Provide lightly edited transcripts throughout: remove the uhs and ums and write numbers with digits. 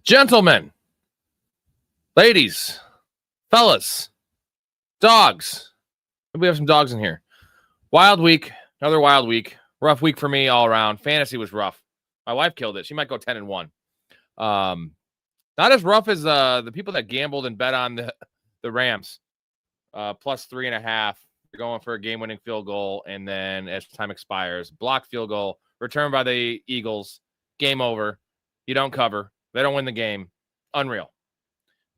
Gentlemen, ladies, fellas, dogs. We have some dogs in here. Wild week, another wild week. Rough week for me all around. Fantasy was rough. My wife killed it. She might go 10-1. Not as rough as the people that gambled and bet on the Rams. Plus 3.5. You're going for a game-winning field goal, and then as time expires, blocked field goal, returned by the Eagles. Game over. You don't cover. They don't win the game. Unreal.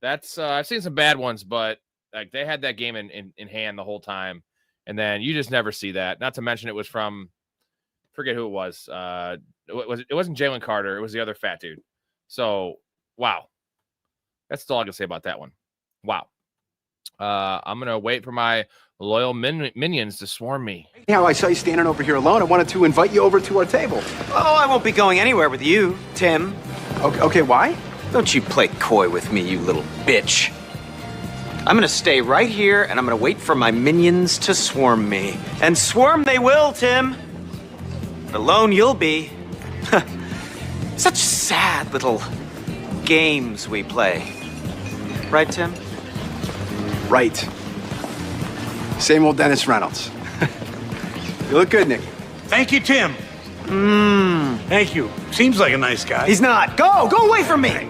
That's I've seen some bad ones, but like they had that game in hand the whole time, and then you just never see that. Not to mention it was from forget who it was. It wasn't Jalen Carter. It was the other fat dude. So wow, that's all I can say about that one. Wow. I'm gonna wait for my loyal minions to swarm me. Yeah, I saw you standing over here alone. I wanted to invite you over to our table. Oh, I won't be going anywhere with you, Tim. Okay, why? Don't you play coy with me, you little bitch. I'm gonna stay right here, and I'm gonna wait for my minions to swarm me. And swarm they will, Tim. But alone you'll be. Such sad little games we play. Right, Tim? Right. Same old Dennis Reynolds. You look good, Nick. Thank you, Tim. Thank you. Seems like a nice guy. He's not. Go away from me.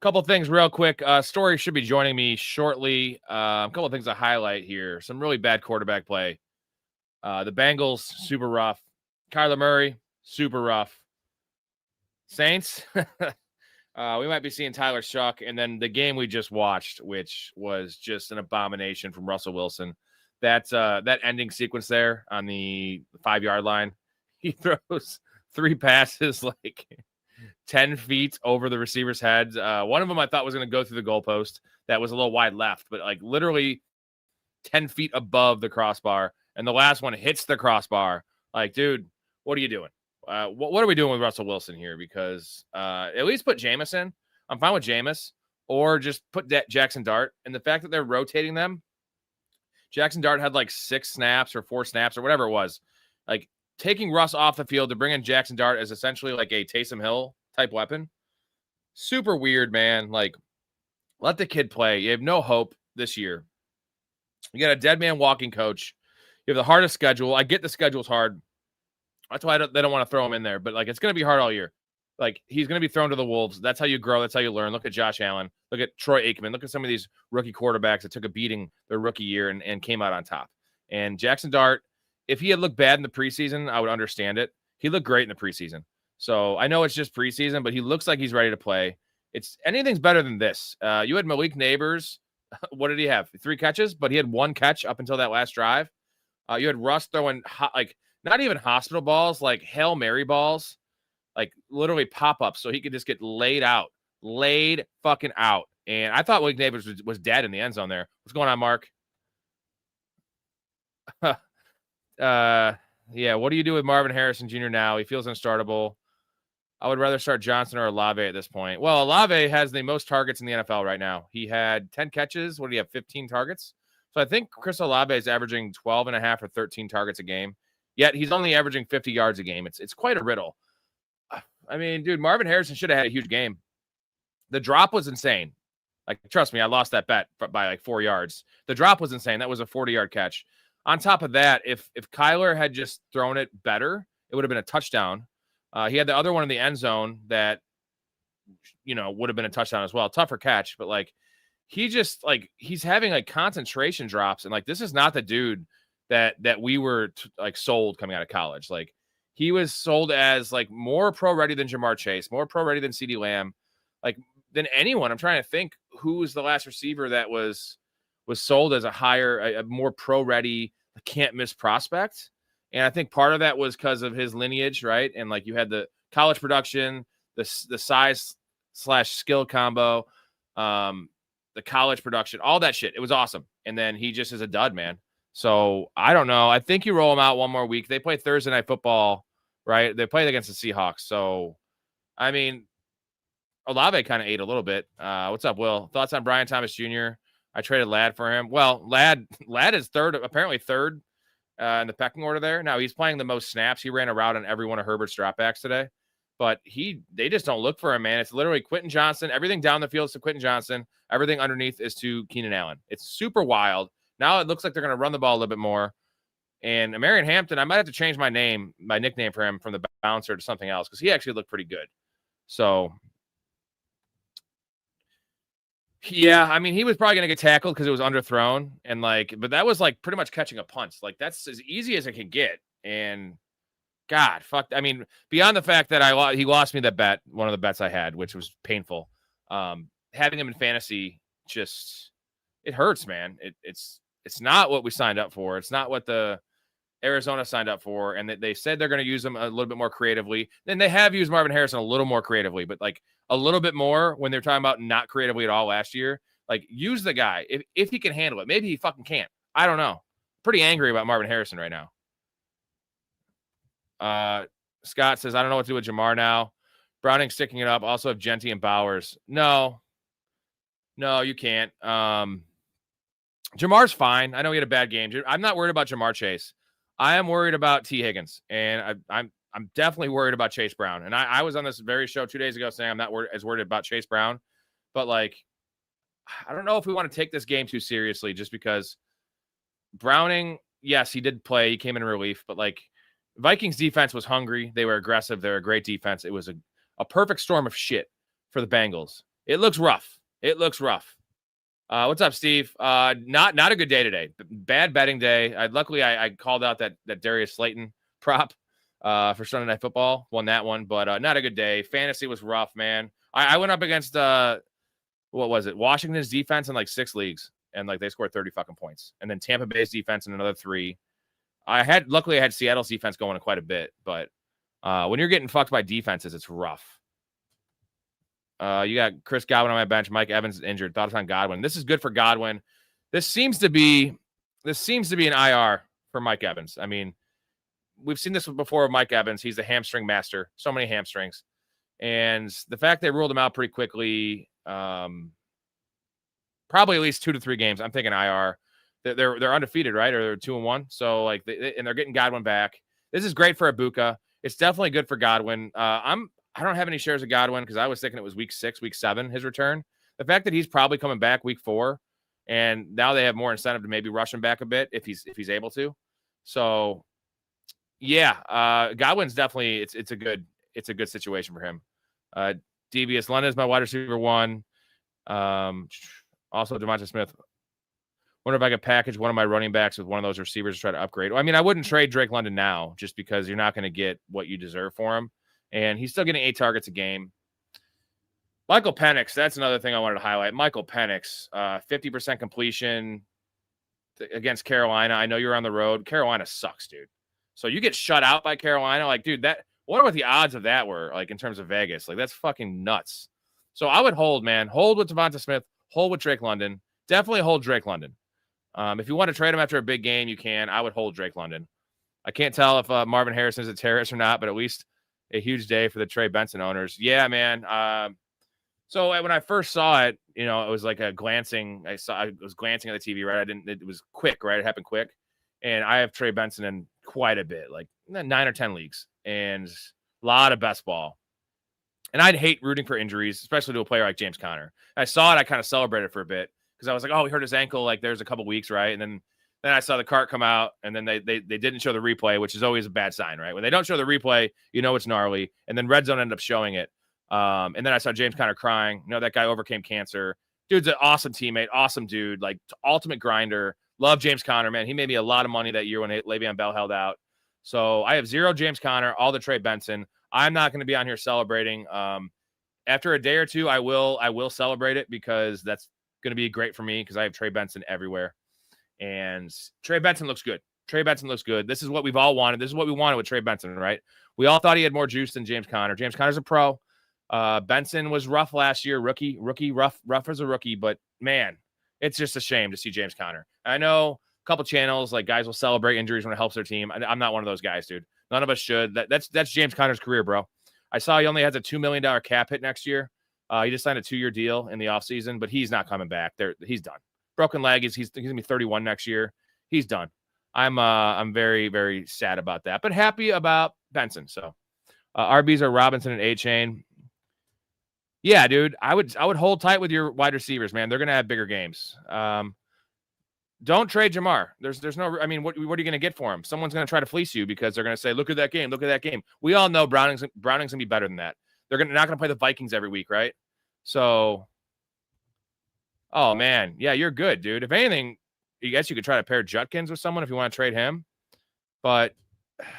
Couple things real quick. Story should be joining me shortly. A couple of things to highlight here. Some really bad quarterback play. The Bengals, super rough. Kyler Murray, super rough. Saints, we might be seeing Tyler Shuck. And then the game we just watched, which was just an abomination from Russell Wilson. That ending sequence there on the 5-yard line, he throws 3 passes like 10 feet over the receiver's head. One of them I thought was going to go through the goalpost. That was a little wide left, but like literally 10 feet above the crossbar. And the last one hits the crossbar. Like, dude, what are you doing? What are we doing with Russell Wilson here? Because at least put Jameis in. I'm fine with Jameis. Or just put Jackson Dart. And the fact that they're rotating them, Jackson Dart had like 6 snaps or 4 snaps or whatever it was. Like taking Russ off the field to bring in Jackson Dart as essentially like a Taysom Hill type weapon. Super weird, man. Like, let the kid play. You have no hope this year. You got a dead man walking coach. You have the hardest schedule. I get the schedule's hard. That's why they don't want to throw him in there. But like, it's going to be hard all year. Like, he's going to be thrown to the wolves. That's how you grow. That's how you learn. Look at Josh Allen. Look at Troy Aikman. Look at some of these rookie quarterbacks that took a beating their rookie year and came out on top. And Jackson Dart, if he had looked bad in the preseason, I would understand it. He looked great in the preseason. So I know it's just preseason, but he looks like he's ready to play. It's anything's better than this. You had Malik Neighbors. What did he have? 3 catches, but he had 1 catch up until that last drive. You had Russ throwing like not even hospital balls, like Hail Mary balls, like literally pop-ups, so he could just get laid fucking out. And I thought Malik Neighbors was dead in the end zone there. What's going on, Mark? Yeah, what do you do with Marvin Harrison Jr. now? He feels unstartable. I would rather start Johnson or Olave at this point. Well, Olave has the most targets in the NFL right now. He had 10 catches. What do you have, 15 targets? So I think Chris Olave is averaging 12.5 or 13 targets a game. Yet he's only averaging 50 yards a game. It's quite a riddle. I mean, dude, Marvin Harrison should have had a huge game. The drop was insane. Like, trust me, I lost that bet by like 4 yards. The drop was insane. That was a 40-yard catch. On top of that, if Kyler had just thrown it better, it would have been a touchdown. He had the other one in the end zone that, would have been a touchdown as well. Tougher catch, but like he's having like concentration drops, and like this is not the dude that we were sold coming out of college. Like he was sold as like more pro ready than Jamar Chase, more pro ready than CeeDee Lamb, like than anyone. I'm trying to think who was the last receiver that was sold as a more pro ready, can't miss prospect. And I think part of that was because of his lineage, right? And like you had the college production, the size / skill combo, the college production, all that shit. It was awesome. And then he just is a dud, man. So I don't know. I think you roll him out one more week. They play Thursday Night Football, right? They played against the Seahawks. So, I mean, Olave kind of ate a little bit. What's up, Will? Thoughts on Brian Thomas Jr.? I traded Ladd for him. Well, Ladd is apparently third in the pecking order there. Now he's playing the most snaps. He ran a route on every one of Herbert's dropbacks today. but they just don't look for him, man. It's literally Quentin Johnson. Everything down the field is to Quentin Johnson. Everything underneath is to Keenan Allen. It's super wild. Now it looks like they're going to run the ball a little bit more. And Marion Hampton, I might have to change my nickname for him from the bouncer to something else because he actually looked pretty good. So, yeah, I mean, he was probably going to get tackled because it was underthrown. And but that was pretty much catching a punt. That's as easy as it can get. And God, fuck. I mean, beyond the fact that he lost me that bet, one of the bets I had, which was painful. Having him in fantasy it hurts, man. It's not what we signed up for. It's not what the Arizona signed up for. And they said they're going to use him a little bit more creatively. Then they have used Marvin Harrison a little more creatively, but a little bit more when they're talking about not creatively at all last year. Use the guy if he can handle it. Maybe he fucking can't. I don't know. Pretty angry about Marvin Harrison right now. Scott says, I don't know what to do with Jamar now. Browning sticking it up. Also have Genty and Bowers. No, you can't. Jamar's fine. I know he had a bad game. I'm not worried about Jamar Chase. I am worried about T. Higgins, and I'm definitely worried about Chase Brown. And I was on this very show 2 days ago saying I'm not as worried about Chase Brown, but I don't know if we want to take this game too seriously just because Browning, yes, he did play. He came in relief, but Vikings defense was hungry. They were aggressive. They're a great defense. It was a perfect storm of shit for the Bengals. It looks rough. What's up, Steve? Not a good day today. Bad betting day. Luckily, I called out that Darius Slayton prop for Sunday Night Football. Won that one, but not a good day. Fantasy was rough, man. I went up against what was it? Washington's defense in 6 leagues, and they scored 30 fucking points. And then Tampa Bay's defense in another 3. Luckily I had Seattle's defense going quite a bit, but when you're getting fucked by defenses, it's rough. You got Chris Godwin on my bench. Mike Evans is injured. Thoughts on Godwin? This is good for Godwin. This seems to be an IR for Mike Evans. I mean, we've seen this before with Mike Evans. He's the hamstring master. So many hamstrings. And the fact they ruled him out pretty quickly, probably at least 2 to 3 games. I'm thinking IR. They're undefeated, right? Or they're 2-1. So and they're getting Godwin back. This is great for Ibuka. It's definitely good for Godwin. I don't have any shares of Godwin because I was thinking it was week 6, week 7, his return. The fact that he's probably coming back week 4, and now they have more incentive to maybe rush him back a bit if he's able to. So yeah, Godwin's definitely it's a good situation for him. Devious London is my wide receiver 1. Also Devonta Smith. Wonder if I could package one of my running backs with one of those receivers to try to upgrade. I mean, I wouldn't trade Drake London now just because you're not going to get what you deserve for him. And he's still getting 8 targets a game. Michael Penix, that's another thing I wanted to highlight. Michael Penix, 50% completion against Carolina. I know you're on the road. Carolina sucks, dude. So you get shut out by Carolina. Dude, I wonder what the odds of that were, in terms of Vegas. That's fucking nuts. So I would hold, man. Hold with Devonta Smith. Hold with Drake London. Definitely hold Drake London. If you want to trade him after a big game, you can. I would hold Drake London. I can't tell if Marvin Harrison is a terrorist or not, but at least a huge day for the Trey Benson owners. Yeah, man. So when I first saw it, it was a glancing. I was glancing at the TV, right? It was quick, right? It happened quick. And I have Trey Benson in quite a bit, 9 or 10 leagues, and a lot of best ball. And I'd hate rooting for injuries, especially to a player like James Conner. I saw it. I kind of celebrated for a bit because I was like, oh, he hurt his ankle. There's a couple weeks, right? And then I saw the cart come out, and then they didn't show the replay, which is always a bad sign, right? When they don't show the replay, it's gnarly. And then Red Zone ended up showing it. And then I saw James Conner crying. That guy overcame cancer. Dude's an awesome teammate, awesome dude, ultimate grinder. Love James Conner, man. He made me a lot of money that year when Le'Veon Bell held out. So I have 0 James Conner, all the Trey Benson. I'm not going to be on here celebrating. After a day or two, I will celebrate it because that's going to be great for me because I have Trey Benson everywhere. And Trey Benson looks good. This is what we've all wanted. This is what we wanted with Trey Benson, right? We all thought he had more juice than James Conner. James Conner's a pro. Benson was rough last year. Rookie, rough as a rookie. But, man, it's just a shame to see James Conner. I know a couple channels, guys will celebrate injuries when it helps their team. I'm not one of those guys, dude. None of us should. That's James Conner's career, bro. I saw he only has a $2 million cap hit next year. He just signed a 2-year deal in the offseason, but he's not coming back. He's done. Broken leg. He's going to be 31 next year. He's done. I'm very, very sad about that, but happy about Benson. So RBs are Robinson and A-Chain. Yeah, dude, I would hold tight with your wide receivers, man. They're going to have bigger games. Don't trade Jamar. There's no, I mean, what are you going to get for him? Someone's going to try to fleece you because they're going to say, look at that game. Look at that game. We all know Browning's going to be better than that. They're not going to play the Vikings every week, right? So, oh, man. Yeah, you're good, dude. If anything, I guess you could try to pair Judkins with someone if you want to trade him. But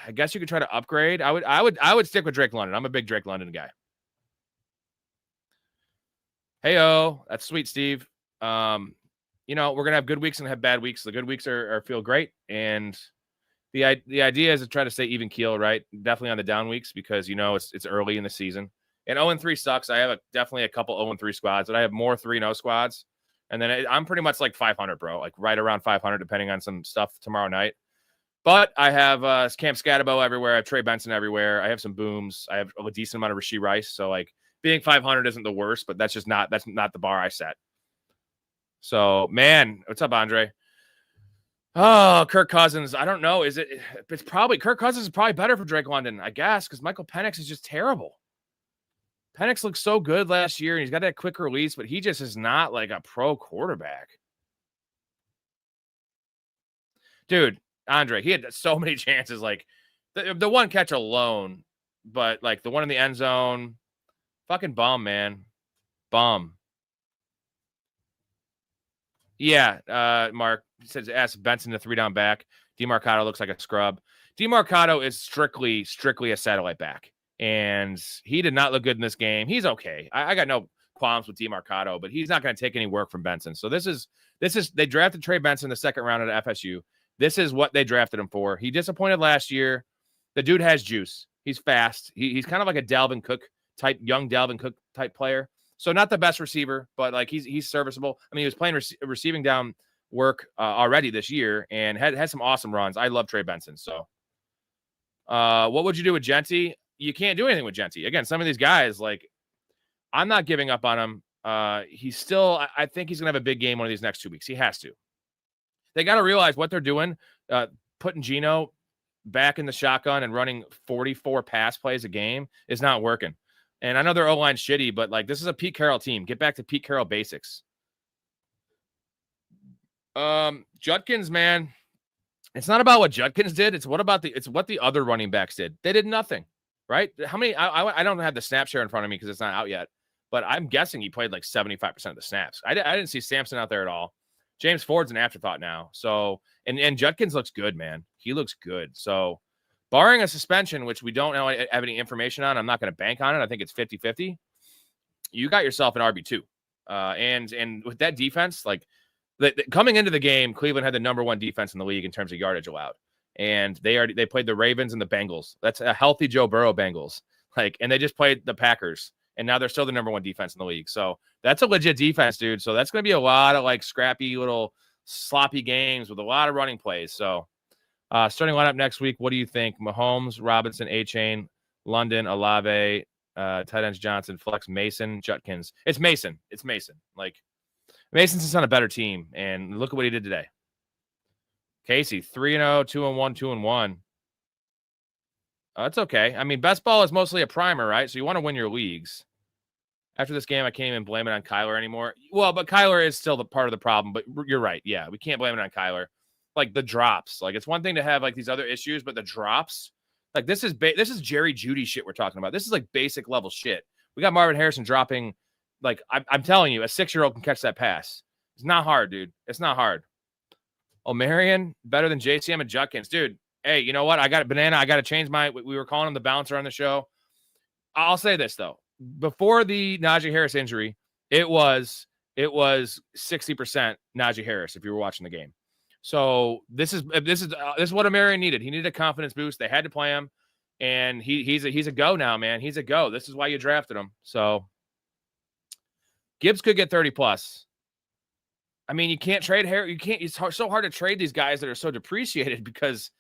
I guess you could try to upgrade. I would stick with Drake London. I'm a big Drake London guy. Hey-oh. That's sweet, Steve. You know, we're going to have good weeks and have bad weeks. The good weeks feel great. And the idea is to try to stay even keel, right? Definitely on the down weeks because, you know, it's early in the season. And 0-3 sucks. I have definitely a couple 0-3 squads, but I have more 3-0 squads. And then I'm pretty much like 500, bro. Like right around 500, depending on some stuff tomorrow night. But I have Cam Scatabo everywhere. I have Trey Benson everywhere. I have some booms. I have a decent amount of Rashee Rice. So, like, being 500 isn't the worst, but that's not the bar I set. So, man, what's up, Andre? Oh, Kirk Cousins. I don't know. It's probably Kirk Cousins is probably better for Drake London, I guess, because Michael Penix is just terrible. Penix looked so good last year, and he's got that quick release, but he just is not like a pro quarterback. Dude, Andre, he had so many chances. Like the one catch alone, but like the one in the end zone, fucking bum, man. Bum. Yeah, Mark says ask Benson the 3-down back. DeMarcado looks like a scrub. DeMarcado is strictly a satellite back, and he did not look good in this game. He's okay. I got no qualms with DeMarcado, but he's not going to take any work from Benson. So this is they drafted Trey Benson the second round at FSU. This is what they drafted him for. He disappointed last year. The dude has juice. He's fast. He's kind of like a Dalvin Cook type, young Dalvin Cook type player. So not the best receiver, but like he's serviceable. I mean, he was playing receiving down work already this year and had some awesome runs. I love Trey Benson. So what would you do with Genty? You can't do anything with Genty. Again, some of these guys, like, I'm not giving up on him. He's still, I think he's going to have a big game one of these next 2 weeks. He has to. They got to realize what they're doing, putting Geno back in the shotgun and running 44 pass plays a game is not working. And I know their O-line's shitty, but like this is a Pete Carroll team. Get back to Pete Carroll basics. Judkins, man, it's not about what Judkins did. It's what the other running backs did. They did nothing, right? How many? I don't have the snap share in front of me because it's not out yet, but I'm guessing he played like 75% of the snaps. I didn't see Sampson out there at all. James Ford's an afterthought now. So and Judkins looks good, man. He looks good. So. Barring a suspension, which we don't know have any information on, I'm not going to bank on it. I think it's 50-50. You got yourself an RB2. And with that defense, like coming into the game, Cleveland had the number one defense in the league in terms of yardage allowed. And they played the Ravens and the Bengals. That's a healthy Joe Burrow Bengals. And they just played the Packers. And now they're still the number one defense in the league. So that's a legit defense, dude. So that's going to be a lot of like scrappy little sloppy games with a lot of running plays. So starting lineup next week, what do you think? Mahomes, Robinson, A-Chain, London, Olave, tight ends Johnson, flex Mason, Judkins. It's Mason. Like Mason's just on a better team, and look at what he did today. Casey, 3-0, 2-1, 2-1. That's okay. I mean, best ball is mostly a primer, right? So you want to win your leagues. After this game, I can't even blame it on Kyler anymore. Well, but Kyler is still the part of the problem. But you're right. Yeah, we can't blame it on Kyler. Like the drops, like it's one thing to have like these other issues, but the drops, like this is Jerry Jeudy shit we're talking about. This is like basic level shit. We got Marvin Harrison dropping, like I'm telling you, a 6-year-old can catch that pass. It's not hard, dude. It's not hard. Oh, Marion better than JCM and Judkins, dude. Hey, you know what? I got to change we were calling him the bouncer on the show. I'll say this though, before the Najee Harris injury, it was 60% Najee Harris if you were watching the game. So this is what Amarian needed. He needed a confidence boost. They had to play him, and he's a go now, man. He's a go. This is why you drafted him. So Gibbs could get 30+. I mean, you can't trade Harris. You can't. It's so hard to trade these guys that are so depreciated because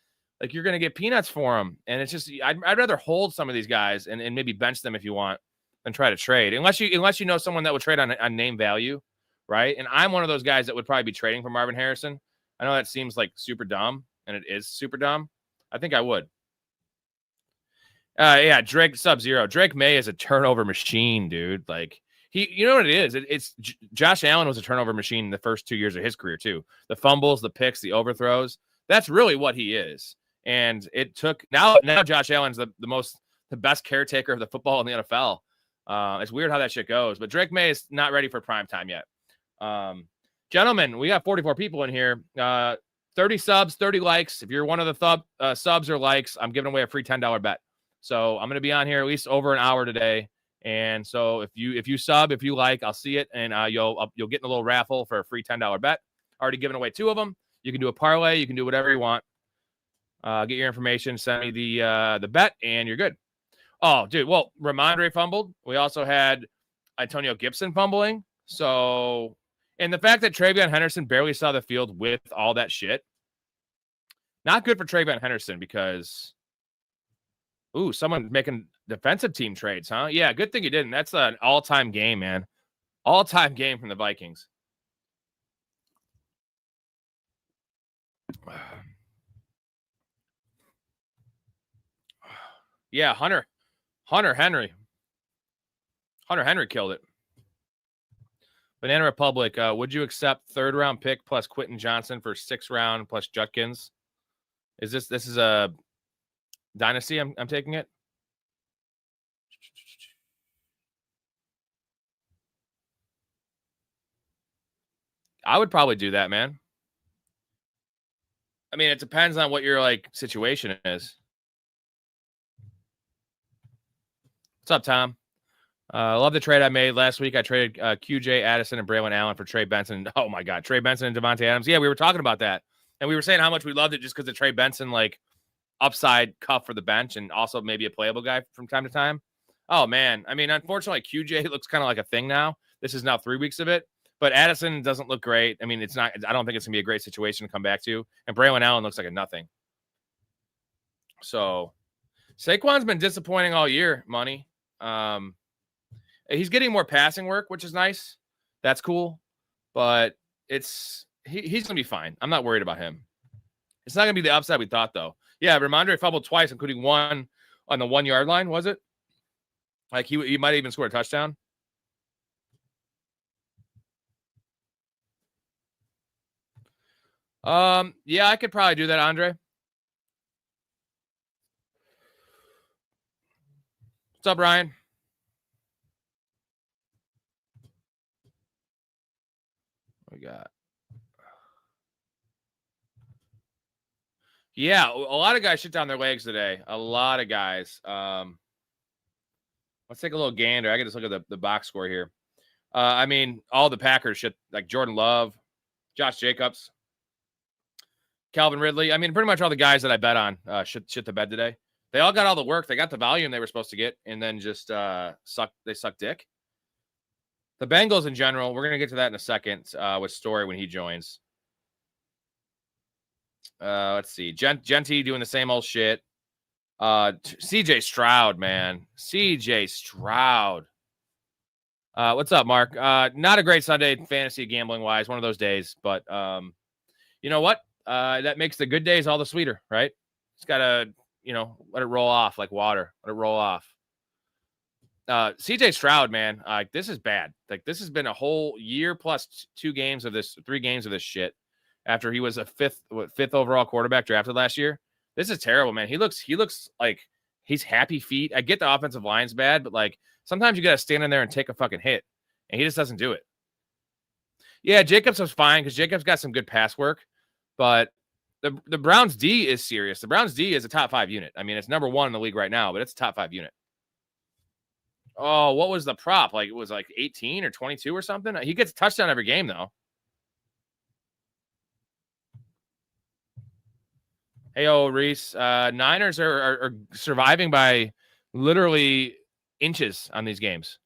like you're going to get peanuts for them, and it's just I'd rather hold some of these guys and maybe bench them if you want than try to trade unless you know someone that would trade on name value, right? And I'm one of those guys that would probably be trading for Marvin Harrison. I know that seems like super dumb, and it is super dumb. I think I would. Yeah, Drake Sub-Zero. Drake May is a turnover machine, dude. Like you know what it is? It's Josh Allen was a turnover machine in the first 2 years of his career too. The fumbles, the picks, the overthrows. That's really what he is. And it took now Josh Allen's the best caretaker of the football in the NFL. It's weird how that shit goes, but Drake May is not ready for prime time yet. Gentlemen, we got 44 people in here. 30 subs, 30 likes. If you're one of the subs or likes, I'm giving away a free $10 bet. So I'm going to be on here at least over an hour today. And so if you sub, if you like, I'll see it, and you'll get in a little raffle for a free $10 bet. Already giving away 2 of them. You can do a parlay. You can do whatever you want. Get your information. Send me the bet, and you're good. Oh, dude. Well, Ramondre fumbled. We also had Antonio Gibson fumbling. So, and the fact that Travion Henderson barely saw the field with all that shit, not good for Travion Henderson because, ooh, someone making defensive team trades, huh? Yeah, good thing you didn't. That's an all-time game, man. All-time game from the Vikings. Yeah, Hunter Henry killed it. Banana Republic, would you accept 3rd-round pick plus Quentin Johnson for 6th round plus Judkins? This is a Dynasty? I'm taking it. I would probably do that, man. I mean, it depends on what your situation is. What's up, Tom? I love the trade I made last week. I traded QJ Addison and Braylon Allen for Trey Benson. Oh my God, Trey Benson and Devontae Adams. Yeah, we were talking about that, and we were saying how much we loved it just because of Trey Benson, upside cuff for the bench, and also maybe a playable guy from time to time. Oh man, I mean, unfortunately, QJ looks kind of like a thing now. This is now 3 weeks of it, but Addison doesn't look great. I mean, it's not. I don't think it's gonna be a great situation to come back to. And Braylon Allen looks like a nothing. So, Saquon's been disappointing all year. Money. He's getting more passing work, which is nice. That's cool, but he's gonna be fine. I'm not worried about him. It's not gonna be the upside we thought, though. Yeah, Ramondre fumbled twice, including one on the 1 yard line. Was it? He might even score a touchdown. Yeah, I could probably do that, Andre. What's up, Ryan? What we got? Yeah, a lot of guys shit down their legs today. A lot of guys. Let's take a little gander. I can just look at the box score here. I mean, all the Packers shit, like Jordan Love, Josh Jacobs, Calvin Ridley. I mean, pretty much all the guys that I bet on shit the bed today. They all got all the work. They got the volume they were supposed to get, and then just suck dick. The Bengals in general, we're going to get to that in a second with Story when he joins. Let's see. Genty doing the same old shit. CJ Stroud, man. CJ Stroud. What's up, Mark? Not a great Sunday fantasy gambling wise, one of those days, but you know what? That makes the good days all the sweeter, right? It's got to, let it roll off like water. Let it roll off. CJ Stroud, man, this is bad. This has been a whole year plus 3 games of this shit after he was a fifth overall quarterback drafted last year. This is terrible, man. He looks like he's happy feet. I get the offensive line's bad, but sometimes you got to stand in there and take a fucking hit, and he just doesn't do it. Yeah, Jacobs was fine because Jacobs got some good pass work, but the Browns D is serious. The Browns D is a top 5 unit. I mean, it's number 1 in the league right now, but it's a top 5 unit. Oh, what was the prop? It was 18 or 22 or something. He gets a touchdown every game, though. Hey, Reese. Niners are surviving by literally inches on these games.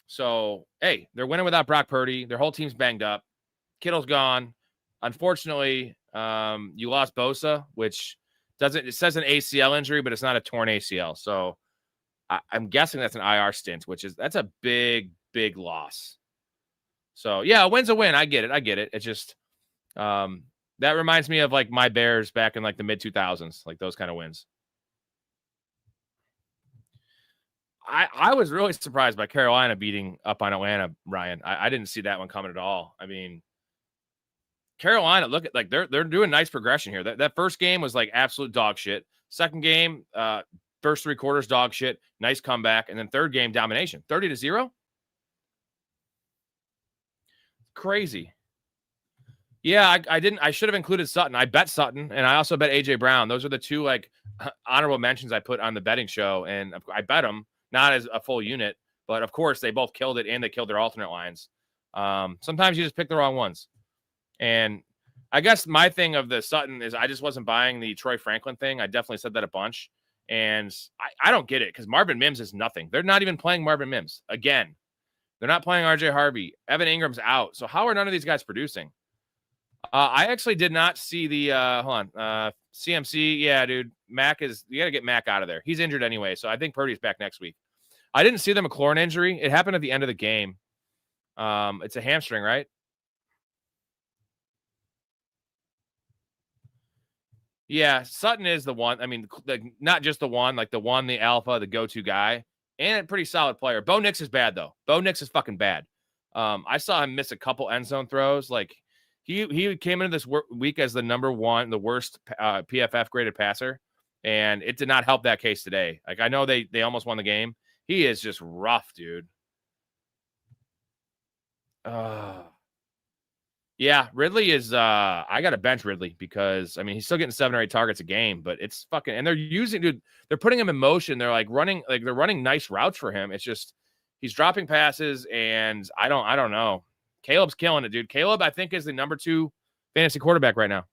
So, hey, they're winning without Brock Purdy. Their whole team's banged up. Kittle's gone. Unfortunately, you lost Bosa, which it says an ACL injury, but it's not a torn ACL. So I'm guessing that's an IR stint, that's a big, big loss. So yeah, a win's a win. I get it. It's just, that reminds me of my Bears back in the mid 2000s, those kind of wins. I was really surprised by Carolina beating up on Atlanta, Ryan. I didn't see that one coming at all. I mean, Carolina, look at like they're doing nice progression here. That first game was like absolute dog shit. Second game, first 3 quarters, dog shit. Nice comeback. And then third game, domination. 30-0. Crazy. Yeah, I should have included Sutton. I bet Sutton, and I also bet AJ Brown. Those are the 2 like honorable mentions I put on the betting show, and I bet them not as a full unit, but of course they both killed it, and they killed their alternate lines. Sometimes you just pick the wrong ones, and I guess my thing of the Sutton is I just wasn't buying the Troy Franklin thing. I definitely said that a bunch, and I don't get it because Marvin Mims is nothing. They're not even playing Marvin Mims again. They're not playing RJ Harvey. Evan Ingram's out. So how are none of these guys producing? I actually did not see the CMC. Yeah, dude. Mac is you got to get Mac out of there. He's injured anyway, so I think Purdy's back next week. I didn't see the McLaurin injury. It happened at the end of the game. It's a hamstring, right? Yeah, Sutton is the one. I mean, not just the one, like the alpha, the go-to guy, and a pretty solid player. Bo Nix is bad though. Bo Nix is fucking bad. I saw him miss a couple end zone throws. Like he came into this week as the number 1, the worst PFF graded passer, and it did not help that case today. Like I know they almost won the game. He is just rough, dude. Yeah, Ridley is I got to bench Ridley because I mean he's still getting 7 or 8 targets a game, but it's fucking and they're putting him in motion. They're like they're running nice routes for him. It's just he's dropping passes and I don't know. Caleb's killing it, dude. Caleb, I think, is the number 2 fantasy quarterback right now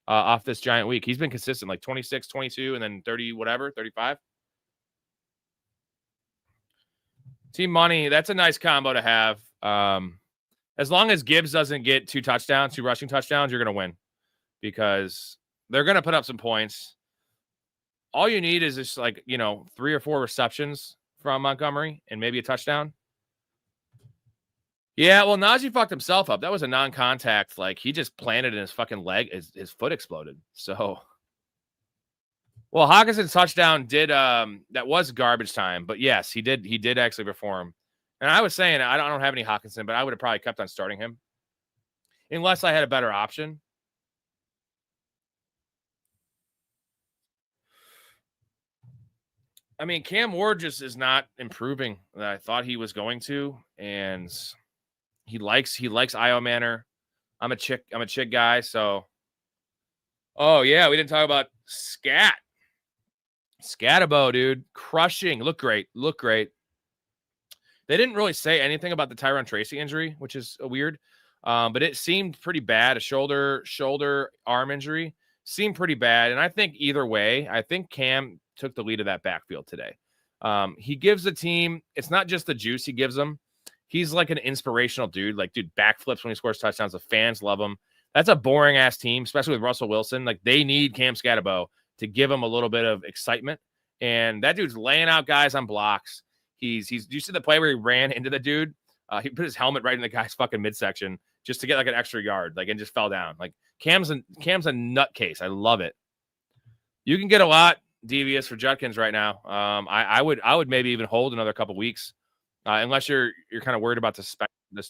off this giant week. He's been consistent, like 26, 22, and then 30, whatever, 35. Team money, that's a nice combo to have. As long as Gibbs doesn't get 2 rushing touchdowns, you're going to win because they're going to put up some points. All you need is just 3 or 4 receptions from Montgomery and maybe a touchdown. Yeah, well, Najee fucked himself up. That was a non-contact. Like, he just planted in his fucking leg. His foot exploded. So, well, Hawkinson's touchdown that was garbage time. But, yes, he did actually perform. And I was saying, I don't have any Hawkinson, but I would have probably kept on starting him. Unless I had a better option. I mean, Cam Ward just is not improving that I thought he was going to. And he likes Io Manor. I'm a chick guy, so oh yeah, we didn't talk about Scat. Scatabo, dude. Crushing. Look great. They didn't really say anything about the Tyron Tracy injury, which is weird. But it seemed pretty bad. A shoulder arm injury seemed pretty bad. And I think either way, I think Cam took the lead of that backfield today. He gives the team, it's not just the juice he gives them. He's like an inspirational dude. Like, dude, backflips when he scores touchdowns. The fans love him. That's a boring ass team, especially with Russell Wilson. Like, they need Cam Scatabo to give him a little bit of excitement. And that dude's laying out guys on blocks. He's you see the play where he ran into the dude? He put his helmet right in the guy's fucking midsection just to get like an extra yard, like, and just fell down. Like, Cam's a nutcase. I love it. You can get a lot devious for Judkins right now. I would maybe even hold another couple weeks. Unless you're kind of worried about the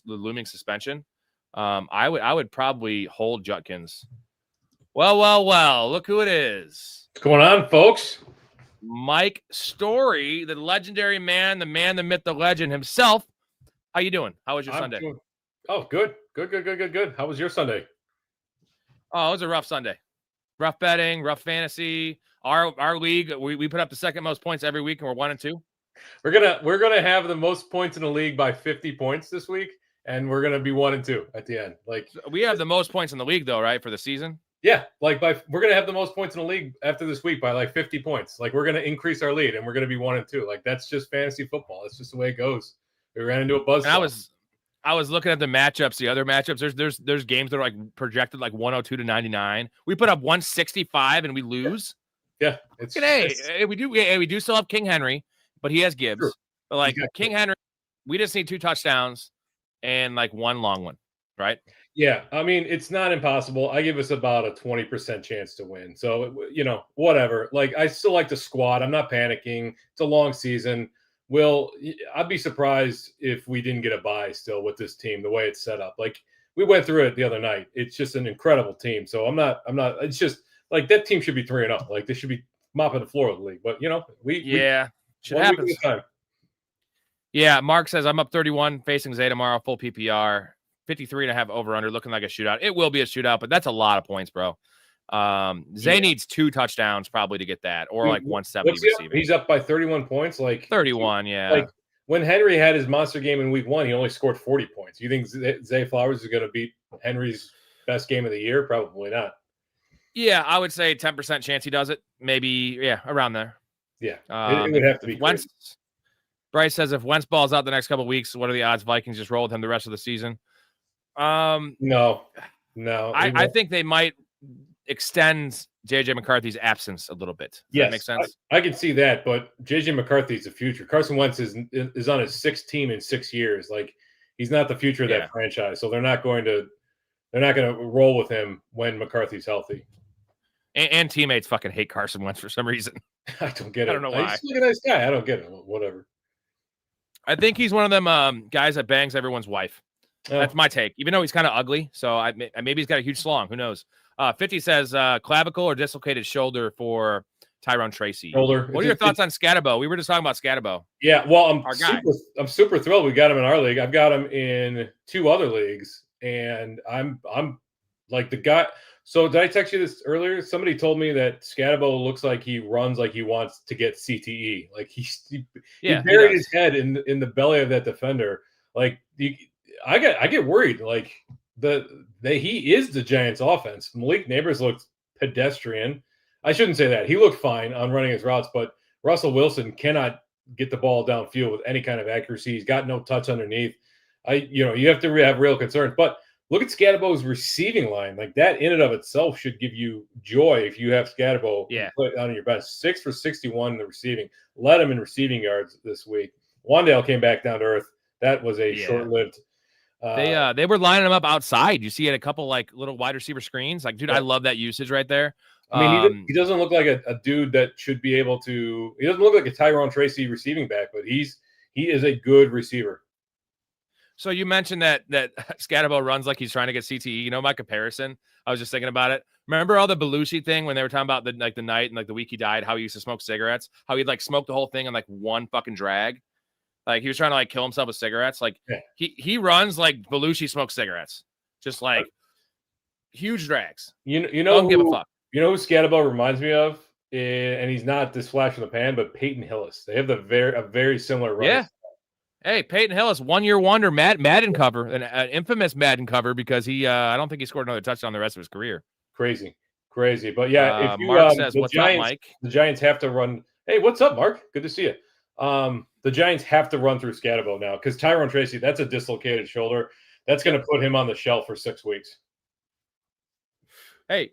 looming suspension, I would probably hold Judkins. Well, look who it is. What's going on, folks? Mike Story, the legendary man, the myth, the legend himself. How you doing? How was your Sunday? Good. How was your Sunday? Oh, it was a rough Sunday. Rough betting, rough fantasy. Our league, we put up the second most points every week, and we're 1-2. We're gonna have the most points in the league by 50 points this week, and we're gonna be 1-2 at the end. Like, we have the most points in the league, though, right, for the season? Yeah, we're gonna have the most points in the league after this week by like 50 points. Like, we're gonna increase our lead, and we're gonna be 1-2. Like, that's just fantasy football. It's just the way it goes. We ran into a buzzsaw. I was looking at the matchups, the other matchups. There's games that are like projected like 102 to 99. We put up 165 and we lose. Yeah, we do still have King Henry, but he has Gibbs. True. But like King Henry, we just need 2 touchdowns and like 1 long one, right? Yeah, I mean, it's not impossible. I give us about a 20% chance to win. So, whatever. Like, I still like the squad. I'm not panicking. It's a long season. I'd be surprised if we didn't get a bye still with this team, the way it's set up. Like we went through it the other night. It's just an incredible team. So I'm not, it's just like that team should be 3-0. Like they should be mopping the floor of the league. But shit happens. Yeah, Mark says I'm up 31 facing Zay tomorrow, full PPR, 53.5 over under, looking like a shootout. It will be a shootout, but that's a lot of points, bro. Zay needs 2 touchdowns probably to get that, or like 170 receiving. He's up by 31 points, like 31. Yeah, like when Henry had his monster game in week 1, he only scored 40 points. You think Zay Flowers is going to beat Henry's best game of the year? Probably not. Yeah, I would say 10% chance he does it. Maybe, around there. Yeah, it would have to be. Bryce says if Wentz balls out the next couple of weeks, what are the odds Vikings just roll with him the rest of the season? No. I think they might extend JJ McCarthy's absence a little bit. Does that make sense? I can see that, but JJ McCarthy's the future. Carson Wentz is on his 6th team in 6 years. Like he's not the future of that franchise. So they're not going to roll with him when McCarthy's healthy. And teammates fucking hate Carson Wentz for some reason. I don't get it. I don't know why. He's a nice guy. I don't get it. Whatever. I think he's one of them guys that bangs everyone's wife. Oh. That's my take. Even though he's kind of ugly, so maybe he's got a huge schlong. Who knows? 50 says clavicle or dislocated shoulder for Tyrone Tracy. Shoulder. What are your thoughts on Scatabo? We were just talking about Scatabo. Yeah, well, I'm super thrilled we got him in our league. I've got him in 2 other leagues, and I'm like the guy. So did I text you this earlier? Somebody told me that Scatabo looks like he runs like he wants to get CTE. Like he buried his head in the belly of that defender. Like I get worried. Like he is the Giants' offense. Malik Neighbors looked pedestrian. I shouldn't say that. He looked fine on running his routes, but Russell Wilson cannot get the ball downfield with any kind of accuracy. He's got no touch underneath. You have to have real concerns. But look at Scadabo's receiving line. Like that in and of itself should give you joy if you have Scadabo put on your bench. 6 for 61 in the receiving. Led him in receiving yards this week. Wandale came back down to earth. That was a short-lived. They were lining him up outside. You see it a couple like little wide receiver screens. Like, dude, I love that usage right there. I mean, he doesn't look like a dude that should be able to. He doesn't look like a Tyrone Tracy receiving back, but he is a good receiver. So you mentioned that Scatabo runs like he's trying to get CTE. You know my comparison? I was just thinking about it. Remember all the Belushi thing when they were talking about the night and like the week he died, how he used to smoke cigarettes, how he'd like smoke the whole thing in like one fucking drag. Like he was trying to like kill himself with cigarettes. Like he runs like Belushi smokes cigarettes, just like huge drags. You know don't give a fuck. You know who Scatabo reminds me of, and he's not this flash in the pan, but Peyton Hillis. They have a very similar run. Yeah. Hey, Peyton Hillis, 1 year wonder, Madden cover, an infamous Madden cover because he I don't think he scored another touchdown the rest of his career. Crazy. But yeah, if you Mark says, what's up, Mike? The Giants have to run. Hey, what's up, Mark? Good to see you. The Giants have to run through Scatabo now because Tyrone Tracy, that's a dislocated shoulder. That's going to put him on the shelf for 6 weeks. Hey,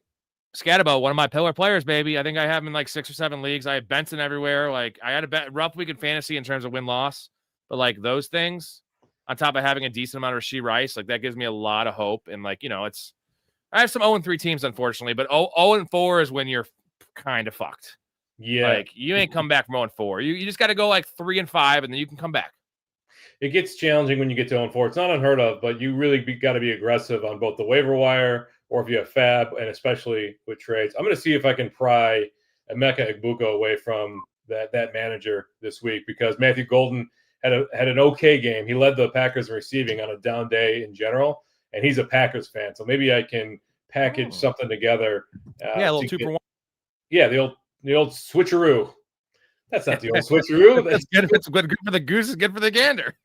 Scatabo, one of my pillar players, baby. I think I have him in like 6 or 7 leagues. I have Benson everywhere. Like I had a rough week in fantasy in terms of win-loss. But like those things, on top of having a decent amount of Rashee Rice, like that gives me a lot of hope. And like, I have some 0-3 teams, unfortunately, but 0-4 is when you're kind of fucked. Yeah. Like you ain't come back from 0-4. You just got to go like 3-5 and then you can come back. It gets challenging when you get to 0-4. It's not unheard of, but you really got to be aggressive on both the waiver wire or if you have fab and especially with trades. I'm going to see if I can pry Emeka Egbuka away from that manager this week because Matthew Golden had an okay game. He led the Packers in receiving on a down day in general, and he's a Packers fan. So maybe I can package something together. A little 2-for-1. Yeah, the old switcheroo. That's not the old switcheroo. That's good. It's good for the goose. It's good for the gander.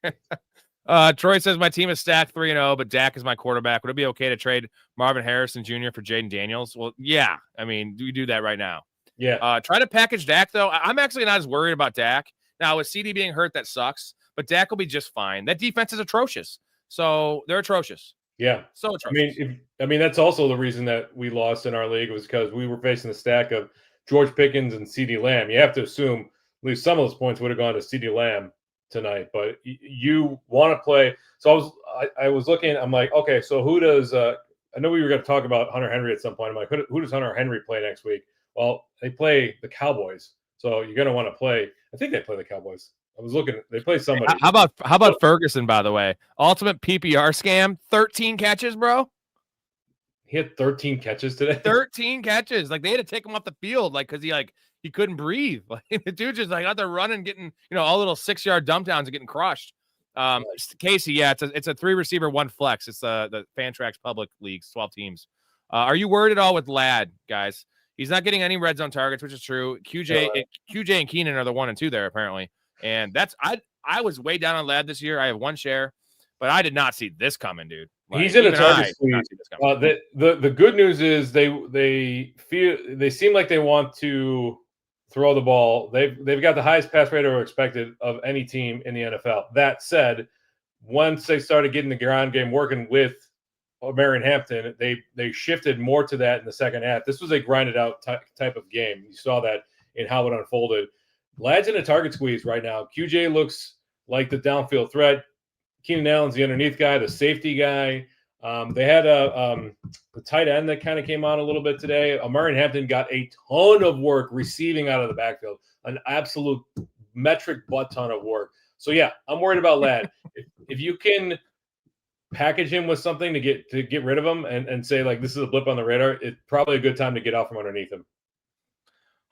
Troy says my team is stacked 3-0, but Dak is my quarterback. Would it be okay to trade Marvin Harrison Jr. for Jaden Daniels? Well, yeah. I mean, we do that right now. Yeah. Try to package Dak though. I'm actually not as worried about Dak. Now, with CD being hurt, that sucks, but Dak will be just fine. That defense is atrocious. So they're atrocious. Yeah. So atrocious. I mean, that's also the reason that we lost in our league was because we were facing the stack of George Pickens and CD Lamb. You have to assume at least some of those points would have gone to CD Lamb tonight, but you want to play. So I was looking, I'm like, okay, so who does, I know we were going to talk about Hunter Henry at some point. I'm like, who does Hunter Henry play next week? Well, they play the Cowboys. So you're going to want to play. I think they play the Cowboys. I was looking. They play somebody. How about Ferguson? By the way, ultimate PPR scam. 13 catches, bro. He had 13 catches today. 13 catches. Like they had to take him off the field, like because he couldn't breathe. Like the dude just like out there running, getting all little 6-yard dump downs and getting crushed. Casey, yeah, it's a 3 receiver, 1 flex. It's the Fantrax public leagues, 12 teams. Are you worried at all with Ladd, guys? He's not getting any red zone targets, which is true. QJ and Keenan are the 1 and 2 there apparently, and that's I was way down on Ladd this year. I have 1 share, but I did not see this coming, dude. Like, he's in a target squeeze. The good news is they seem like they want to throw the ball. They've got the highest pass rate over expected of any team in the NFL. That said, once they started getting the ground game working with Marion Hampton, they shifted more to that in the second half. This was a grinded out type of game. You saw that in how it unfolded. Ladd's in a target squeeze right now. QJ looks like the downfield threat. Keenan Allen's the underneath guy, the safety guy. They had the tight end that kind of came on a little bit today. Marion Hampton got a ton of work receiving out of the backfield, an absolute metric butt ton of work. So yeah, I'm worried about Ladd. If you can package him with something to get rid of him and say like this is a blip on the radar, it's probably a good time to get out from underneath him.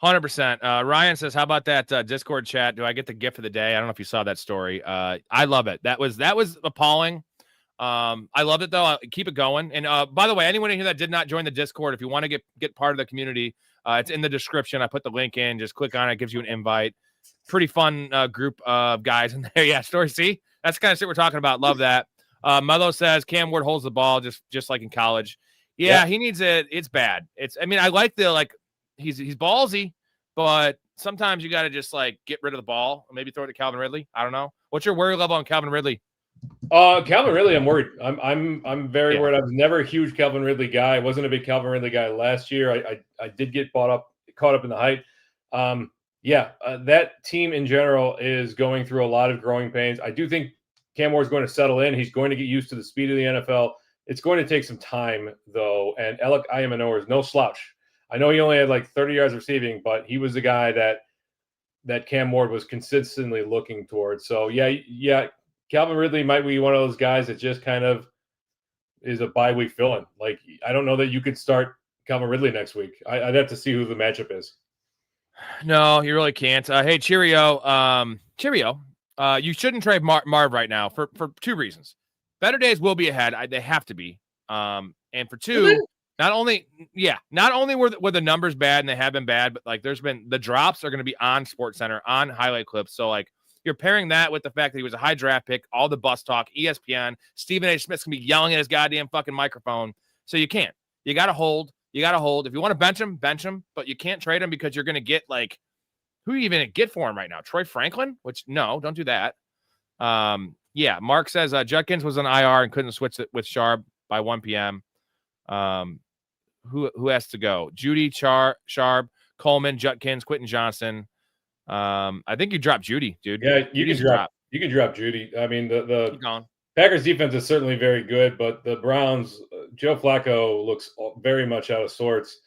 100%. Ryan says, how about that Discord chat? Do I get the gift of the day? I don't know if you saw that story. I love it. That was appalling. I loved it though. I'll keep it going. And by the way, anyone in here that did not join the Discord, if you want to get part of the community, it's in the description. I put the link in. Just click on it. It gives you an invite. Pretty fun group of guys in there. Yeah, story. See, that's the kind of shit we're talking about. Love that. Mello says Cam Ward holds the ball just like in college. Yeah, he needs it. It's bad. I like he's ballsy, but sometimes you got to just like get rid of the ball. Maybe throw it to Calvin Ridley. I don't know. What's your worry level on Calvin Ridley? Calvin Ridley, I'm worried. I'm very worried. I was never a huge Calvin Ridley guy. I wasn't a big Calvin Ridley guy last year. I did get caught up in the hype. That team in general is going through a lot of growing pains. I do think Cam Ward's going to settle in. He's going to get used to the speed of the NFL. It's going to take some time though. And Alec Ayamanoa is no slouch. I know he only had like 30 yards receiving, but he was the guy that Cam Ward was consistently looking towards. So yeah. Calvin Ridley might be one of those guys that just kind of is a bye week fill-in. Like, I don't know that you could start Calvin Ridley next week. I'd have to see who the matchup is. No, you really can't. Hey, cheerio. You shouldn't trade Marv right now for 2 reasons. Better days will be ahead. They have to be. And for 2, not only were the numbers bad and they have been bad, but like there's been the drops are going to be on SportsCenter, on highlight clips. So like, you're pairing that with the fact that he was a high draft pick, all the bus talk, ESPN, Stephen A. Smith's going to be yelling at his goddamn fucking microphone. So you can't. You got to hold. If you want to bench him, but you can't trade him because you're going to get like, who are you even going to get for him right now? Troy Franklin? Which, no, don't do that. Mark says Judkins was on IR and couldn't switch it with Sharp by 1 p.m. Who has to go? Judy, Sharp, Coleman, Judkins, Quentin Johnson. I think you dropped Judy, dude. Yeah, you can drop Judy. I mean, the Packers defense is certainly very good, but the Browns, Joe Flacco looks very much out of sorts,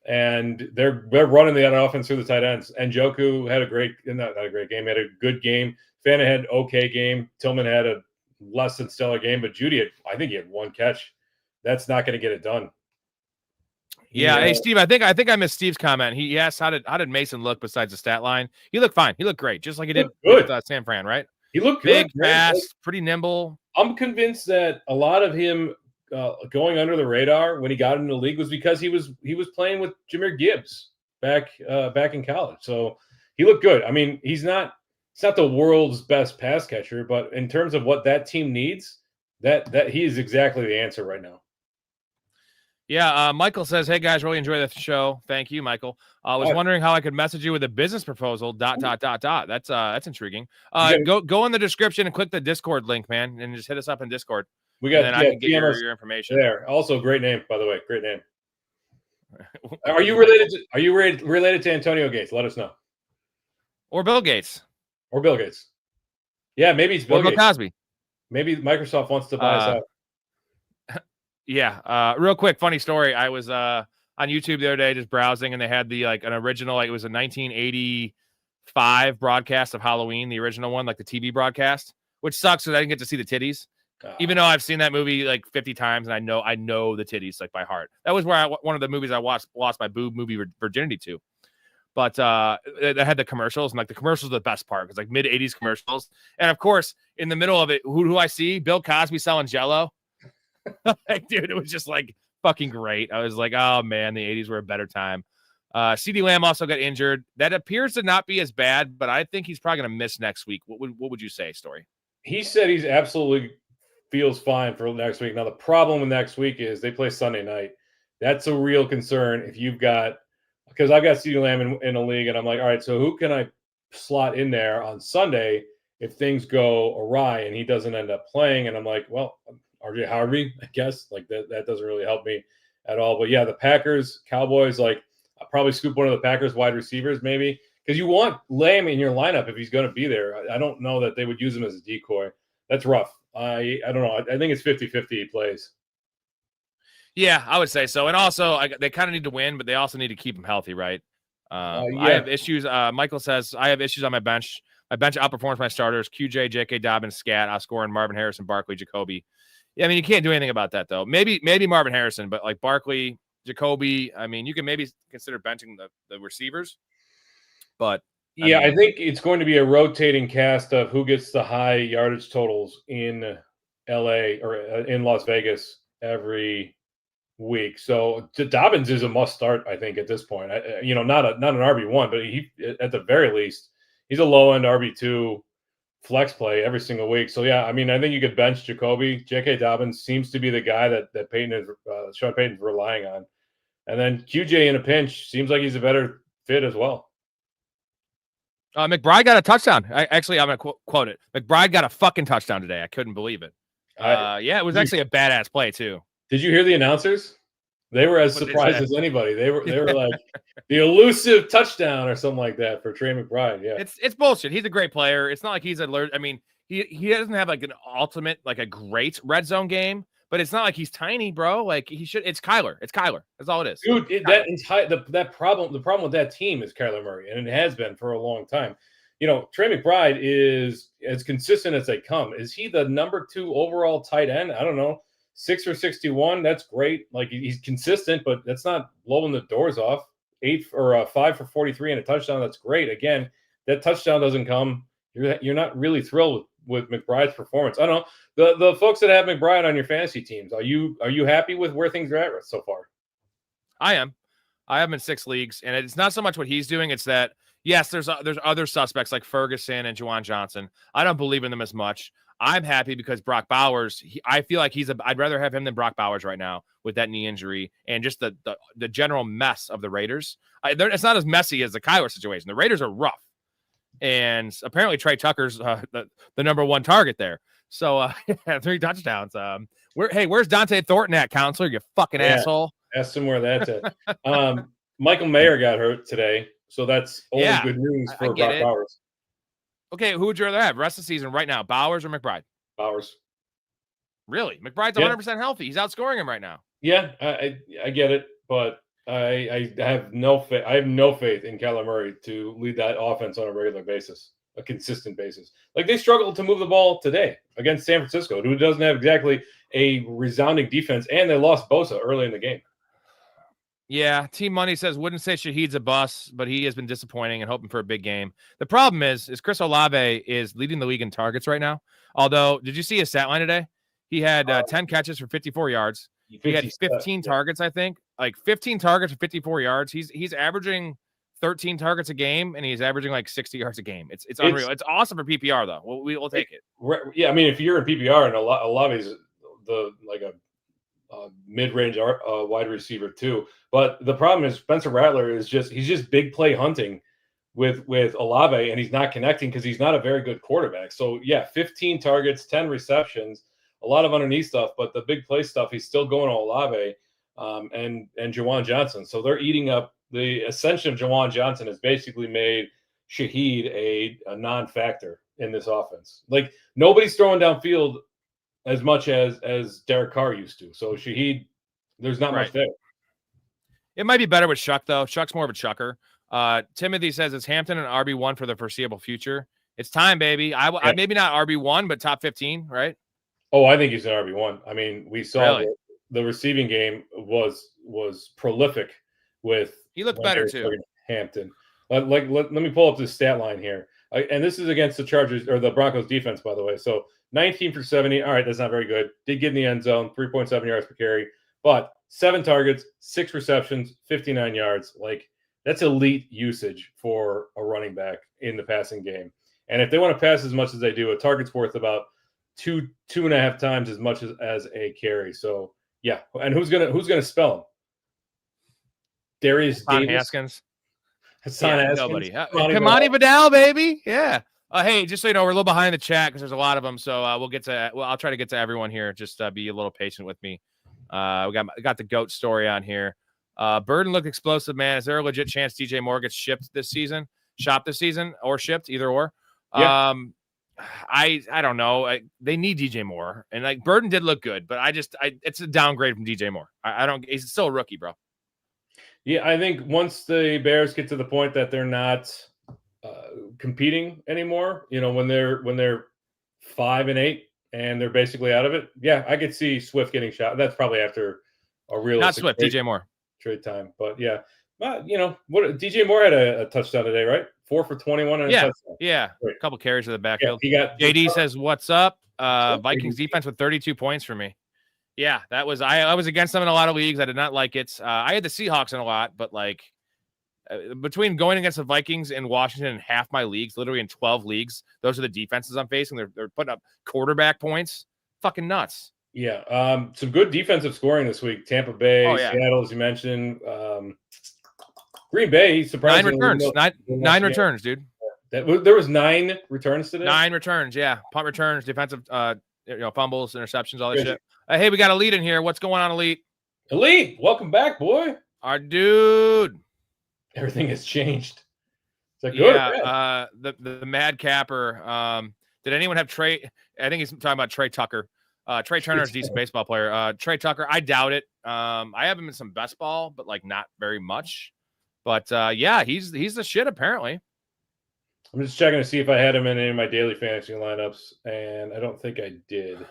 and they're running the offense through the tight ends. And Njoku had not a great game, had a good game. Fanta had an okay game. Tillman had a less than stellar game, but Judy I think he had 1 catch. That's not going to get it done. Yeah. Hey, Steve, I think I missed Steve's comment. He asked, how did Mason look besides the stat line? He looked fine. He looked great, just like he did with San Fran, right? He looked big, good, fast, pretty nimble. I'm convinced that a lot of him going under the radar when he got into the league was because he was playing with Jahmyr Gibbs back in college. So he looked good. I mean, it's not the world's best pass catcher, but in terms of what that team needs, that he is exactly the answer right now. Yeah, Michael says, hey, guys, really enjoy the show. Thank you, Michael. I was wondering how I could message you with a business proposal, ... That's intriguing. Go in the description and click the Discord link, man, and just hit us up in Discord. We got, and then I can get your information. There. Also, great name, by the way. Great name. Are you related to Antonio Gates? Let us know. Or Bill Gates. Yeah, maybe it's Bill Gates. Bill Cosby. Maybe Microsoft wants to buy us out. Yeah. Real quick, funny story. I was on YouTube the other day just browsing, and they had an original, it was a 1985 5 broadcasts of Halloween, the original one, like the TV broadcast, which sucks because I didn't get to see the titties. Even though I've seen that movie like 50 times and I know the titties like by heart. That was where one of the movies I lost my boob movie virginity to. But they had the commercials, and like the commercials are the best part because like mid 80s commercials. And of course, in the middle of it, who do I see? Bill Cosby selling Jell-O. Like, dude, it was just like fucking great. I was like, oh man, the 80s were a better time. CeeDee Lamb also got injured. That appears to not be as bad, but I think he's probably going to miss next week. What would you say, Story? He said he's absolutely feels fine for next week. Now, the problem with next week is they play Sunday night. That's a real concern if you've got – because I've got CeeDee Lamb in a league, and I'm like, all right, so who can I slot in there on Sunday if things go awry and he doesn't end up playing? And I'm like, well, RJ Harvey, I guess. Like, that doesn't really help me at all. But, yeah, the Packers, Cowboys, like, I'll probably scoop one of the Packers wide receivers maybe because you want Lamb in your lineup if he's going to be there. I don't know that they would use him as a decoy. That's rough. I don't know. I think it's 50-50 he plays. Yeah, I would say so. And also, they kind of need to win, but they also need to keep him healthy, right? Yeah. I have issues. Michael says, I have issues on my bench. My bench outperforms my starters. QJ, J.K. Dobbins, Scat, outscoring Marvin Harrison, Barkley, Jacoby. Yeah, I mean, you can't do anything about that, though. Maybe Marvin Harrison, but like Barkley, Jacoby, I mean, you can maybe consider benching the receivers. But yeah, I think it's going to be a rotating cast of who gets the high yardage totals in LA or in Las Vegas every week. So Dobbins is a must start, I think, at this point. Not an RB1, but he at the very least, he's a low end RB2 flex play every single week. So yeah, I mean, I think you could bench Jacoby. J.K. Dobbins seems to be the guy that Sean Payton's relying on, and then QJ in a pinch seems like he's a better fit as well. McBride got a touchdown. I'm going to quote it. McBride got a fucking touchdown today. I couldn't believe it. Yeah, it was actually a badass play too. Did you hear the announcers? They were as surprised as anybody. They were like the elusive touchdown or something like that for Trey McBride. Yeah, it's bullshit. He's a great player. It's not like he's alert. I mean, he doesn't have like an ultimate, like a great red zone game, but it's not like he's tiny, bro. Like he should. It's Kyler. That's all it is. Dude, the problem with that team is Kyler Murray, and it has been for a long time. Trey McBride is as consistent as they come. Is he the number 2 overall tight end? I don't know. 6 for 61. That's great. Like he's consistent, but that's not blowing the doors off. 5 for 43 and a touchdown. That's great. Again, that touchdown doesn't come. You're not really thrilled with McBride's performance. I don't know. The folks that have McBride on your fantasy teams, are you happy with where things are at so far? I am. I have him in 6 leagues, and it's not so much what he's doing. It's that, yes, there's other suspects like Ferguson and Juwan Johnson. I don't believe in them as much. I'm happy because Brock Bowers, I feel like I'd rather have him than Brock Bowers right now with that knee injury and just the general mess of the Raiders. It's not as messy as the Kyler situation. The Raiders are rough. And apparently Trey Tucker's the number 1 target there. So 3 touchdowns. Where's Dante Thornton at, counselor? You fucking asshole. Ask him where that's at. Michael Mayer got hurt today, so that's only good news for Brock Bowers. Okay, who would you rather have rest of the season right now, Bowers or McBride? Bowers. Really? McBride's 100% healthy. He's outscoring him right now. Yeah, I get it, but I have no faith. I have no faith in Kyler Murray to lead that offense on a regular basis, a consistent basis. Like they struggled to move the ball today against San Francisco, who doesn't have exactly a resounding defense, and they lost Bosa early in the game. Yeah, Team Money says wouldn't say Shaheed's a bust, but he has been disappointing and hoping for a big game. The problem is Chris Olave is leading the league in targets right now. Although, did you see his stat line today? He had 10 catches for 54 yards. He had 15 targets, I think. Like 15 targets for 54 yards. He's averaging 13 targets a game, and he's averaging like 60 yards a game. It's unreal. It's awesome for PPR though. We'll take it. Yeah, I mean, if you're in PPR and Olave's a mid-range wide receiver too. But the problem is Spencer Rattler he's just big play hunting with Olave, and he's not connecting because he's not a very good quarterback. So yeah, 15 targets, 10 receptions, a lot of underneath stuff, but the big play stuff, he's still going to Olave and Juwan Johnson. So they're eating up. The ascension of Juwan Johnson has basically made Shaheed a non-factor in this offense. Like nobody's throwing downfield as much as Derek Carr used to. So Shaheed, there's not much there. It might be better with Shuck, though. Shuck's more of a chucker. Timothy says it's Hampton and RB1 for the foreseeable future. It's time, baby. I maybe not RB1, but top 15, right? Oh, I think he's an RB1. I mean, we saw Really? the receiving game was prolific with. He looked better too. Hampton. Let me pull up this stat line here. And this is against the Chargers or the Broncos defense, by the way. So 19 for 70. All right, that's not very good. Did get in the end zone, 3.7 yards per carry, but 7 targets, 6 receptions, 59 yards. Like, that's elite usage for a running back in the passing game. And if they want to pass as much as they do, a target's worth about 2.5 times as much as a carry. So yeah, and who's gonna spell him? Darius Davis, Haskins. Haskins, nobody. Kamani Vidal, baby. Yeah. Hey, just so you know, we're a little behind the chat because there's a lot of them. So I'll try to get to everyone here. Just be a little patient with me. We got the GOAT story on here. Burden looked explosive, man. Is there a legit chance DJ Moore gets shopped this season, or shipped, either or? Yeah. I don't know. They need DJ Moore, and like Burden did look good, but it's a downgrade from DJ Moore. I don't. He's still a rookie, bro. Yeah, I think once the Bears get to the point that they're not competing anymore, when they're 5-8 and they're basically out of it. Yeah, I could see Swift getting shot. That's probably after a real not Swift, DJ Moore trade time. But yeah, what DJ Moore had a touchdown today, right? 4 for 21 and a touchdown. Yeah, a couple carries to the backfield. Yeah, JD says, "What's up?" Vikings defense with 32 points for me. Yeah, that was I was against them in a lot of leagues. I did not like it. I had the Seahawks in a lot, but like between going against the Vikings and Washington in half my leagues, literally in 12 leagues, those are the defenses I'm facing. They're putting up quarterback points. Fucking nuts. Yeah, some good defensive scoring this week. Tampa Bay, Seattle, as you mentioned. Green Bay, surprisingly. 9 returns. Nine returns, dude. There was 9 returns today? 9 returns, yeah. Punt returns, defensive fumbles, interceptions, all that shit. Hey, we got Elite in here. What's going on, Elite? Elite, welcome back, boy. Our dude. Everything has changed. Is that good? Yeah, the Mad Capper. Did anyone have Trey? I think he's talking about Trey Tucker. Trey Turner's a decent baseball player. Trey Tucker, I doubt it. I have him in some best ball, but like not very much. But yeah, he's the shit apparently. I'm just checking to see if I had him in any of my daily fantasy lineups, and I don't think I did.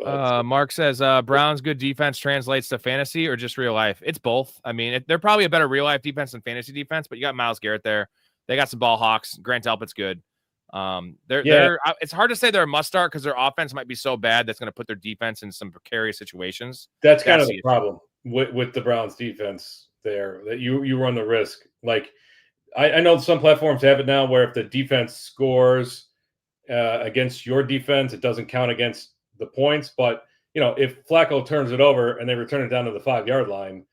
Mark says Brown's good defense translates to fantasy or just real life. It's both. I mean, they're probably a better real life defense than fantasy defense, but you got Myles Garrett there. They got some ball hawks. Grant Delpit's good. It's hard to say they're a must start because their offense might be so bad that's going to put their defense in some precarious situations. That's kind of the problem with the Browns defense there, that you run the risk. Like I know some platforms have it now where if the defense scores against your defense, it doesn't count against the points. But if Flacco turns it over and they return it down to the 5-yard line,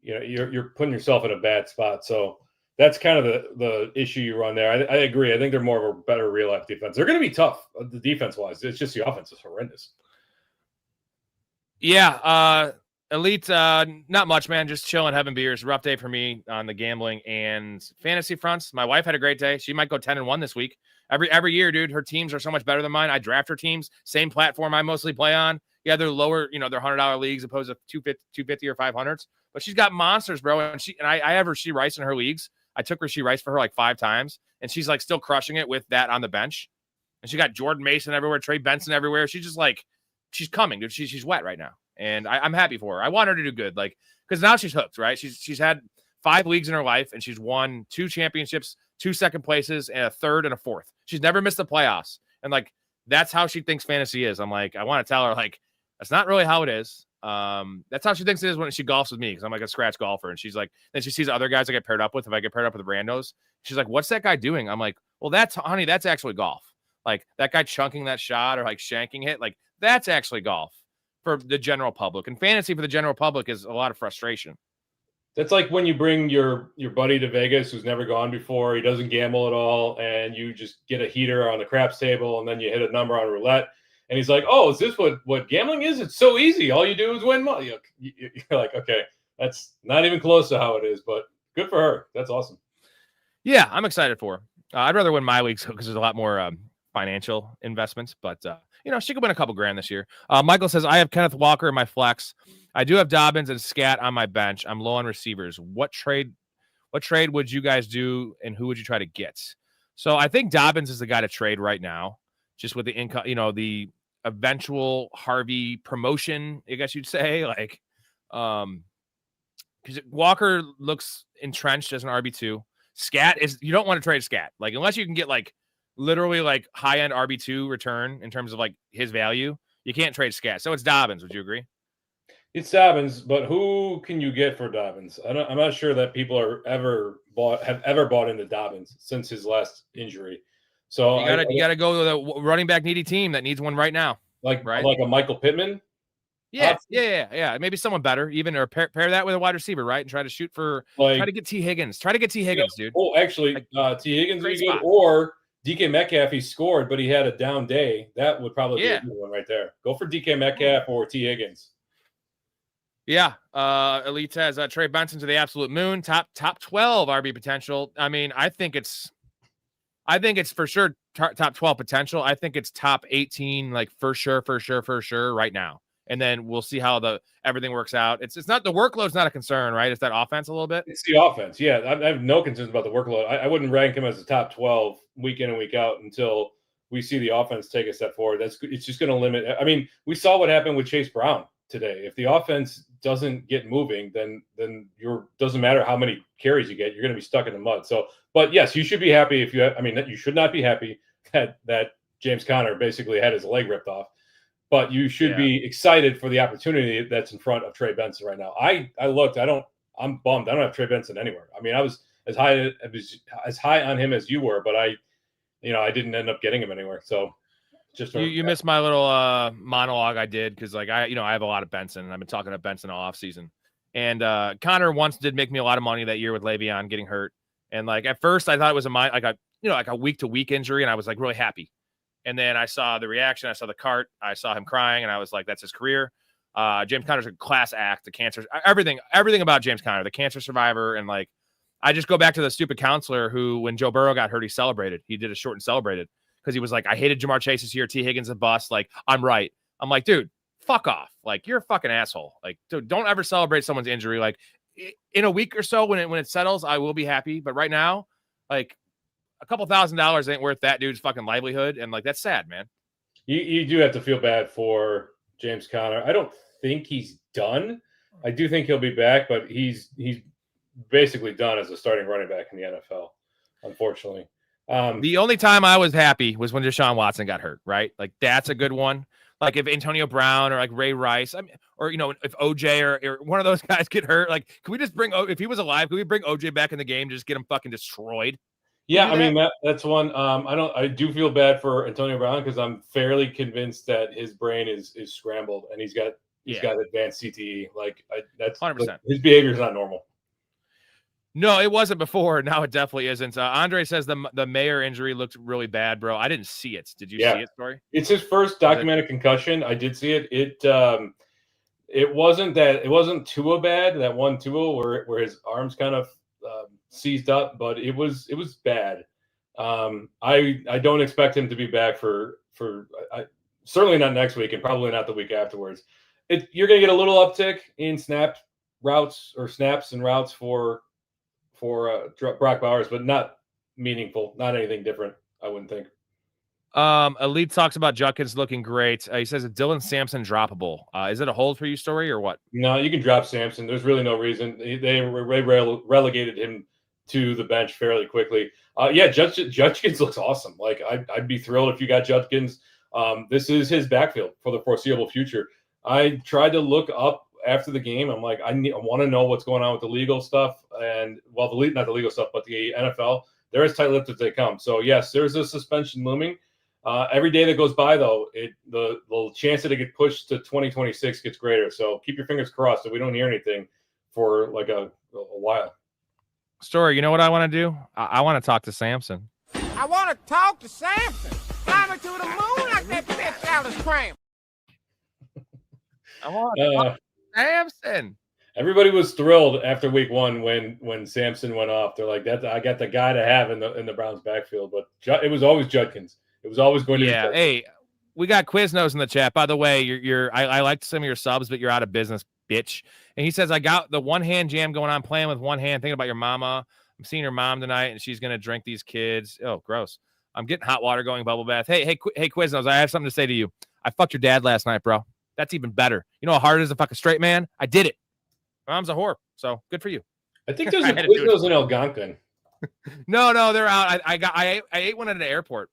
you're putting yourself in a bad spot. So that's kind of the issue you run there. I agree. I think they're more of a better real life defense. They're going to be tough, the defense wise. It's just the offense is horrendous. Yeah. Elite, not much, man. Just chilling, having beers. Rough day for me on the gambling and fantasy fronts. My wife had a great day. She might go 10-1 this week. Every year, dude, her teams are so much better than mine. I draft her teams, same platform I mostly play on. Yeah, they're lower, they're $100 leagues opposed to 250 or 500s. But she's got monsters, bro. And I have Rasheed Rice in her leagues. I took Rasheed Rice for her like 5 times, and she's like still crushing it with that on the bench. And she got Jordan Mason everywhere, Trey Benson everywhere. She's just like, she's coming, dude. She's wet right now. And I'm happy for her. I want her to do good. Like, because now she's hooked, right? She's had 5 leagues in her life, and she's won 2 championships, 2 second places, and a 3rd and a 4th. She's never missed the playoffs. And like, that's how she thinks fantasy is. I'm like, I want to tell her, like, that's not really how it is. That's how she thinks it is when she golfs with me, because I'm like a scratch golfer. And she's like, then she sees other guys I get paired up with. If I get paired up with randos, she's like, what's that guy doing? I'm like, well, that's actually golf. Like that guy chunking that shot or like shanking it, like that's actually golf for the general public. And fantasy for the general public is a lot of frustration. That's like when you bring your buddy to Vegas who's never gone before. He doesn't gamble at all, and you just get a heater on the craps table, and then you hit a number on roulette. And he's like, oh, is this what gambling is? It's so easy. All you do is win money. You're like, okay, that's not even close to how it is, but good for her. That's awesome. Yeah, I'm excited for her. I'd rather win my leagues because there's a lot more financial investments, but she could win a couple grand this year. Michael says, I have Kenneth Walker in my flex. I do have Dobbins and Scat on my bench. I'm low on receivers. What trade what trade would you guys do, and who would you try to get? So I think Dobbins is the guy to trade right now, just with the income, the eventual Harvey promotion, I guess you'd say. Like, because Walker looks entrenched as an RB2. Scat you don't want to trade Scat. Like, unless you can get like literally like high-end RB2 return in terms of like his value, you can't trade Scat. So it's Dobbins. Would you agree? It's Dobbins, but who can you get for Dobbins? I'm not sure that people have ever bought into Dobbins since his last injury. So you gotta go with a running back needy team that needs one right now. Like right? Like a Michael Pittman. Yeah. Maybe someone better, even, or pair that with a wide receiver, right? And try to shoot for, try to get T. Higgins. Dude. Oh, actually, T. Higgins would be good, or DK Metcalf. He scored, but he had a down day. That would probably be a good one right there. Go for DK Metcalf or T. Higgins. Yeah. Elite says Trey Benson to the absolute moon. Top 12 RB potential. I mean, I think it's for sure top 12 potential. I think it's top 18, like for sure right now. And then we'll see how everything works out. It's not, the workload's not a concern, right? It's that offense a little bit. It's the offense. Yeah. I have no concerns about the workload. I wouldn't rank him as a top 12 week in and week out until we see the offense take a step forward. It's just going to limit. I mean, we saw what happened with Chase Brown today. If the offense doesn't get moving, then doesn't matter how many carries you get, you're going to be stuck in the mud. So, but yes, you should be happy you should not be happy that James Conner basically had his leg ripped off. But you should be excited for the opportunity that's in front of Trey Benson right now. I looked. I'm bummed. I don't have Trey Benson anywhere. I mean, I was as high on him as you were, but I didn't end up getting him anywhere. So just you missed my little monologue I did, because like I have a lot of Benson, and I've been talking about Benson all offseason. And Connor once did make me a lot of money that year with Le'Veon getting hurt. And like at first I thought it was a week to week injury, and I was like really happy. And then I saw the reaction. I saw the cart. I saw him crying, and I was like, that's his career. James Conner's a class act. The cancer, everything about James Conner, the cancer survivor. And like, I just go back to the stupid counselor who, when Joe Burrow got hurt, he celebrated. He did a short and celebrated because he was like, I hated Jamar Chase this year. T. Higgins a bust. Like, I'm right. I'm like, dude, fuck off. Like, you're a fucking asshole. Like, dude, don't ever celebrate someone's injury. Like, in a week or so, when it settles, I will be happy. But right now, like, a couple $1,000 ain't worth that dude's fucking livelihood. And like, that's sad, man. You do have to feel bad for James Conner. I don't think he's done. I do think he'll be back, but he's basically done as a starting running back in the NFL, unfortunately. The only time I was happy was when Deshaun Watson got hurt, right? Like, that's a good one. Like, if Antonio Brown or like Ray Rice, or if OJ or one of those guys get hurt, like, can we just if he was alive, can we bring OJ back in the game to just get him fucking destroyed? Yeah, I mean, that's one. I do feel bad for Antonio Brown, because I'm fairly convinced that his brain is scrambled, and he's got advanced CTE. Like, that's 100%. His behavior is not normal. No, it wasn't before. Now it definitely isn't. Andre says the Mayer injury looked really bad, bro. I didn't see it. Did you see it, Story? It's his first documented concussion. I did see it. It wasn't Tua bad. That one Tua where his arms kind of seized up, but it was bad. I don't expect him to be back for certainly not next week, and probably not the week afterwards. You're going to get a little uptick in snaps and routes for Brock Bowers, but not meaningful, not anything different, I wouldn't think. Elite talks about Judkins looking great. He says, Dylan Sampson droppable. Is it a hold for you, Story, or what? No, you can drop Sampson. There's really no reason. They relegated him to the bench fairly quickly. Judkins looks awesome. Like, I'd be thrilled if you got Judkins. This is his backfield for the foreseeable future. I tried to look up after the game. I'm like, I want to know what's going on with the legal stuff, and not the legal stuff, but the NFL. They're as tight-lipped as they come. So yes, there's a suspension looming. Every day that goes by, though, the chance that it get pushed to 2026 gets greater. So keep your fingers crossed that we don't hear anything for like a while. Story, you know what I want to do? I want to talk to Sampson. I want to talk to Sampson. Climbing to the moon like that bitch Alice Cram. I want to talk to Sampson. Everybody was thrilled after week one when Sampson went off. They're like, I got the guy to have in the Browns backfield. But it was always Judkins. It was always going to be Judkins. Hey, we got Quiznos in the chat. By the way, I liked some of your subs, but you're out of business bitch. And he says, I got the one hand jam going on, playing with one hand, thinking about your mama. I'm seeing your mom tonight, and she's going to drink these kids. Oh, gross. I'm getting hot water going, bubble bath. Hey, Quiznos, I have something to say to you. I fucked your dad last night, bro. That's even better. You know how hard it is to fuck a straight man? I did it. My mom's a whore, so good for you. I think there's a Quiznos in Algonquin. No, they're out. I ate one at an airport.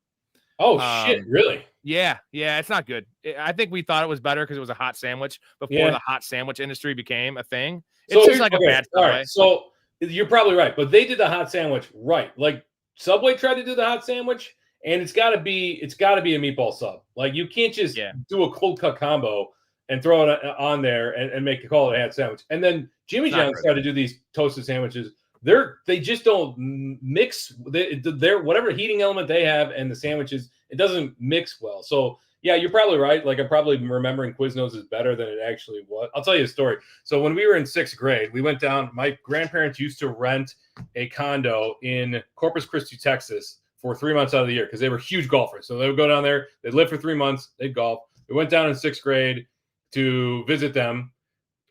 Oh, shit, really? Yeah, it's not good. I think we thought it was better because it was a hot sandwich before the hot sandwich industry became a thing. It's just like a bad Subway. Right, so you're probably right, but they did the hot sandwich right. Like Subway tried to do the hot sandwich, and it's got to be a meatball sub. Like you can't just do a cold cut combo and throw it on there and call it a hot sandwich. And then Jimmy John's tried to do these toasted sandwiches. They just don't mix their whatever heating element they have and the sandwiches. It doesn't mix well. So yeah, you're probably right. Like I'm probably remembering Quiznos is better than it actually was. I'll tell you a story. So when we were in 6th grade, we went down. My grandparents used to rent a condo in Corpus Christi, Texas, for 3 months out of the year because they were huge golfers. So they would go down there. They'd live for 3 months. They'd golf. We went down in 6th grade to visit them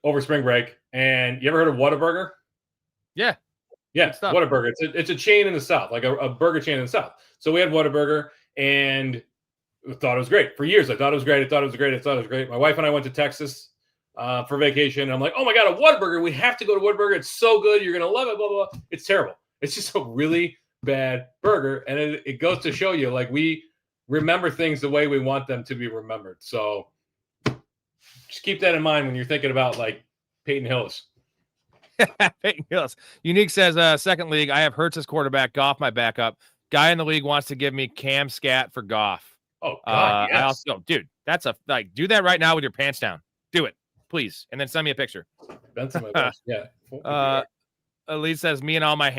over spring break. And you ever heard of Whataburger? Yeah. Yeah, Whataburger. It's a chain in the South, like a burger chain in the South. So we had Whataburger and thought it was great. For years, I thought it was great. My wife and I went to Texas for vacation. And I'm like, oh my God, a Whataburger. We have to go to Whataburger. It's so good. You're going to love it, blah, blah, blah. It's terrible. It's just a really bad burger. And it goes to show you, like, we remember things the way we want them to be remembered. So just keep that in mind when you're thinking about, like, Peyton Hillis. Peyton Hillis. Unique says, second league, I have Hurts as quarterback, Goff my backup. Guy in the league wants to give me Cam Scat for Goff. Oh, God, yes. I also, dude, that's do that right now with your pants down. Do it, please. And then send me a picture. Yeah. Elise says, me and all my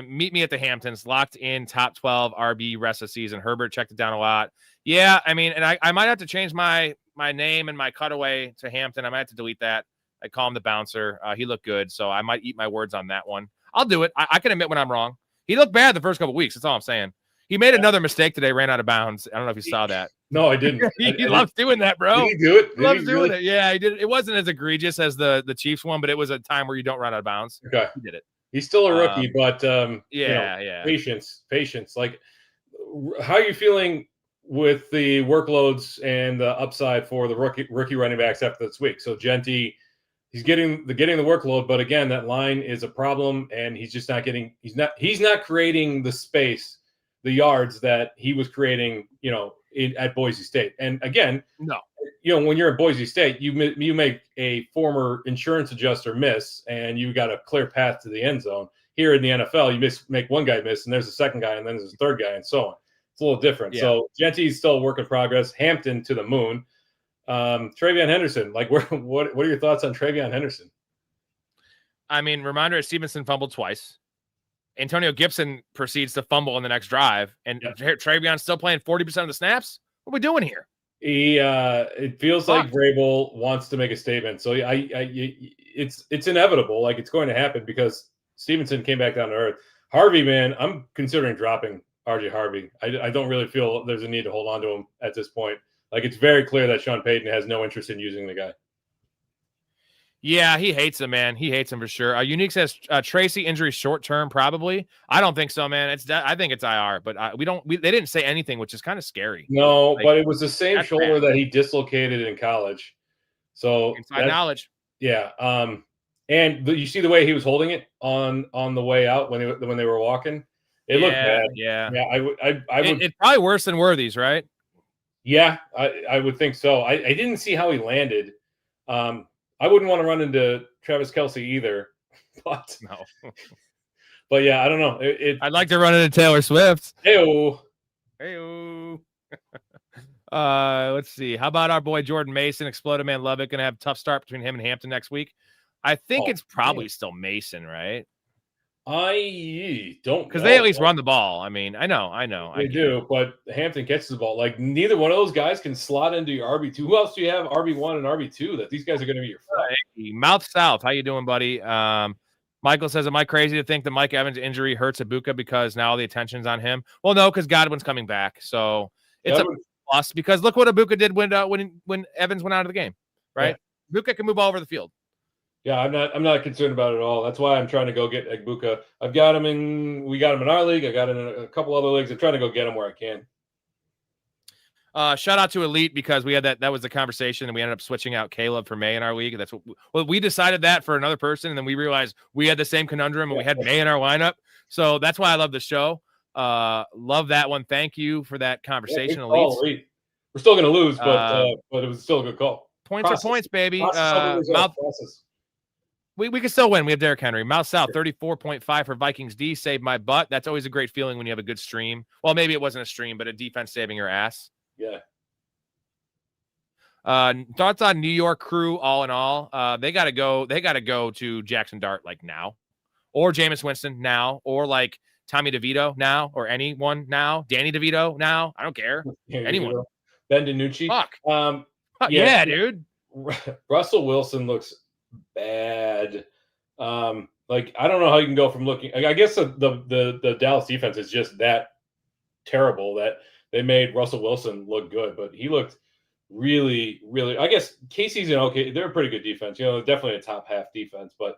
meet me at the Hamptons, locked in top 12 RB rest of the season. Herbert checked it down a lot. Yeah, I mean, and I might have to change my name and my cutaway to Hampton. I might have to delete that. I call him the bouncer. He looked good, so I might eat my words on that one. I'll do it. I can admit when I'm wrong. He looked bad the first couple of weeks. That's all I'm saying. He made another mistake today, ran out of bounds. I don't know if you saw that. No, I didn't. He loves doing that, bro. Did he do it? He loves doing it. Yeah, he did. It wasn't as egregious as the Chiefs one, but it was a time where you don't run out of bounds. Okay. He did it. He's still a rookie, but yeah. Patience. Like, how are you feeling with the workloads and the upside for the rookie running backs after this week? So Genty, he's getting the workload, but again, that line is a problem, and he's just not getting. He's not creating the space, the yards that he was creating, at Boise State. And again, no, when you're at Boise State, you make a former insurance adjuster miss, and you got a clear path to the end zone. Here in the NFL, you make one guy miss, and there's a second guy, and then there's a third guy, and so on. It's a little different. Yeah. So Genty's still a work in progress. Hampton to the moon. TreVeyon Henderson, like, what are your thoughts on TreVeyon Henderson? I mean, reminder: Stevenson fumbled twice. Antonio Gibson proceeds to fumble on the next drive, and TreVeyon's still playing 40% of the snaps. What are we doing here? It feels like Vrabel wants to make a statement. So it's inevitable. Like, it's going to happen because Stevenson came back down to earth. Harvey, man, I'm considering dropping RJ Harvey. I don't really feel there's a need to hold on to him at this point. Like, it's very clear that Sean Payton has no interest in using the guy. Yeah, he hates him, man. He hates him for sure. Unique says Tracy injury short term, probably. I don't think so, man. I think it's IR, but they didn't say anything, which is kind of scary. No, but it was the same shoulder that he dislocated in college. So inside knowledge. Yeah. And you see the way he was holding it on the way out when they were walking. It looked bad. Yeah. Yeah. I would. It's probably worse than Worthy's, right? Yeah, I would think so. I didn't see how he landed. I wouldn't want to run into Travis Kelce either, but no. But yeah, I don't know. I'd like to run into Taylor Swift. Hey-o. Let's see. How about our boy Jordan Mason? Exploded Man Lubbock going to have a tough start between him and Hampton next week. I think it's probably still Mason, right? I don't, because they at least run the ball. I mean, I know. They do, but Hampton catches the ball. Like, neither one of those guys can slot into your RB2. Who else do you have RB1 and RB2 that these guys are going to be your friend? Mouth South, how you doing, buddy? Michael says, am I crazy to think that Mike Evans' injury hurts Ibuka because now the attention's on him? Well, no, because Godwin's coming back, so it's a plus. Because look what Ibuka did when Evans went out of the game, right? Yeah. Ibuka can move all over the field. Yeah, I'm not concerned about it at all. That's why I'm trying to go get Egbuka. We got him in our league. I got him in a couple other leagues. I'm trying to go get him where I can. Shout out to Elite because we had that was the conversation, and we ended up switching out Caleb for May in our league. That's what we decided that for another person, and then we realized we had the same conundrum, and we had May in our lineup. So that's why I love the show. Love that one. Thank you for that conversation, Elite. We're still gonna lose, but it was still a good call. Points are points, baby. Process. We can still win. We have Derrick Henry. Mouth South, 34.5 for Vikings D. Saved my butt. That's always a great feeling when you have a good stream. Well, maybe it wasn't a stream, but a defense saving your ass. Yeah. Thoughts on New York crew all in all? They gotta go to Jackson Dart like now. Or Jameis Winston now. Or like Tommy DeVito now. Or anyone now. Danny DeVito now. I don't care. Anyone. Ben DiNucci. Fuck. Yeah, dude. Russell Wilson looks bad. Like I don't know how you can go from looking. I guess the Dallas defense is just that terrible that they made Russell Wilson look good, but he looked really, really. I guess KC's they're a pretty good defense. Definitely a top half defense, but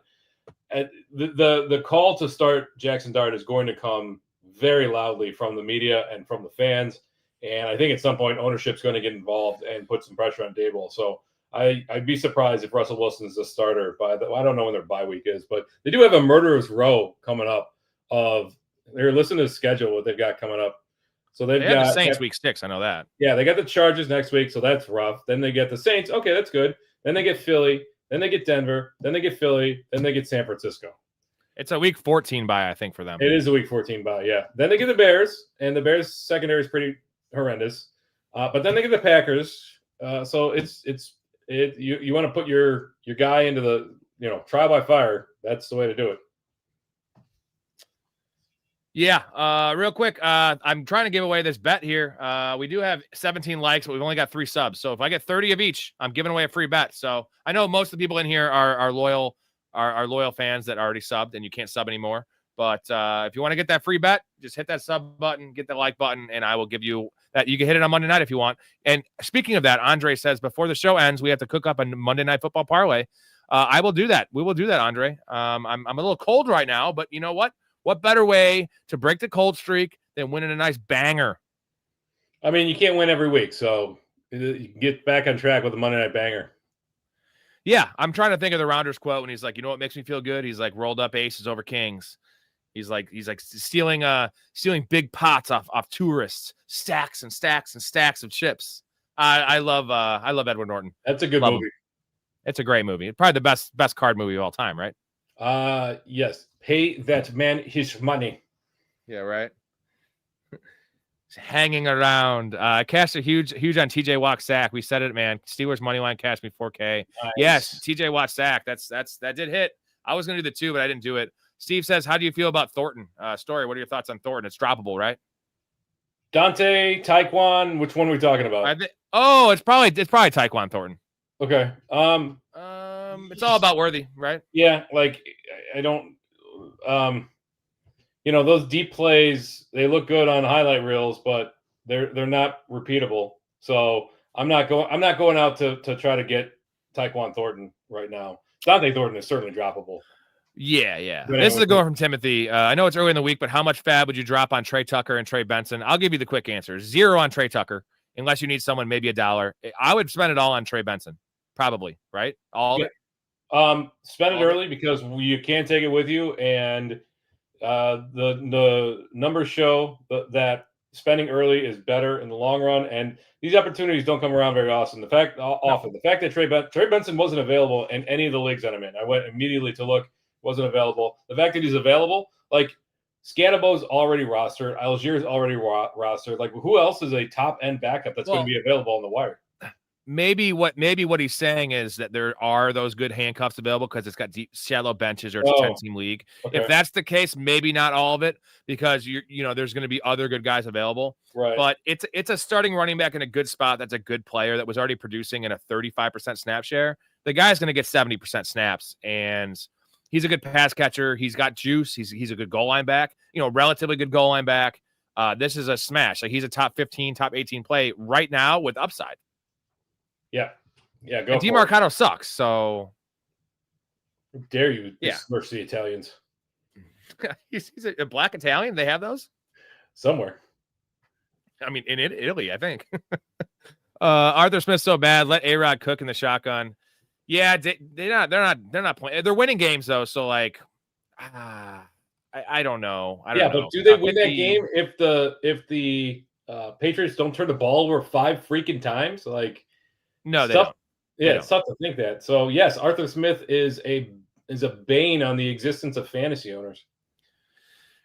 the call to start Jackson Dart is going to come very loudly from the media and from the fans. And I think at some point ownership's going to get involved and put some pressure on Dable. So I'd be surprised if Russell Wilson's the starter I don't know when their bye week is, but they do have a murderer's row coming up. They're listening to the schedule, what they've got coming up. So they got the Saints week 6. I know that. Yeah, they got the Chargers next week, so that's rough. Then they get the Saints. Okay, that's good. Then they get Philly. Then they get Denver. Then they get Philly. Then they get San Francisco. It's a week 14 bye, I think, for them. It is a week 14 bye, yeah. Then they get the Bears, and the Bears secondary is pretty horrendous. But then they get the Packers. So you want to put your guy into the trial by fire. That's the way to do it. Yeah, real quick, I'm trying to give away this bet here. We do have 17 likes, but we've only got 3 subs. So if I get 30 of each, I'm giving away a free bet. So I know most of the people in here are loyal fans that already subbed, and you can't sub anymore. But if you want to get that free bet, just hit that sub button, get the like button, and I will give you that. You can hit it on Monday night if you want. And speaking of that, Andre says before the show ends, we have to cook up a Monday Night Football parlay. I will do that. We will do that, Andre. I'm a little cold right now, but you know what? What better way to break the cold streak than winning a nice banger? I mean, you can't win every week, so you can get back on track with a Monday night banger. Yeah, I'm trying to think of the Rounders quote when he's like, you know what makes me feel good? He's like rolled up aces over kings. He's like stealing big pots off tourists, stacks and stacks and stacks of chips. I love Edward Norton. That's a good movie. Him. It's a great movie. Probably the best card movie of all time, right? Yes. Pay that man his money. Yeah, right. Hanging around. Cashed a huge on TJ Watt sack. We said it, man. Steelers money line cashed me 4K. Nice. Yes, TJ Watt sack. That did hit. I was gonna do the 2, but I didn't do it. Steve says, "How do you feel about Thornton?" Story. What are your thoughts on Thornton? It's droppable, right? Dante, Tyquan. Which one are we talking about? It's probably Tyquan Thornton. Okay. It's all about Worthy, right? Yeah. Like I don't. Those deep plays, they look good on highlight reels, but they're not repeatable. So I'm not going out to try to get Tyquan Thornton right now. Dante Thornton is certainly droppable. Yeah. This is a going from Timothy. I know it's early in the week, but how much fab would you drop on Trey Tucker and Trey Benson? I'll give you the quick answer. 0 on Trey Tucker, unless you need someone, maybe $1. I would spend it all on Trey Benson. Probably, right? All of it? Spend it early because you can't take it with you, and the numbers show that spending early is better in the long run, and these opportunities don't come around very often. The fact that Trey Benson wasn't available in any of the leagues that I'm in, I went immediately to look, wasn't available. The fact that he's available, like Scanabo's already rostered, Algier's already rostered. Like, who else is a top end backup that's going to be available on the wire? Maybe what he's saying is that there are those good handcuffs available because it's got deep, shallow benches or it's a 10-team league. Okay. If that's the case, maybe not all of it because there's going to be other good guys available. Right. But it's a starting running back in a good spot. That's a good player that was already producing in a 35% snap share. The guy's going to get 70% snaps, and he's a good pass catcher. He's got juice. He's a good goal line back. Relatively good goal line back. This is a smash. Like he's a top 15, top 18 play right now with upside. Yeah. Go. And DeMarcado sucks, so How dare you Yeah. besmirch the Italians he's a black Italian. They have those. somewhere. I mean, in Italy, I think. Arthur Smith's so bad. Let A-Rod cook in the shotgun. Yeah, they're not playing. They're winning games though. So like, I don't know. I don't know. But do they win that game if the Patriots don't turn the ball over 5 freaking times? Like, no, they don't. Yeah, it's tough to think that. So yes, Arthur Smith is a bane on the existence of fantasy owners.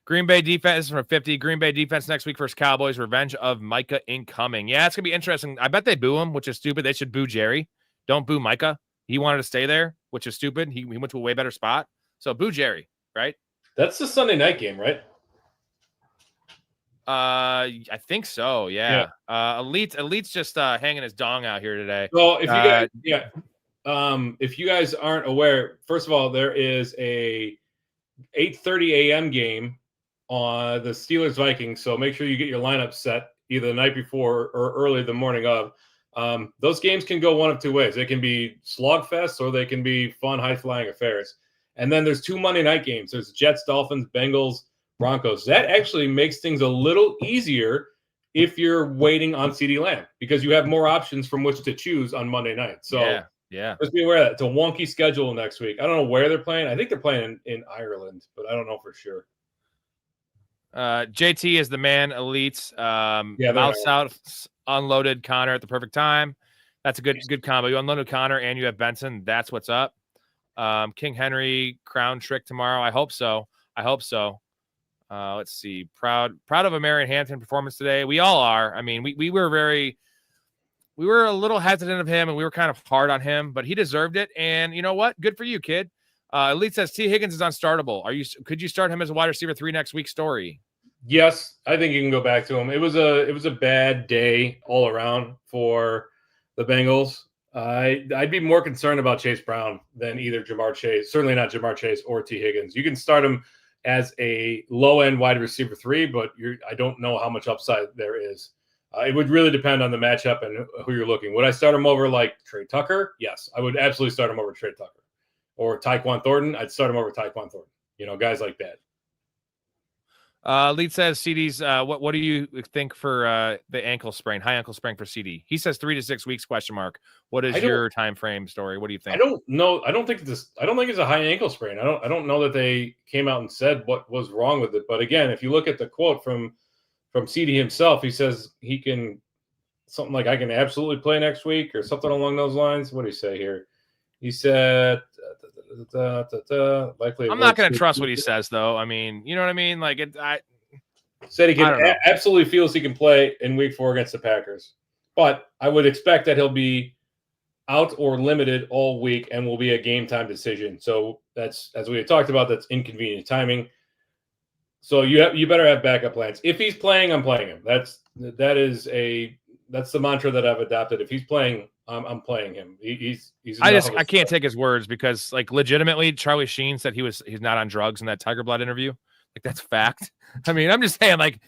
Green Bay defense for 50. Green Bay defense next week versus Cowboys. Revenge of Micah incoming. Yeah, it's gonna be interesting. I bet they boo him, which is stupid. They should boo Jerry. Don't boo Micah. He wanted to stay there, which is stupid. He went to a way better spot. So boo Jerry, right? That's the Sunday night game, right? I think so. Yeah. Elite's just hanging his dong out here today. So if you guys aren't aware, first of all, there is a 8:30 a.m. game on the Steelers Vikings. So make sure you get your lineup set either the night before or early the morning of. Those games can go one of two ways. They can be slogfests or they can be fun, high-flying affairs. And then there's 2 Monday night games. There's Jets, Dolphins, Bengals, Broncos. That actually makes things a little easier if you're waiting on CeeDee Lamb because you have more options from which to choose on Monday night. So yeah. Just be aware of that. It's a wonky schedule next week. I don't know where they're playing. I think they're playing in Ireland, but I don't know for sure. JT is the man, Elites. Mouse out, unloaded Connor at the perfect time. That's a good combo. You unloaded Connor and you have Benson. That's what's up. King Henry crown trick tomorrow. I hope so. Let's see. Proud of a Marion Hampton performance today. We all are. I mean, we were a little hesitant of him and we were kind of hard on him, but he deserved it. And you know what? Good for you, kid. Elite says T. Higgins is unstartable. Could you start him as a wide receiver 3 next week? Story. Yes, I think you can go back to him. It was a bad day all around for the Bengals. I'd be more concerned about Chase Brown than either Jamar Chase. Certainly not Jamar Chase or T. Higgins. You can start him as a low-end wide receiver 3, but I don't know how much upside there is. It would really depend on the matchup and who you're looking. Would I start him over like Trey Tucker? Yes, I would absolutely start him over Trey Tucker. Or Tyquan Thornton, I'd start him over Tyquan Thornton. Guys like that. Lead says CD's. What do you think for the ankle sprain, high ankle sprain for CD? He says 3 to 6 weeks ? What is your time frame story? What do you think? I don't know. I don't think it's a high ankle sprain. I don't know that they came out and said what was wrong with it. But again, if you look at the quote from CD himself, he says he can something like I can absolutely play next week or something along those lines. What do you say here? He said. Likely. I'm not going to trust what he says, though. I mean, you know what I mean? Like, said he can absolutely feels he can play in week 4 against the Packers, but I would expect that he'll be out or limited all week and will be a game time decision. So that's, as we had talked about, that's inconvenient timing. So you better have backup plans. If he's playing, I'm playing him. That's the mantra that I've adopted. If he's playing, I'm playing him. I can't take his words because like legitimately Charlie Sheen said he's not on drugs in that Tiger Blood interview. Like that's fact. I mean, I'm just saying like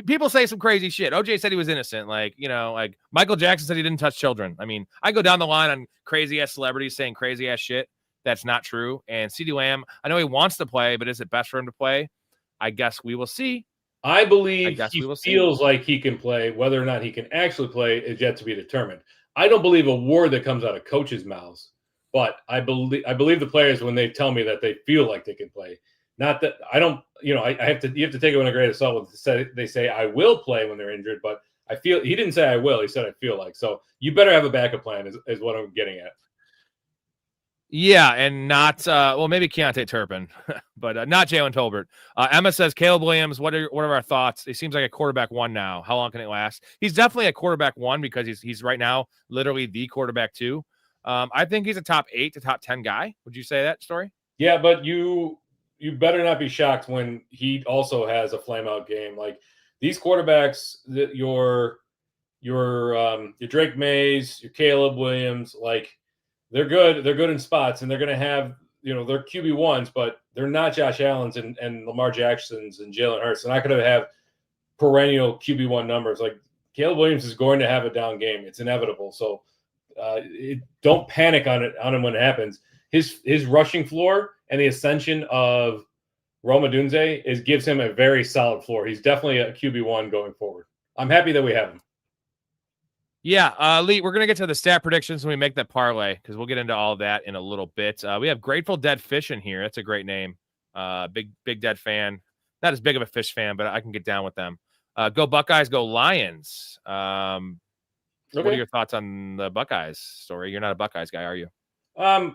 people say some crazy shit. OJ said he was innocent. Like, like Michael Jackson said he didn't touch children. I mean, I go down the line on crazy ass celebrities saying crazy ass shit. That's not true. And CeeDee Lamb, I know he wants to play, but is it best for him to play? I guess we will see. I believe he feels like he can play. Whether or not he can actually play is yet to be determined. I don't believe a word that comes out of coaches' mouths, but I believe the players when they tell me that they feel like they can play. Not that I don't, you have to take it with a grain of salt. They say I will play when they're injured, but I feel he didn't say I will. He said I feel like. So you better have a backup plan is what I'm getting at. Yeah, and not maybe Keontae Turpin, but not Jalen Tolbert. Emma says Caleb Williams. What are our thoughts? He seems like a quarterback 1 now. How long can it last? He's definitely a quarterback 1 because he's right now literally the quarterback 2. I think he's a top 8 to top 10 guy. Would you say that, Story? Yeah, but you better not be shocked when he also has a flame out game. Like these quarterbacks, that your Drake Mays, your Caleb Williams, like. They're good. They're good in spots, and they're going to have, they're QB1s, but they're not Josh Allen's and Lamar Jackson's and Jalen Hurts. They're not going to have perennial QB1 numbers. Like Caleb Williams is going to have a down game. It's inevitable. So don't panic on him when it happens. His rushing floor and the ascension of Rome Odunze gives him a very solid floor. He's definitely a QB1 going forward. I'm happy that we have him. Yeah, Lee, we're going to get to the stat predictions when we make that parlay because we'll get into all of that in a little bit. We have Grateful Dead Fish in here. That's a great name. Big Dead fan. Not as big of a Fish fan, but I can get down with them. Go Buckeyes, go Lions. Okay. What are your thoughts on the Buckeyes story? You're not a Buckeyes guy, are you? I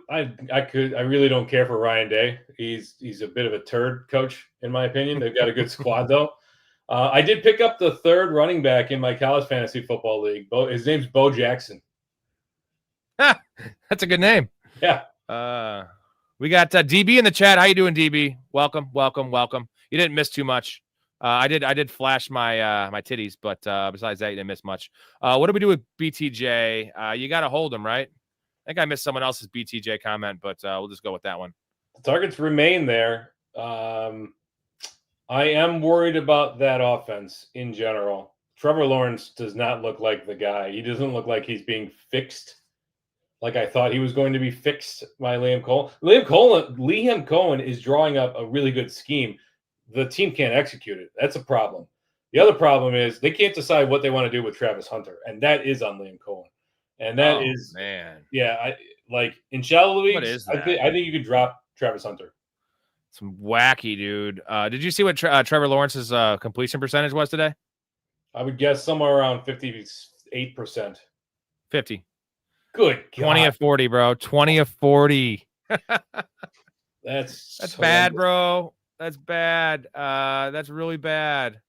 really don't care for Ryan Day. He's a bit of a turd coach, in my opinion. They've got a good squad, though. I did pick up the third running back in my college fantasy football league. His name's Bo Jackson. That's a good name. Yeah. We got DB in the chat. How you doing, DB? Welcome. You didn't miss too much. I did flash my my titties, but besides that, you didn't miss much. What do we do with BTJ? You got to hold him, right? I think I missed someone else's BTJ comment, but we'll just go with that one. The targets remain there. I am worried about that offense in general. Trevor Lawrence does not look like the guy. He doesn't look like he's being fixed like I thought he was going to be fixed by Liam Cohen. Liam Cohen is drawing up a really good scheme. The team can't execute it. That's a problem. The other problem is they can't decide what they want to do with Travis Hunter, and that is on Liam Cohen. And that is, man. Yeah, in shallow leagues, I think you could drop Travis Hunter. Some wacky, dude. Did you see what Trevor Lawrence's completion percentage was today? I would guess somewhere around 58%. 50. Good God. 20 of 40, bro. 20 of 40. That's so bad, bro. That's bad. That's really bad.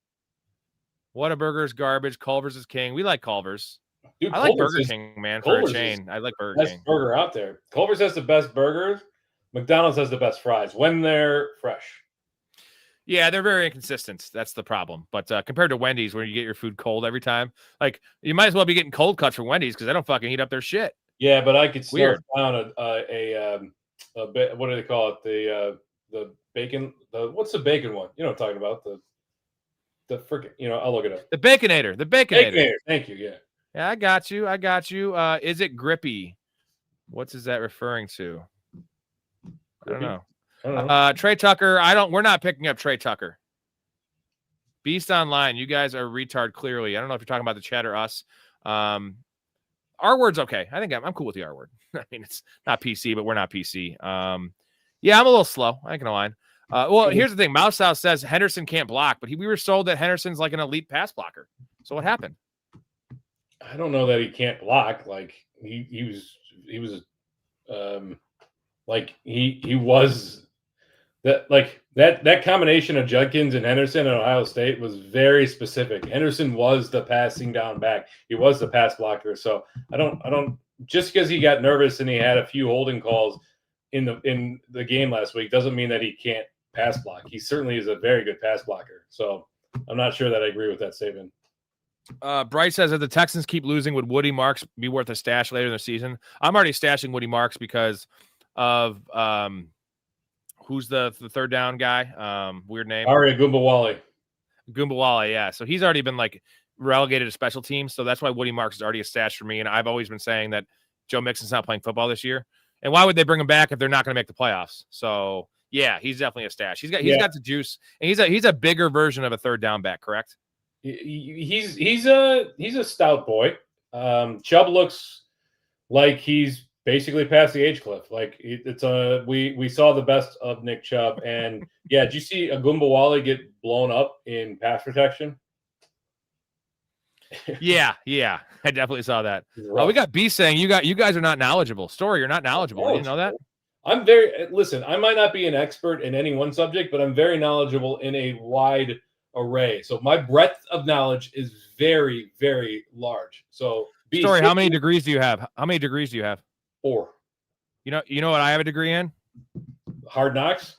Whataburger's garbage. Culver's is king. We like Culver's. Dude, I like Burger King, man, for a chain. I like Burger King. Best burger out there. Culver's has the best burgers. McDonald's has the best fries when they're fresh. Yeah, they're very inconsistent. That's the problem. But compared to Wendy's, where you get your food cold every time, like you might as well be getting cold cuts from Wendy's because they don't fucking heat up their shit. Yeah, but I could still found a bit. What do they call it? The bacon. What's the bacon one? You know what I'm talking about? The freaking. I'll look it up. The Baconator. The Baconator. Thank you. Yeah. Yeah, I got you. Is it grippy? What's that referring to? Grippy? I don't know. Trey Tucker. We're not picking up Trey Tucker. Beast Online. You guys are retard. Clearly, I don't know if you're talking about the chat or us. R word's okay. I think I'm cool with the R word. I mean, it's not PC, but we're not PC. Yeah, I'm a little slow. I ain't gonna lie. Well, here's the thing. Mouse House says Henderson can't block, but we were sold that Henderson's like an elite pass blocker. So what happened? I don't know that he can't block. Like he was that combination of Judkins and Henderson at Ohio State was very specific. Henderson was the passing down back. He was the pass blocker. So I don't just because he got nervous and he had a few holding calls in the game last week doesn't mean that he can't pass block. He certainly is a very good pass blocker. So I'm not sure that I agree with that statement. Bryce says, if the Texans keep losing, would Woody Marks be worth a stash later in the season? I'm already stashing Woody Marks because of who's the third down guy? Weird name. Aria Goombawale, yeah. So he's already been like relegated to special teams. So that's why Woody Marks is already a stash for me. And I've always been saying that Joe Mixon's not playing football this year. And why would they bring him back if they're not going to make the playoffs? So yeah, he's definitely a stash. He's got the juice, and he's a bigger version of a third down back, correct? He's a stout boy. Chubb looks like he's basically past the age cliff. Like we saw the best of Nick Chubb, and yeah, did you see Agumbawale get blown up in pass protection? Yeah, I definitely saw that. We got B saying you guys are not knowledgeable. Story, you're not knowledgeable. You know that? Listen, I might not be an expert in any one subject, but I'm very knowledgeable in a wide array. So my breadth of knowledge is very, very large. So Story, how many degrees do you have? 4. You know what I have a degree in? Hard knocks?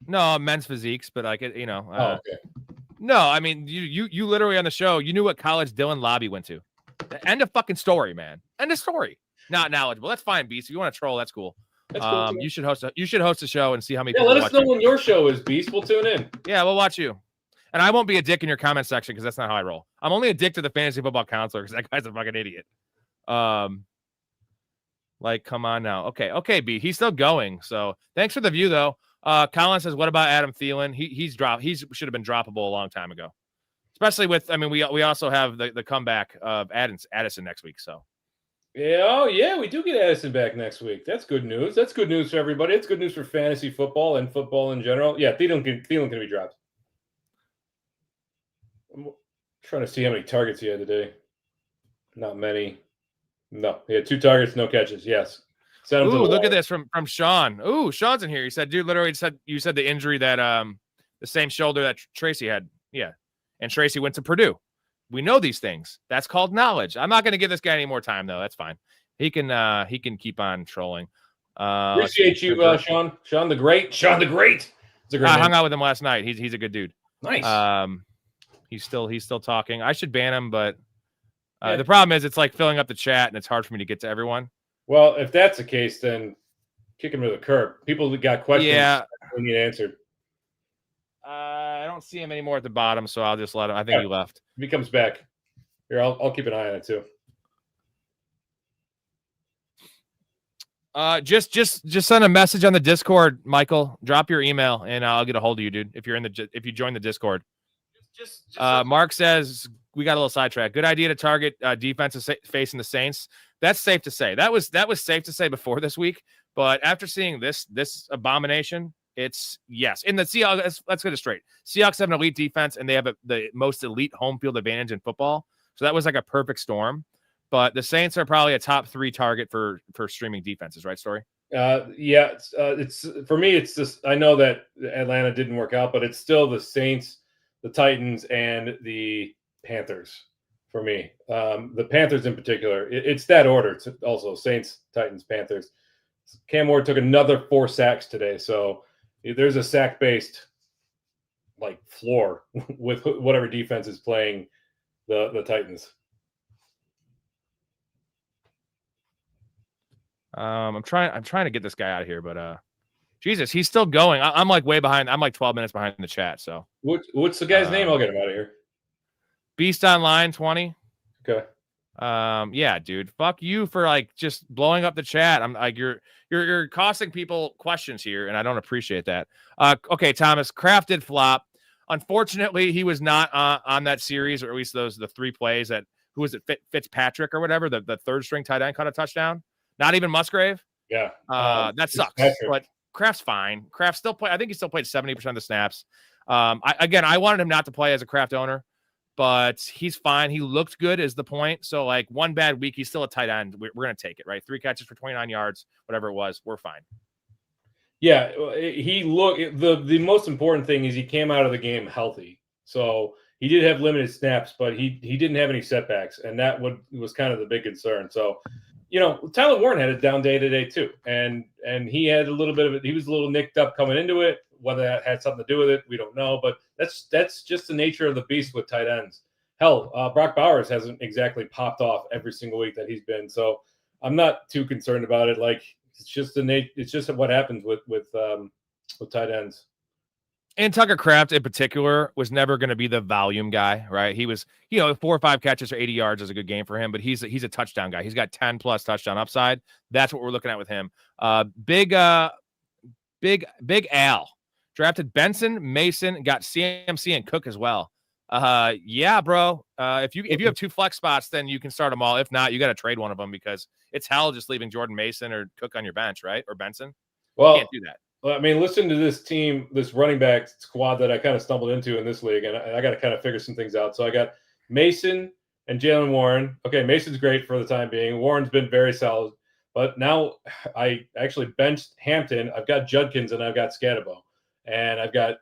No, men's physiques, but like okay. No, I mean you literally on the show, you knew what college Dylan Lobby went to. End of fucking story, man. End of story. Not knowledgeable. That's fine, Beast. If you want to troll, that's cool. That's cool you should host a show and see how many people let us know you. when your show is, Beast. We'll tune in. Yeah, we'll watch you. And I won't be a dick in your comment section because that's not how I roll. I'm only a dick to the fantasy football counselor because that guy's a fucking idiot. Like, come on now. Okay, B. He's still going. So thanks for the view, though. Colin says, what about Adam Thielen? He should have been droppable a long time ago. Especially with, I mean, we also have the comeback of Addison next week. So Yeah, oh yeah, we do get Addison back next week. That's good news. That's good news for everybody. It's good news for fantasy football and football in general. Yeah, Thielen can be dropped. I'm trying to see how many targets he had today. Not many. No, he had 2 targets, no catches. Yes. Send him to the look wire. at this from Sean. Ooh, Sean's in here. He said, dude, literally said you said the injury that the same shoulder that Tracy had. Yeah. And Tracy went to Purdue. We know these things. That's called knowledge. I'm not going to give this guy any more time, though. That's fine. He can keep on trolling. Appreciate you, Sean. Sean the Great. Sean the Great. I hung out with him last night. He's a good dude. Nice. He's still talking. I should ban him, but the problem is it's like filling up the chat, and it's hard for me to get to everyone. Well, if that's the case, then kick him to the curb. People that got questions, we need answered. I don't see him anymore at the bottom, so I'll just let him. I think he left. If he comes back, here, I'll keep an eye on it too. Just send a message on the Discord, Michael. Drop your email, and I'll get a hold of you, dude. If you join the Discord. Mark says we got a little sidetracked. Good idea to target defenses facing the Saints. That's safe to say. That was safe to say before this week, but after seeing this abomination, it's yes. In the Seahawks, let's get it straight. Seahawks have an elite defense, and they have the most elite home field advantage in football. So that was like a perfect storm. But the Saints are probably a top 3 target for streaming defenses, right, Story? Yeah. It's for me. It's just I know that Atlanta didn't work out, but it's still the Saints, the Titans, and the Panthers for me. The Panthers in particular. It's that order. It's also Saints, Titans, Panthers. Cam Ward took another 4 sacks today, so there's a sack-based like floor with whatever defense is playing the Titans. I'm trying to get this guy out of here, but Jesus, he's still going. I'm like way behind. I'm like 12 minutes behind in the chat. So what's the guy's name? I'll get him out of here. Beast Online 20. Okay. Yeah, dude. Fuck you for like just blowing up the chat. I'm like you're costing people questions here, and I don't appreciate that. Okay, Thomas, Kraft did flop. Unfortunately, he was not on that series, or at least the 3 plays that who was it? Fitzpatrick or whatever, the third string tight end caught a touchdown. Not even Musgrave. Yeah. That sucks. But Kraft's fine. Kraft still play. I think he still played 70% of the snaps. I wanted him not to play as a Kraft owner, but he's fine. He looked good is the point. So like one bad week, he's still a tight end. We're going to take it, right? 3 catches for 29 yards, whatever it was. We're fine. Yeah. He looked, the most important thing is he came out of the game healthy. So he did have limited snaps, but he didn't have any setbacks. And that was kind of the big concern. So, Tyler Warren had a down day today too, and he had a little bit of it. He was a little nicked up coming into it. Whether that had something to do with it, we don't know. But that's just the nature of the beast with tight ends. Hell, Brock Bowers hasn't exactly popped off every single week that he's been. So I'm not too concerned about it. Like it's just it's just what happens with tight ends. And Tucker Kraft in particular was never going to be the volume guy, right? He was, 4 or 5 catches for 80 yards is a good game for him, but he's a touchdown guy. He's got 10 plus touchdown upside. That's what we're looking at with him. Big Al drafted Benson, Mason, got CMC and Cook as well. Yeah, bro. If you have 2 flex spots, then you can start them all. If not, you got to trade one of them because it's hell just leaving Jordan Mason or Cook on your bench, right? Or Benson. Well, you can't do that. I mean, listen to this team, this running back squad that I kind of stumbled into in this league, and I got to kind of figure some things out. So I got Mason and Jalen Warren. Okay, Mason's great for the time being. Warren's been very solid. But now I actually benched Hampton. I've got Judkins and I've got Scatterbo. And I've got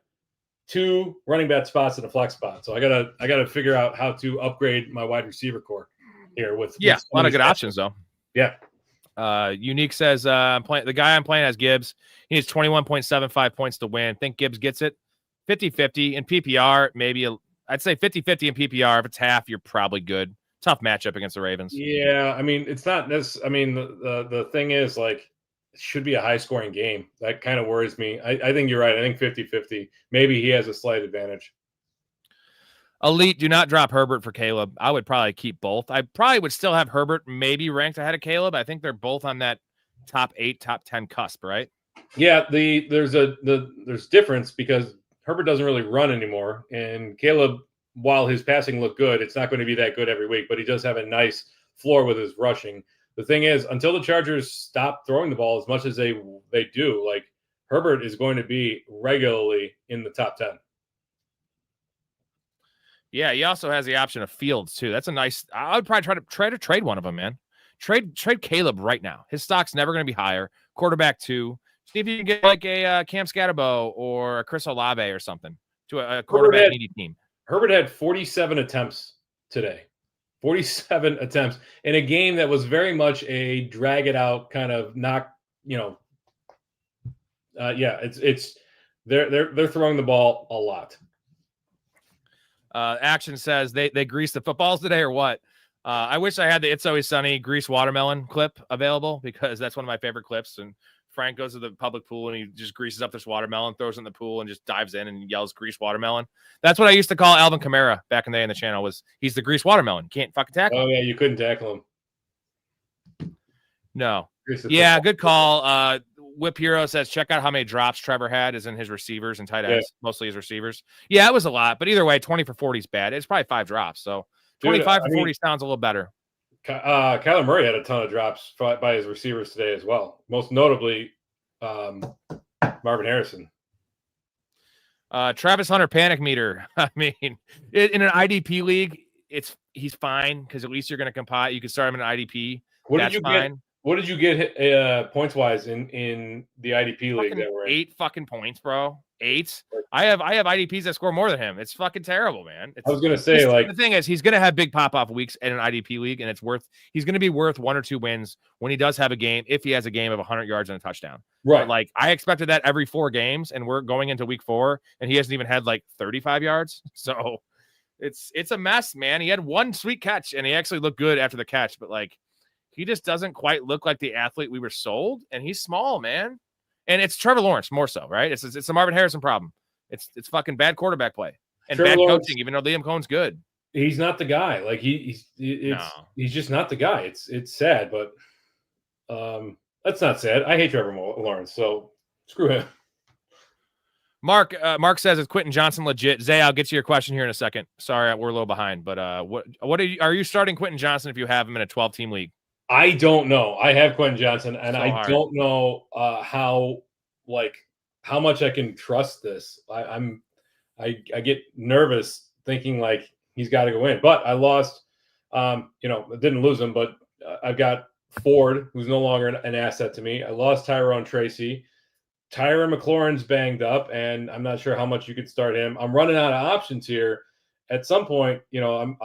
2 running back spots and a flex spot. So I gotta figure out how to upgrade my wide receiver core here with a lot of good options though. Yeah. Unique says the guy I'm playing has Gibbs. He needs 21.75 points to win. Think Gibbs gets it. 50-50 in PPR, maybe I'd say 50-50 in PPR. If it's half, you're probably good. Tough matchup against the Ravens. Yeah, I mean, it's not this. I mean, the thing is, like, it should be a high-scoring game. That kind of worries me. I think you're right. I think 50-50. Maybe he has a slight advantage. Elite, do not drop Herbert for Caleb. I would probably keep both. I probably would still have Herbert maybe ranked ahead of Caleb. I think they're both on that top 8, top 10 cusp, right? Yeah, there's difference because Herbert doesn't really run anymore, and Caleb, while his passing looked good, it's not going to be that good every week, but he does have a nice floor with his rushing. The thing is, until the Chargers stop throwing the ball as much as they do, like Herbert is going to be regularly in the top 10. Yeah, he also has the option of Fields too. That's a nice. I would probably try to trade one of them, man. Trade Caleb right now. His stock's never going to be higher. Quarterback 2. See if you can get like a Cam Scatterbo or a Chris Olave or something to a quarterback needy team. Herbert had 47 attempts today. 47 attempts in a game that was very much a drag it out kind of knock. It's they're throwing the ball a lot. Action says they greased the footballs today or what? I wish I had the It's Always Sunny grease watermelon clip available because that's one of my favorite clips. And Frank goes to the public pool and he just greases up this watermelon, throws it in the pool, and just dives in and yells "grease watermelon." That's what I used to call Alvin Kamara back in the day in the channel. He's the grease watermelon. Can't fucking tackle him. Oh yeah, you couldn't tackle him. No. Yeah, good call. Whip Hero says, check out how many drops Trevor had is in his receivers and tight ends, mostly his receivers. Yeah, it was a lot, but either way, 20 for 40 is bad. It's probably 5 drops. So 25 for 40 sounds a little better. Kyler Murray had a ton of drops by his receivers today as well. Most notably, Marvin Harrison. Travis Hunter panic meter. I mean, in an IDP league, he's fine because at least you're going to compile. You can start him in an IDP. That's fine. What did you get points wise in the IDP league? That we're in? 8 fucking points, bro. 8. I have IDPs that score more than him. It's fucking terrible, man. I was gonna say, like, the thing is, he's gonna have big pop off weeks in an IDP league, and he's gonna be worth 1 or 2 wins when he does have a game. If he has a game of 100 yards and a touchdown, right? But, like, I expected that every 4 games, and we're going into week 4, and he hasn't even had like 35 yards. So it's a mess, man. He had 1 sweet catch, and he actually looked good after the catch, but like. He just doesn't quite look like the athlete we were sold, and he's small, man. And it's Trevor Lawrence more so, right? It's the Marvin Harrison problem. It's fucking bad quarterback play and Trevor bad Lawrence, coaching. Even though Liam Cohn's good, he's not the guy. Like he's just not the guy. It's sad, but that's not sad. I hate Trevor Lawrence, so screw him. Mark says, "Is Quentin Johnson legit?" Zay, I'll get to your question here in a second. Sorry, we're a little behind, but what are you starting Quentin Johnson if you have him in a 12-team league? I don't know. I have Quentin Johnson, and I don't know how much I can trust this. I get nervous thinking like he's got to go in, but I lost. I didn't lose him, but I've got Ford, who's no longer an asset to me. I lost Tyrone Tracy. Tyron McLaurin's banged up, and I'm not sure how much you could start him. I'm running out of options here. At some point, I'm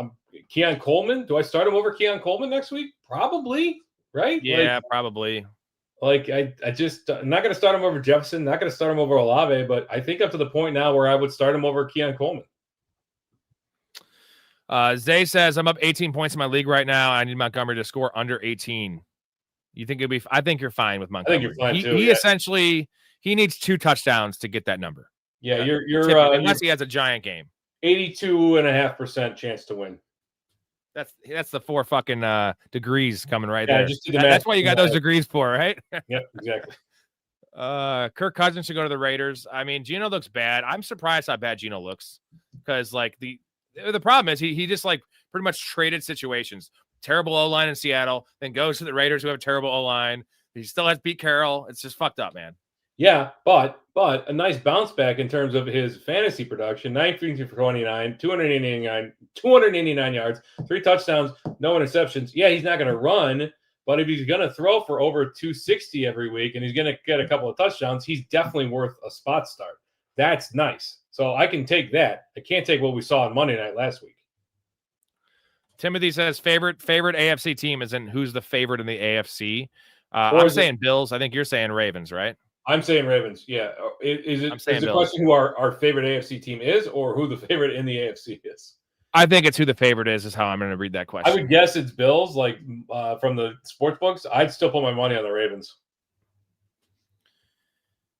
Keon Coleman. Do I start him over Keon Coleman next week? Probably, right? Yeah, probably. Like I'm not going to start him over Jefferson. Not going to start him over Olave, but I think up to the point now where I would start him over Keon Coleman. Zay says, I'm up 18 points in my league right now. I need Montgomery to score under 18. You think it'll be? I think you're fine with Montgomery. I think you're fine too. He essentially needs 2 touchdowns to get that number. Yeah, unless he has a giant game. 82.5% chance to win. That's the 4 fucking degrees coming right there. That's what you got those degrees for, right? Yep, exactly. Kirk Cousins should go to the Raiders. I mean, Geno looks bad. I'm surprised how bad Geno looks because like the problem is he just like pretty much traded situations. Terrible O-line in Seattle, then goes to the Raiders who have a terrible O-line. He still has Pete Carroll. It's just fucked up, man. Yeah, but a nice bounce back in terms of his fantasy production. 19 for 29, 289 yards, 3 touchdowns, no interceptions. Yeah, he's not going to run, but if he's going to throw for over 260 every week and he's going to get a couple of touchdowns, he's definitely worth a spot start. That's nice. So I can take that. I can't take what we saw on Monday night last week. Timothy says favorite AFC team isn't who's the favorite in the AFC. I'm saying Bills. I think you're saying Ravens, right? I'm saying Ravens. Yeah. Is the question who our favorite AFC team is or who the favorite in the AFC is? I think it's who the favorite is how I'm going to read that question. I would guess it's Bills, like from the sports books. I'd still put my money on the Ravens.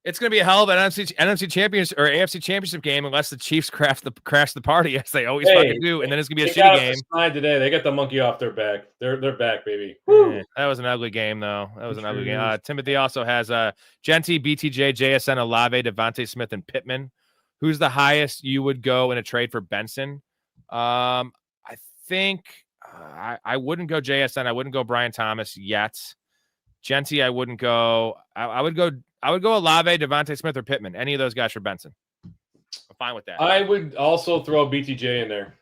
It's going to be a hell of an NFC Champions or AFC Championship game unless the Chiefs crash the party as they always fucking do, and then it's going to be a shitty game. Today, they got the monkey off their back. They're back, baby. That was an ugly game, though. That was an ugly game. Timothy also has Genty, BTJ, JSN, Olave, Devontae Smith, and Pittman. Who's the highest you would go in a trade for Benson? I think I wouldn't go JSN. I wouldn't go Brian Thomas yet. Genty, I wouldn't go. I would go Olave, Devontae Smith, or Pittman. Any of those guys for Benson. I'm fine with that. I would also throw BTJ in there.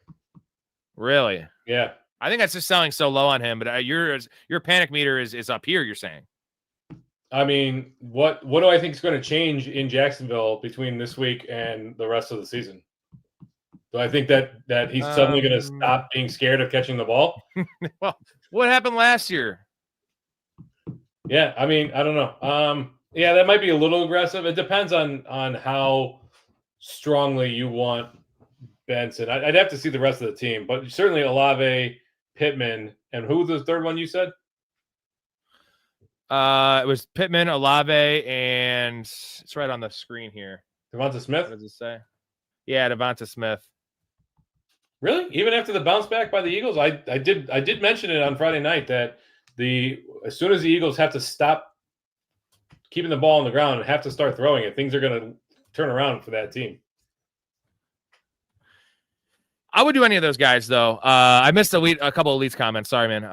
Really? Yeah. I think that's just selling so low on him. But your panic meter is up here, you're saying. I mean, what do I think is going to change in Jacksonville between this week and the rest of the season? Do I think that he's suddenly going to stop being scared of catching the ball? Well, what happened last year? Yeah, I mean, I don't know. Yeah, that might be a little aggressive. It depends on how strongly you want Benson. I'd have to see the rest of the team, but certainly Olave, Pittman, and who was the third one you said? It was Pittman, Olave, and it's right on the screen here. Devonta Smith? What does it say? Yeah, Devonta Smith. Really? Even after the bounce back by the Eagles? I did mention it on Friday night that as soon as the Eagles have to stop keeping the ball on the ground and have to start throwing it, things are going to turn around for that team. I would do any of those guys, though. I missed a couple of Leeds comments. Sorry, man.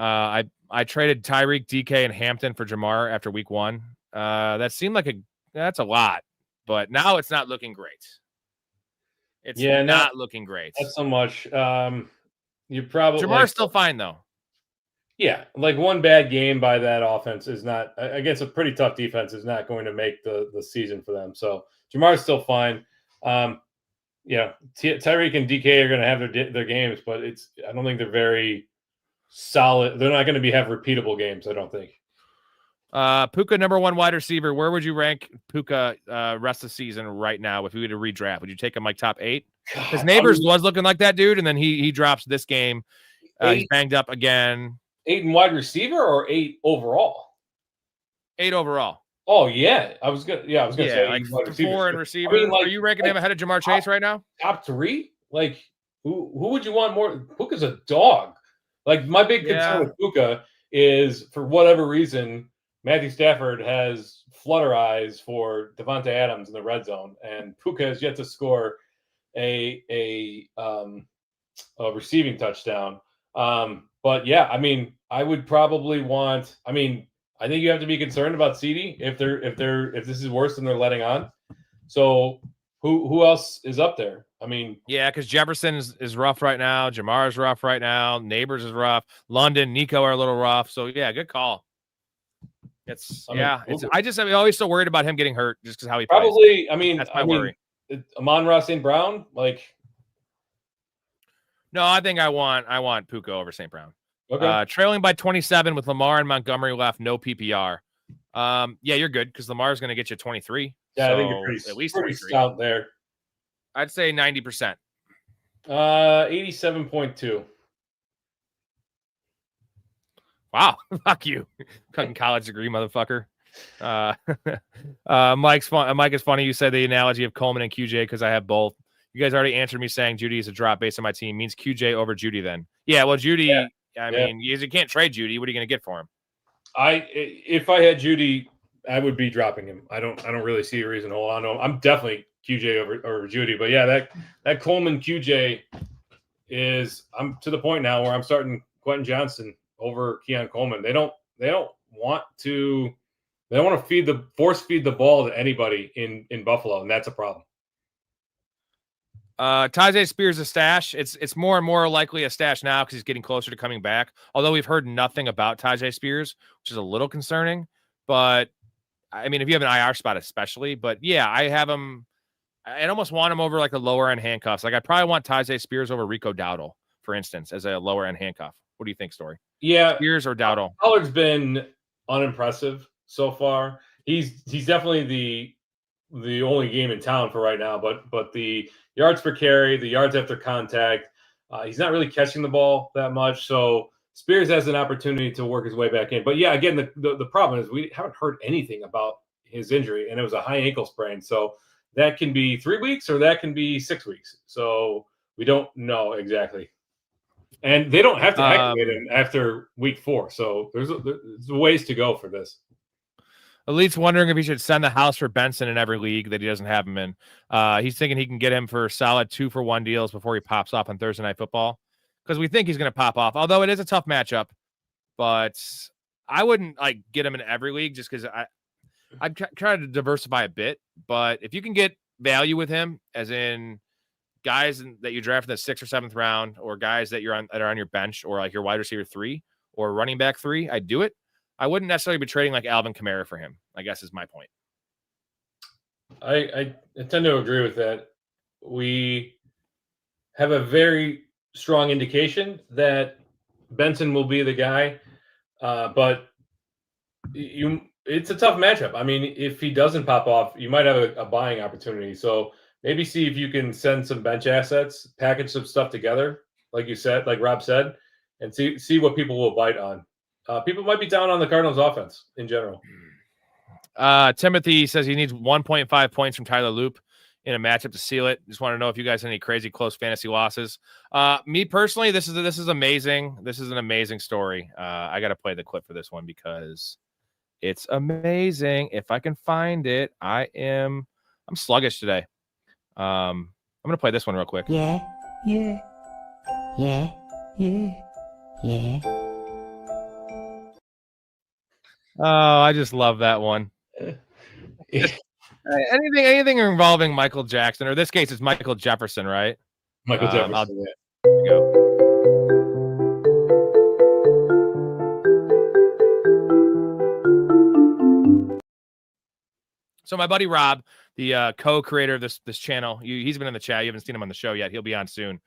I traded Tyreek, DK, and Hampton for Jamar after week 1. That seemed like that's a lot, but now it's not looking great. It's not looking great. Not so much. You probably Jamar's still fine though. Yeah, like one bad game by that offense is not against a pretty tough defense is not going to make the season for them. So Jamar's still fine. Yeah, Tyreek and DK are going to have their games, but I don't think they're very solid. They're not going to have repeatable games, I don't think. Puka, number 1 wide receiver. Where would you rank Puka rest of the season right now if we were to redraft? Would you take him like top 8? His Neighbors was looking like that dude, and then he drops this game. He's banged up again. 8 in wide receiver or 8 overall? 8 overall. Oh yeah, I was gonna say like 4 in receiver. I mean, are you ranking him ahead of Jamar Chase right now? Top 3? Like who would you want more? Puka's a dog. Like my big concern with Puka is for whatever reason Matthew Stafford has flutter eyes for Devonta Adams in the red zone, and Puka has yet to score a receiving touchdown. But yeah, I mean, I would probably want. I mean, I think you have to be concerned about CD if this is worse than they're letting on. So who else is up there? I mean, yeah, because Jefferson is rough right now. Jamar is rough right now. Neighbors is rough. London, Nico are a little rough. So yeah, good call. I'm always so worried about him getting hurt just because how he probably. plays. I mean, that's my worry. Amon-Ra St. Brown, like. No, I think I want Puka over St. Brown. Okay. Trailing by 27 with Lamar and Montgomery left, no PPR. Yeah, you're good because Lamar is going to get you 23. Yeah, so I think you're at least 23 out there. I'd say 90%. 87.2. Wow, fuck you, fucking college degree, motherfucker. Mike is funny. You said the analogy of Coleman and QJ because I have both. You guys already answered me saying Judy is a drop based on my team. Means QJ over Judy then. Yeah, well, Judy. Yeah. I mean, you can't trade Judy. What are you going to get for him? If I had Judy, I would be dropping him. I don't really see a reason to hold on to him. I'm definitely QJ over Judy. But yeah, that Coleman QJ I'm to the point now where I'm starting Quentin Johnson over Keon Coleman. They don't want to force feed the ball to anybody in Buffalo, and that's a problem. Tajay Spears a stash. It's more and more likely a stash now because he's getting closer to coming back. Although we've heard nothing about Tajay Spears, which is a little concerning. But I mean, if you have an IR spot, especially. But yeah, I have him. I'd almost want him over like the lower end handcuffs. Like I'd probably want Tajay Spears over Rico Dowdle, for instance, as a lower end handcuff. What do you think, Story? Yeah, Spears or Dowdle? Pollard's been unimpressive so far. He's definitely the only game in town for right now. But the yards per carry, the yards after contact, he's not really catching the ball that much. So Spears has an opportunity to work his way back in. But yeah, again, the problem is we haven't heard anything about his injury, and it was a high ankle sprain. So that can be 3 weeks or that can be 6 weeks. So we don't know exactly. And they don't have to activate him after week 4. So there's ways to go for this. Elite's wondering if he should send the house for Benson in every league that he doesn't have him in. He's thinking he can get him for solid 2-for-1 deals before he pops off on Thursday Night Football, because we think he's going to pop off, although it is a tough matchup. But I wouldn't get him in every league just because I'd try to diversify a bit. But if you can get value with him, as in guys that you draft in the 6th or 7th round, or guys that are on your bench, or like your wide receiver 3 or running back 3, I'd do it. I wouldn't necessarily be trading like Alvin Kamara for him, I guess is my point. I tend to agree with that. We have a very strong indication that Benson will be the guy, but it's a tough matchup. I mean, if he doesn't pop off, you might have a buying opportunity. So maybe see if you can send some bench assets, package some stuff together, like you said, like Rob said, and see what people will bite on. People might be down on the Cardinals offense in general. Timothy says he needs 1.5 points from Tyler Loop in a matchup to seal it. Just want to know if you guys have any crazy close fantasy losses. Me personally, this is amazing. This is an amazing story. I got to play the clip for this one because it's amazing. If I can find it, I'm sluggish today. I'm gonna play this one real quick. Yeah. Oh, I just love that one. Anything involving Michael Jackson, or in this case, it's Michael Jefferson, right? Michael Jefferson. Here we go. So my buddy Rob, the co-creator of this channel, he's been in the chat. You haven't seen him on the show yet. He'll be on soon.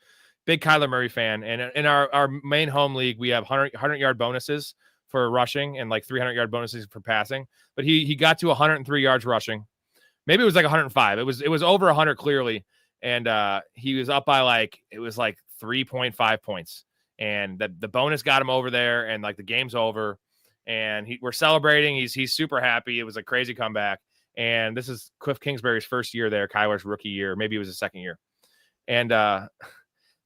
Big Kyler Murray fan. And in our main home league, we have 100-yard bonuses for rushing and like 300-yard bonuses for passing. But he got to 103 yards rushing. Maybe it was like 105. It was over 100 clearly. And he was up by it was 3.5 points. And the bonus got him over there, and the game's over. And we're celebrating. He's super happy. It was a crazy comeback. And this is Cliff Kingsbury's first year there, Kyler's rookie year. Maybe it was his second year. And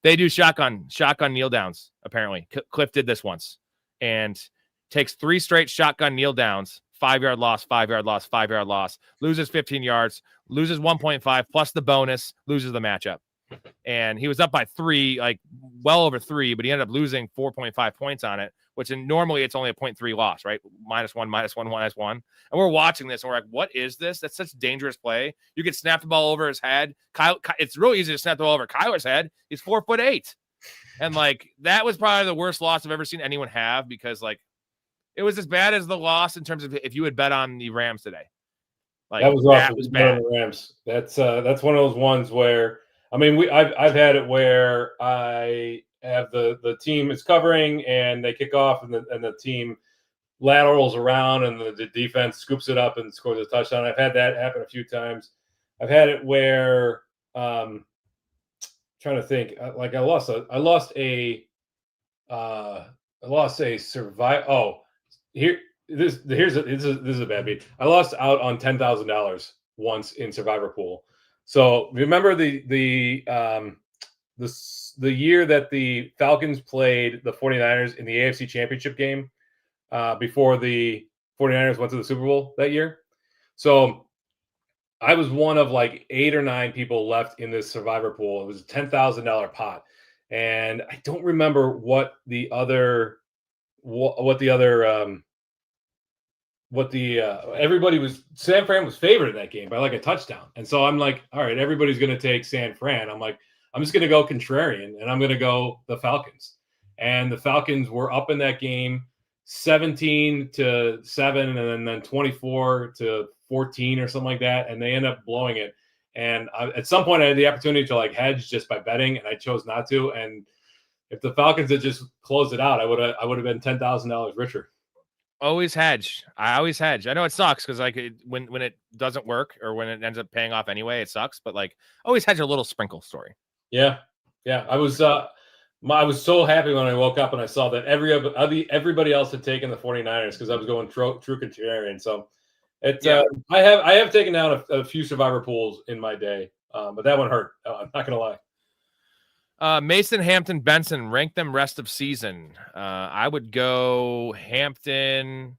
they do shotgun kneel downs, apparently. Cliff did this once. And takes 3 straight shotgun kneel downs, 5-yard loss, 5-yard loss, 5-yard loss, loses 15 yards, loses 1.5 plus the bonus, loses the matchup. And he was up by 3, well over 3, but he ended up losing 4.5 points on it, which normally it's only a 0.3 loss, right? -1, -1, -1. And we're watching this and we're like, what is this? That's such a dangerous play. You could snap the ball over his head. It's really easy to snap the ball over Kyler's head. He's 4'8". And that was probably the worst loss I've ever seen anyone have, because it was as bad as the loss in terms of if you had bet on the Rams today. That was rough. That was bad. The Rams. That's one of those ones where, I mean, I've had it where I have the team is covering and they kick off and the team laterals around and the defense scoops it up and scores a touchdown. I've had that happen a few times. I've had it where trying to think, I lost a survive. Oh, this is a bad beat. I lost out on $10,000 once in Survivor Pool. So remember the year that the Falcons played the 49ers in the AFC Championship game before the 49ers went to the Super Bowl that year. So I was one of 8 or 9 people left in this Survivor Pool. It was a $10,000 pot. And I don't remember what everybody was. San Fran was favored in that game by a touchdown. And so I'm like, all right, everybody's going to take San Fran. I'm like, I'm just going to go contrarian and I'm going to go the Falcons. And the Falcons were up in that game 17-7 and then 24-14 or something like that. And they end up blowing it. And at some point I had the opportunity to hedge just by betting, and I chose not to. And if the Falcons had just closed it out, I would have been $10,000 richer. Always hedge. I always hedge. I know it sucks because when it doesn't work or when it ends up paying off anyway, it sucks. But always hedge a little sprinkle story. Yeah. I was so happy when I woke up and I saw that everybody else had taken the 49ers because I was going true contrarian. So I have taken down a few survivor pools in my day, but that one hurt. I'm not gonna lie. Mason, Hampton, Benson, rank them rest of season. I would go Hampton,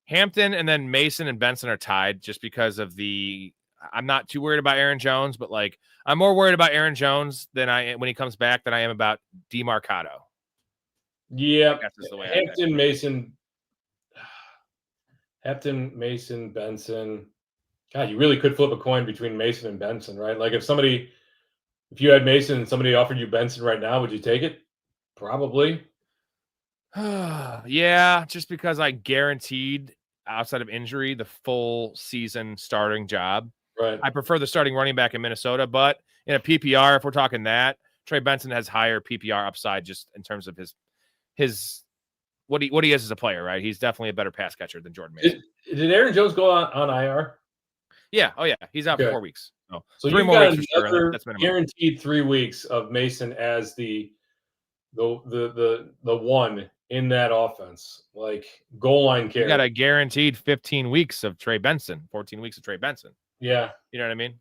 and then Mason and Benson are tied just because of I'm not too worried about Aaron Jones, but like I'm more worried about Aaron Jones when he comes back than I am about DeMarcado. Yeah, Hampton, Mason, Benson. God, you really could flip a coin between Mason and Benson, right? Like if you had Mason and somebody offered you Benson right now, would you take it? Probably. Yeah, just because I guaranteed outside of injury the full season starting job. Right. I prefer the starting running back in Minnesota, but in a PPR, if we're talking that, Trey Benson has higher PPR upside just in terms of his what he is as a player, right? He's definitely a better pass catcher than Jordan Mason. Did Aaron Jones go on IR? Yeah. Oh yeah. He's out for 4 weeks. So 3 more weeks for sure. That's guaranteed 3 weeks of Mason as the one in that offense, like goal line carry. You got a guaranteed 15 weeks of Trey Benson, 14 weeks of Trey Benson. Yeah. You know what I mean?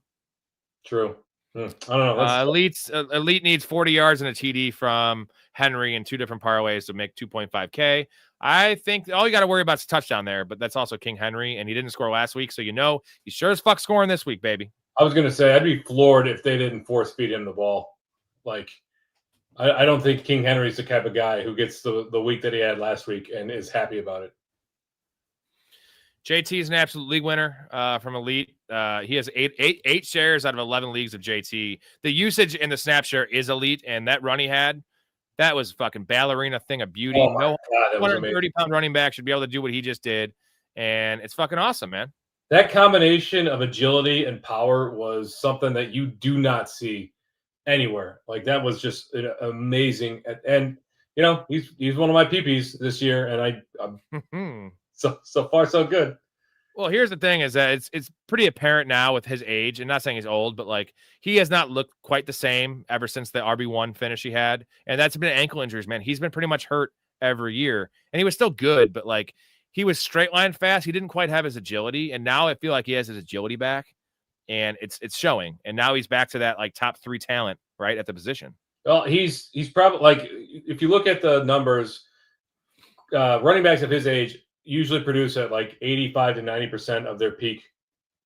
True. I don't know. Elite needs 40 yards and a TD from Henry in 2 different parlays to make 2.5K. I think all you got to worry about is a touchdown there, but that's also King Henry, and he didn't score last week, so he's sure as fuck scoring this week, baby. I was going to say, I'd be floored if they didn't force feed him the ball. Like, I don't think King Henry's the type of guy who gets the week that he had last week and is happy about it. JT is an absolute league winner from Elite. He has eight shares out of 11 leagues of JT. The usage in the snap share is Elite, and that run he had, that was fucking ballerina thing of beauty. Oh no God, 130-pound running back should be able to do what he just did, and it's fucking awesome, man. That combination of agility and power was something that you do not see anywhere. Like that was just amazing, and you know he's one of my PPs this year, and I'm so far so good. Well, here's the thing: is that it's pretty apparent now with his age, and not saying he's old, but like he has not looked quite the same ever since the RB1 finish he had, and that's been ankle injuries, man. He's been pretty much hurt every year, and he was still good, but like he was straight line fast. He didn't quite have his agility, and now I feel like he has his agility back, and it's showing. And now he's back to that like top 3 talent right at the position. Well, he's probably like if you look at the numbers, running backs of his age usually produce at like 85 to 90% of their peak.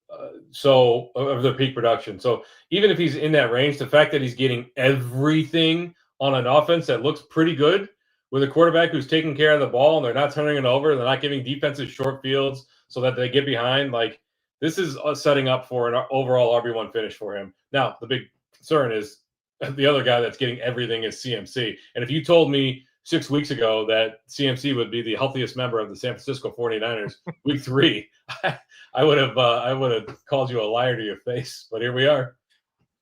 Of their peak production. So even if he's in that range, the fact that he's getting everything on an offense that looks pretty good with a quarterback who's taking care of the ball and they're not turning it over, they're not giving defenses short fields so that they get behind. Like this is setting up for an overall RB1 finish for him. Now, the big concern is the other guy that's getting everything is CMC. And if you told me 6 weeks ago that CMC would be the healthiest member of the San Francisco 49ers week 3, I would have called you a liar to your face, but here we are.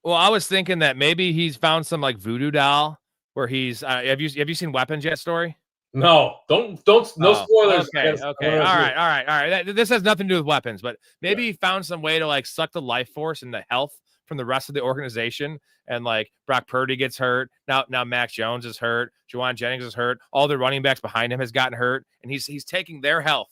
Well, I was thinking that maybe he's found some like voodoo doll where he's have you seen Weapons yet, Story? No, don't no spoilers. Okay. All right. This has nothing to do with Weapons, but maybe he found some way to like suck the life force and the health from the rest of the organization. And like Brock Purdy gets hurt. Now Max Jones is hurt. Juwan Jennings is hurt. All the running backs behind him has gotten hurt. And he's taking their health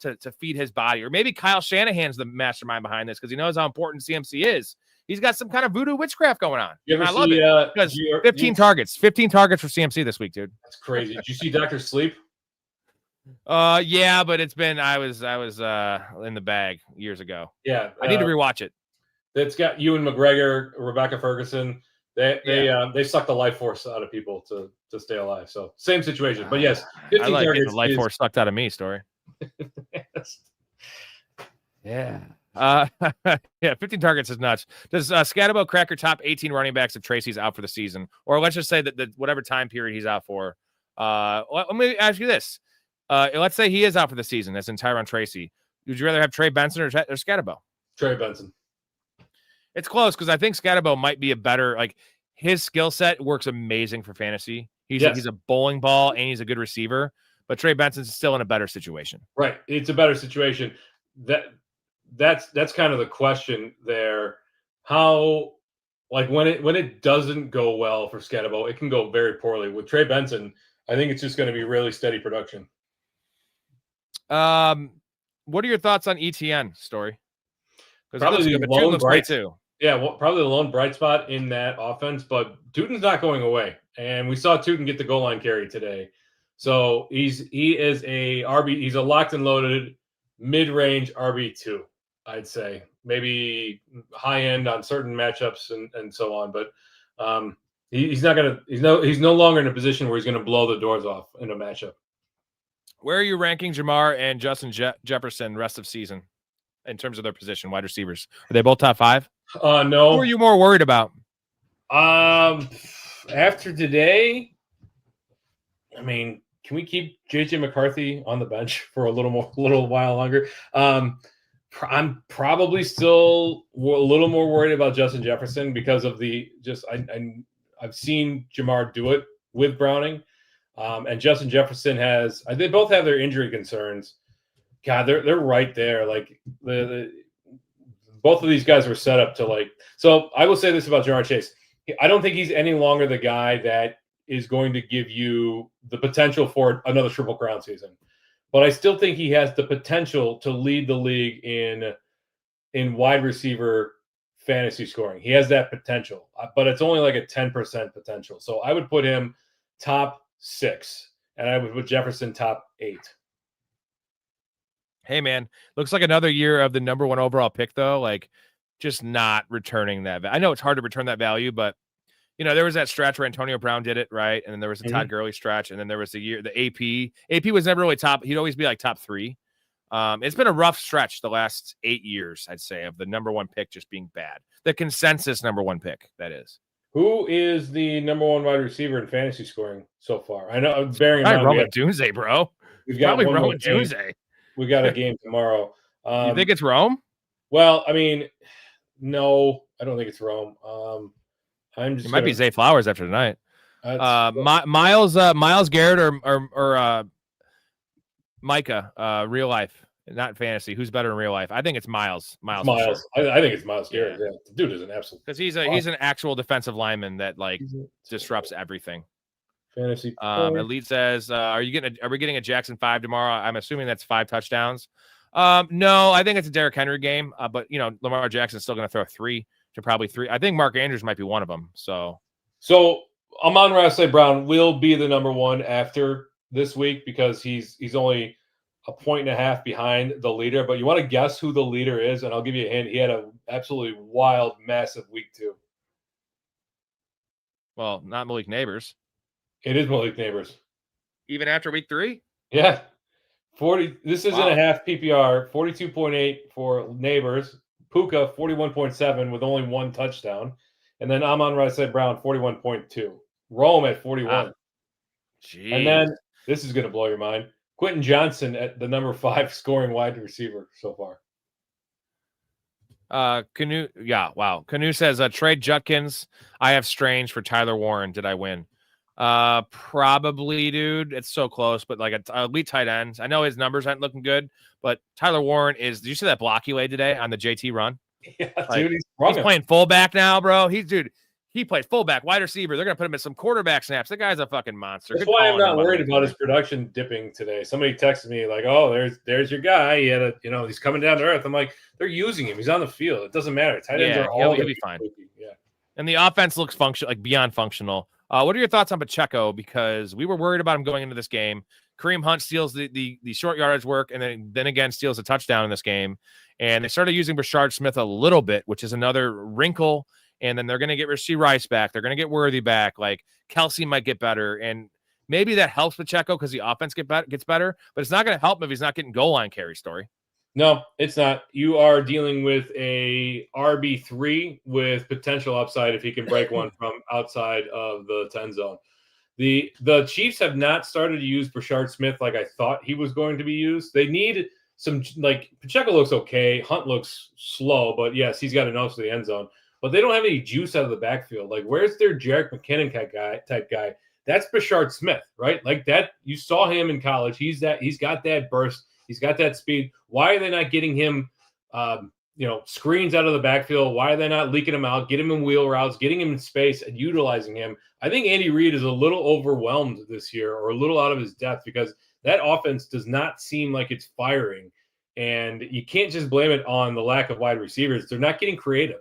to feed his body. Or maybe Kyle Shanahan's the mastermind behind this because he knows how important CMC is. He's got some kind of voodoo witchcraft going on. I love it. Because 15 targets for CMC this week, dude. That's crazy. Did you see Dr. Sleep? Yeah, but it's been I was in the bag years ago. Yeah. I need to rewatch it. It's got Ewan McGregor, Rebecca Ferguson. They suck the life force out of people to stay alive. So same situation. But yes, 15 I like targets the life force sucked out of me, Story. Yeah. Yeah, 15 targets is nuts. Does Scatterbo crack your top 18 running backs if Tracy's out for the season? Or let's just say that whatever time period he's out for. Let me ask you this. Let's say he is out for the season, as in Tyron Tracy. Would you rather have Trey Benson or Scatterbo? Trey Benson. It's close because I think Scatterbo might be a better, like his skill set works amazing for fantasy. He's a bowling ball and he's a good receiver, but Trey Benson's still in a better situation. Right. It's a better situation. That's kind of the question there. How, like when it doesn't go well for Scatterbo, it can go very poorly. With Trey Benson, I think it's just going to be really steady production. What are your thoughts on ETN story? Probably the Tune lone looks bright great too. Yeah, well, probably the lone bright spot in that offense, but Tutin's not going away. And we saw Tutin get the goal line carry today. So he is a RB, he's a locked and loaded mid-range RB2, I'd say. Maybe high end on certain matchups and so on, but he's no longer in a position where he's going to blow the doors off in a matchup. Where are you ranking Jamar and Justin Jefferson rest of season in terms of their position, wide receivers? Are they both top 5? No. Who are you more worried about? After today, I mean, can we keep JJ McCarthy on the bench for a little while longer? I'm probably still a little more worried about Justin Jefferson because of I've seen Jamar do it with Browning, and Justin Jefferson has. They both have their injury concerns. God, they're right there. Like both of these guys were set up to So I will say this about Jamar Chase: I don't think he's any longer the guy that is going to give you the potential for another Triple Crown season. But I still think he has the potential to lead the league in wide receiver fantasy scoring. He has that potential, but it's only like a 10% potential. So I would put him top 6, and I would put Jefferson top 8. Hey, man, looks like another year of the number 1 overall pick, though. Like, just not returning that. I know it's hard to return that value, but there was that stretch where Antonio Brown did it, right? And then there was a Todd Gurley stretch, and then there was the AP. AP was never really top. He'd always be like top 3. It's been a rough stretch the last 8 years, I'd say, of the number 1 pick just being bad. The consensus number 1 pick, that is. Who is the number 1 wide receiver in fantasy scoring so far? I know, bearing in mind, Roman Dunze, bro. We've got probably Roman Dunze. We got a game tomorrow. You think it's Rome? Well, I mean, no, I don't think it's Rome. It might be Zay Flowers after tonight. Miles Garrett or Micah, real life, not fantasy. Who's better in real life? I think it's Miles. Miles. I think it's Miles Garrett. Yeah. The dude is an absolute, because he's an actual defensive lineman that disrupts everything. Fantasy. Elite says, are we getting a Jackson 5 tomorrow? I'm assuming that's 5 touchdowns. No, I think it's a Derrick Henry game. But Lamar Jackson's still going to throw 3 to probably 3. I think Mark Andrews might be one of them. So Amon-Ra St. Brown will be the number 1 after this week because he's only a 1.5 behind the leader. But you want to guess who the leader is, and I'll give you a hint. He had an absolutely wild, massive week 2. Well, not Malik Neighbors. It is Malik Neighbors. Even after week 3? Yeah. 40. This isn't a half PPR. 42.8 for Neighbors. Puka 41.7 with only 1 touchdown, and then Amon-Ra St. Brown 41.2. Rome at 41. And then this is going to blow your mind. Quentin Johnson at the number 5 scoring wide receiver so far. Canoe, yeah, wow. Canoe says trade Judkins. I have Strange for Tyler Warren. Did I win? Probably, dude. It's so close, but like a elite tight ends. I know his numbers aren't looking good, but Tyler Warren is. Did you see that block he laid today on the JT run? Yeah, dude, he's playing fullback now, bro. He plays fullback, wide receiver. They're gonna put him in some quarterback snaps. That guy's a fucking monster. That's why I'm not worried about his production dipping today. Somebody texted me like, "Oh, there's your guy. He had he's coming down to earth." I'm like, they're using him. He's on the field. It doesn't matter. Tight ends are all he'll be fine. Yeah, and the offense looks beyond functional. What are your thoughts on Pacheco? Because we were worried about him going into this game. Kareem Hunt steals the short yardage work, and then again steals a touchdown in this game. And they started using Brashard Smith a little bit, which is another wrinkle. And then they're going to get Rashee Rice back. They're going to get Worthy back. Like Kelsey might get better, and maybe that helps Pacheco because the offense gets better. But it's not going to help him if he's not getting goal line carry. Story. No, it's not. You are dealing with a RB3 with potential upside if he can break one from outside of the 10 zone. The Chiefs have not started to use Brashard Smith like I thought he was going to be used. They need some, Pacheco looks okay. Hunt looks slow, but yes, he's got a nose to the end zone. But they don't have any juice out of the backfield. Like, where's their Jerick McKinnon type guy? That's Brashard Smith, right? Like that. You saw him in college. He's got that burst. He's got that speed. Why are they not getting him, screens out of the backfield? Why are they not leaking him out, getting him in wheel routes, getting him in space, and utilizing him? I think Andy Reid is a little overwhelmed this year or a little out of his depth because that offense does not seem like it's firing. and you can't just blame it on the lack of wide receivers. They're not getting creative,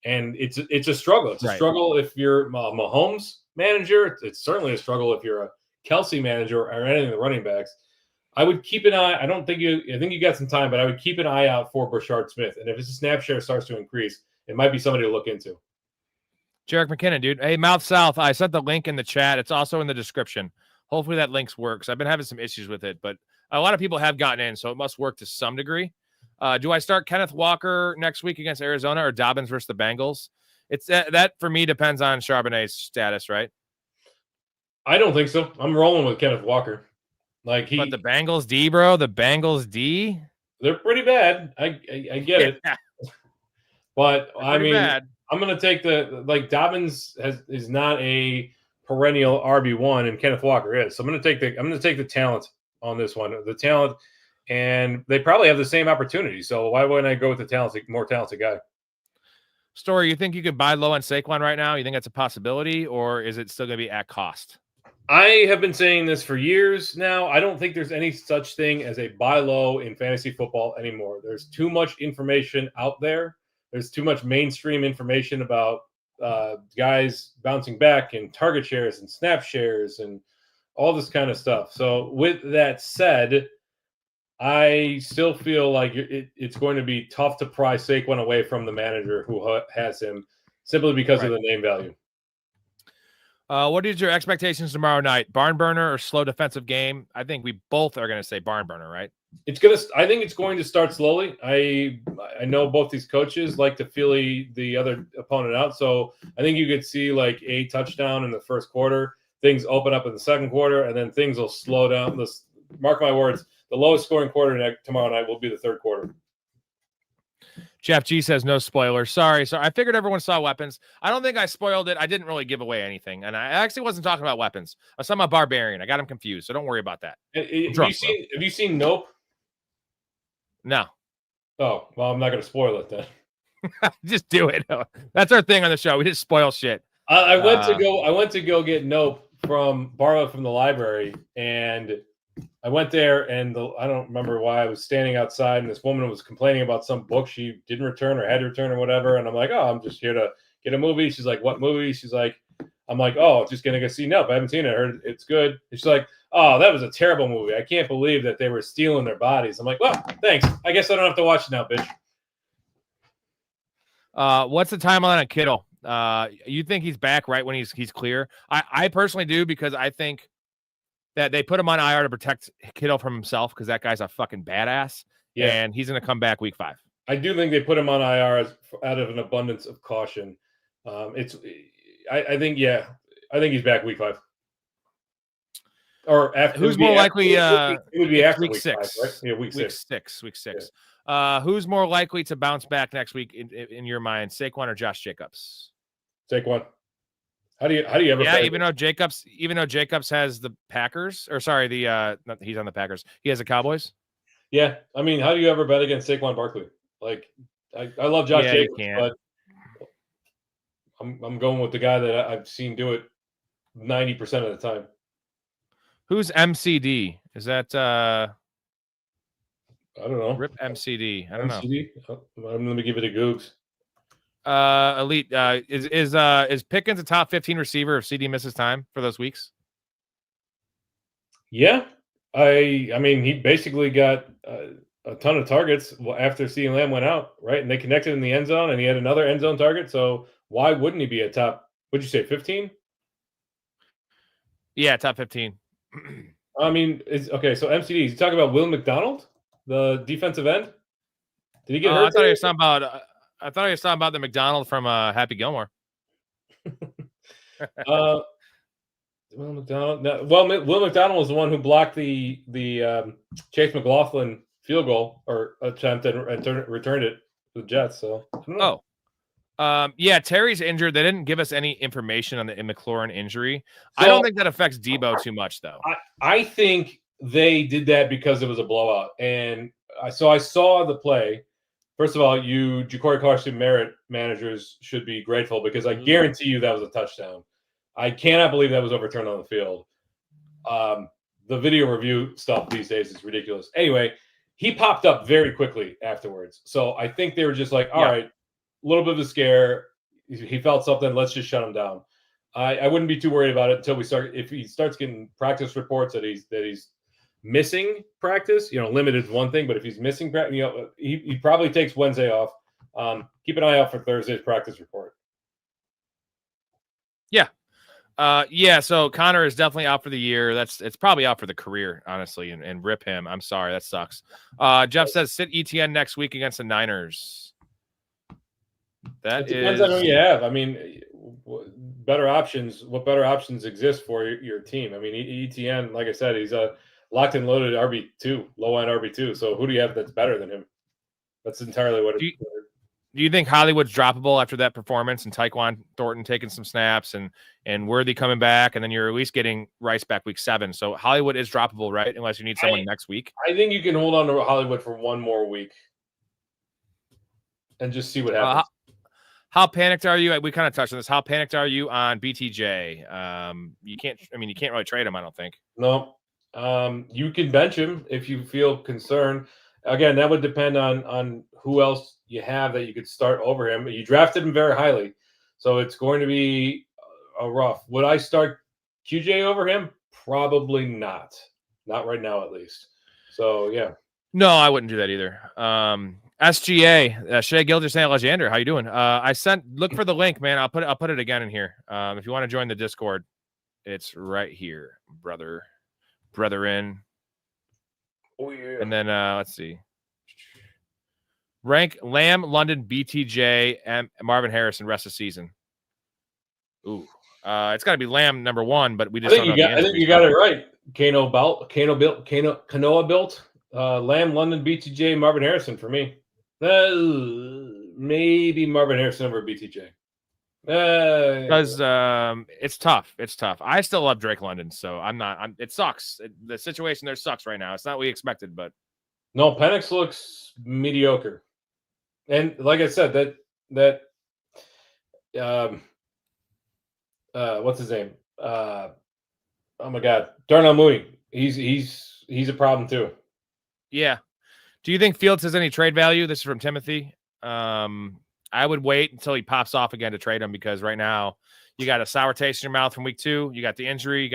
and it's a struggle. It's a struggle if you're a Mahomes manager. It's certainly a struggle if you're a Kelsey manager or any of the running backs. I would keep an eye. I think you got some time, but I would keep an eye out for Brashard Smith. And if his snap share starts to increase, it might be somebody to look into. Jarek McKinnon, dude. Hey, Mouth South, I sent the link in the chat. It's also in the description. Hopefully that link works. I've been having some issues with it, but a lot of people have gotten in, so it must work to some degree. Do I start Kenneth Walker next week against Arizona or Dobbins versus the Bengals? It's that for me depends on Charbonnet's status, right? I don't think so. I'm rolling with Kenneth Walker. But the Bengals D, bro, the Bengals D, they're pretty bad. I get it, but I mean, bad. I'm gonna take Dobbins is not a perennial RB1, and Kenneth Walker is. So I'm gonna take the talent on this one, the talent, and they probably have the same opportunity. So why wouldn't I go with the more talented guy? Story, you think you could buy low on Saquon right now? You think that's a possibility, or is it still gonna be at cost? I have been saying this for years now. I don't think there's any such thing as a buy low in fantasy football anymore. There's too much information out there. There's too much mainstream information about guys bouncing back and target shares and snap shares and all this kind of stuff. So with that said, I still feel like it's going to be tough to pry Saquon away from the manager who has him simply because of the name value. What is your expectations tomorrow night? Barn burner or slow defensive game? I think we both are going to say barn burner, right? I think it's going to start slowly. I know both these coaches like to feel the other opponent out, so I think you could see like a touchdown in the first quarter. Things open up in the second quarter, and then things will slow down. Mark my words, the lowest scoring quarter tomorrow night will be the third quarter. Jeff G says no spoilers. Sorry. So I figured everyone saw weapons. I don't think I spoiled it. I didn't really give away anything. And I actually wasn't talking about weapons. I was talking about Barbarian. I got him confused. So don't worry about that. Have you seen Nope? No. Oh, well, I'm not going to spoil it then. Just do it. That's our thing on the show. We just spoil shit. I went to go get Nope borrow it from the library, and I went there, and I don't remember why I was standing outside, and this woman was complaining about some book she didn't return or had to return or whatever. And I'm like, oh, I'm just here to get a movie. She's like, what movie? She's like, I'm like, oh, just gonna go see Nope. I haven't seen it. I heard it's good. And she's like, oh, that was a terrible movie. I can't believe that they were stealing their bodies. I'm like, well, thanks. I guess I don't have to watch it now, bitch. What's the timeline on Kittle? You think he's back right when he's clear? I personally do, because I think that they put him on IR to protect Kittle from himself, because that guy's a fucking badass. Yeah. And he's going to come back week 5. I do think they put him on IR out of an abundance of caution. I think he's back week 5. Or after. Who's more likely? It would be after week 6, 5, right? Yeah, week 6. Week 6. Yeah. Who's more likely to bounce back next week in your mind, Saquon or Josh Jacobs? Saquon. How do you ever? Yeah, even though Jacobs has the Packers, or sorry, he's on the Packers. He has the Cowboys. Yeah, I mean, how do you ever bet against Saquon Barkley? Like, I love Josh Jacobs, but I'm going with the guy that I've seen do it 90% of the time. Who's MCD? Is that I don't know. Rip MCD. I don't know. Let me give it a Googs. Elite. Is Pickens a top 15 receiver if CD misses time for those weeks? Yeah. I mean, he basically got a ton of targets after CeeDee Lamb went out, right? And they connected in the end zone, and he had another end zone target. So why wouldn't he be a top, what'd you say, 15? Yeah, top 15. I mean, okay, so MCD, you talking about Will McDonald, the defensive end? Did he get hurt? I thought he was talking about the McDonald from Happy Gilmore. Will McDonald. No, Will McDonald was the one who blocked the Chase McLaughlin field goal or attempt and returned it to the Jets. So I don't know. Yeah, Terry's injured. They didn't give us any information on the McLaurin injury. So, I don't think that affects Debo too much, though. I think they did that because it was a blowout, and so I saw the play. First of all, you Ja'Cory Carson Merritt managers should be grateful, because I guarantee you that was a touchdown. I cannot believe that was overturned on the field. The video review stuff these days is ridiculous. Anyway, he popped up very quickly afterwards. So I think they were just like, all right, a little bit of a scare. He felt something. Let's just shut him down. I wouldn't be too worried about it until we start. If he starts getting practice reports that he's missing practice, limited is one thing, but if he's missing practice, he probably takes Wednesday off. Keep an eye out for Thursday's practice report. Yeah. So Connor is definitely out for the year. It's probably out for the career, honestly, and rip him. I'm sorry, that sucks. Jeff says sit ETN next week against the Niners. It depends on who you have. I mean, better options. What better options exist for your team? I mean, ETN, like I said, he's a locked and loaded RB2, low end RB2. So who do you have that's better than him? That's entirely what. Do you think Hollywood's droppable after that performance and Tyquan Thornton taking some snaps and Worthy coming back, and then you're at least getting Rice back week 7? So Hollywood is droppable, right? Unless you need someone next week. I think you can hold on to Hollywood for one more week and just see what happens. How panicked are you? We kind of touched on this. How panicked are you on BTJ? You can't really trade him, I don't think. No. You can bench him if you feel concerned. Again, that would depend on who else you have that you could start over him. You drafted him very highly, so it's going to be a rough. Would I start QJ over him? Probably not. Not right now, at least. So, yeah. No, I wouldn't do that either. SGA, Shea Gilgeous-Alexander, how you doing? Look for the link, man. I'll put it again in here. If you want to join the Discord, it's right here, brethren. Oh, yeah. And then let's see. Rank Lamb, London, BTJ, and Marvin Harrison rest of season. Ooh. It's got to be Lamb number 1, but we just don't know. I think you got it right. Kano built. Lamb, London, BTJ, Marvin Harrison for me. Maybe Marvin Harrison over BTJ. Because it's tough. It's tough. I still love Drake London, so it sucks. The situation there sucks right now. It's not what we expected, but no, Penix looks mediocre. And like I said, that what's his name? Oh my God, Darnell Mooney. He's a problem too. Yeah. Do you think Fields has any trade value? This is from Timothy. I would wait until he pops off again to trade him, because right now you got a sour taste in your mouth from week 2. You got the injury.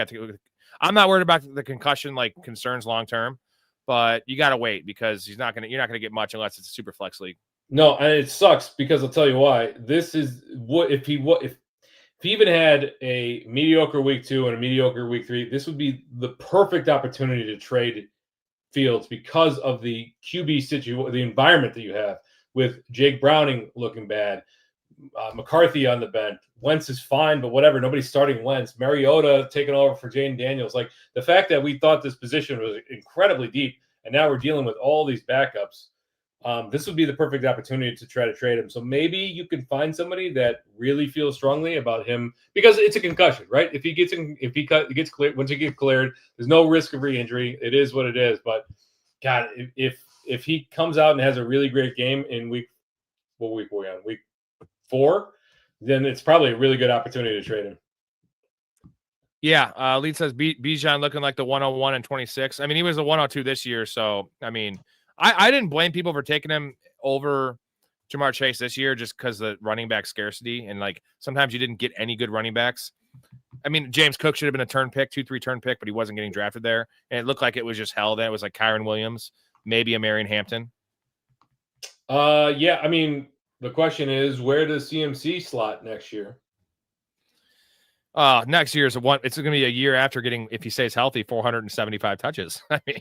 I'm not worried about the concussion concerns long term, but you got to wait because you're not gonna get much unless it's a super flex league. No, and it sucks because I'll tell you why. This is if he even had a mediocre week 2 and a mediocre week 3, this would be the perfect opportunity to trade Fields because of the QB situation, the environment that you have with Jake Browning looking bad, McCarthy on the bench. Wentz is fine, but whatever. Nobody's starting Wentz. Mariota taking over for Jaden Daniels. Like, the fact that we thought this position was incredibly deep, and now we're dealing with all these backups. This would be the perfect opportunity to try to trade him. So maybe you can find somebody that really feels strongly about him, because it's a concussion, right? If he gets cleared, once he gets cleared, there's no risk of re-injury. It is what it is. But God, if he comes out and has a really great game in week 4, then it's probably a really good opportunity to trade him. Yeah, Lead says Bijan looking like the 101 and 26. I mean, he was the 102 this year, so I mean, I didn't blame people for taking him over Jamar Chase this year just because the running back scarcity, and sometimes you didn't get any good running backs. I mean, James Cook should have been a 2-3 turn pick, but he wasn't getting drafted there, and it looked like it was just hell. Then it was like Kyron Williams, maybe a Marion Hampton. Yeah, I mean, the question is, where does CMC slot next year? Next year is it's going to be a year after getting, if he stays healthy, 475 touches. I mean,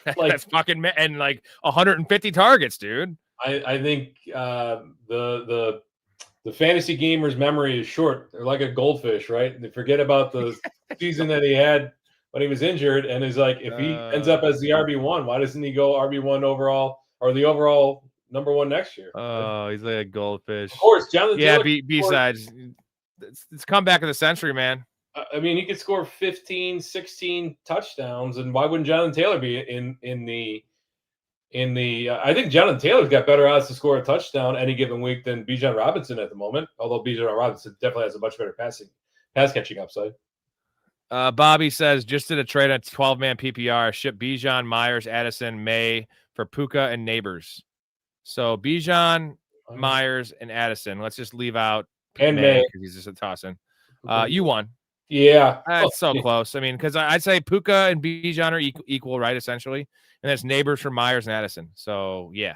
that's fucking, and 150 targets, dude. I think the fantasy gamer's memory is short. They're like a goldfish, right? They forget about the season that he had when he was injured, and is like, if he ends up as the RB1, why doesn't he go RB1 overall, or the overall number 1 next year? Oh, he's like a goldfish. Of course, Jonathan. Yeah, besides, it's comeback of the century, man. I mean, he could score 15, 16 touchdowns, and why wouldn't Jonathan Taylor be in the I think Jonathan Taylor's got better odds to score a touchdown any given week than Bijan Robinson at the moment, although Bijan Robinson definitely has a much better pass catching upside. Bobby says, just did a trade at 12-man PPR. Ship Bijan, Myers, Addison, May for Puka and Neighbors. So Bijan, Myers, and Addison. Let's just leave out and May because he's just a toss-in. You won. Yeah. That's so close. I mean, because I'd say Puka and Bijan are equal, right, essentially? And that's Neighbors for Myers and Addison. So, yeah.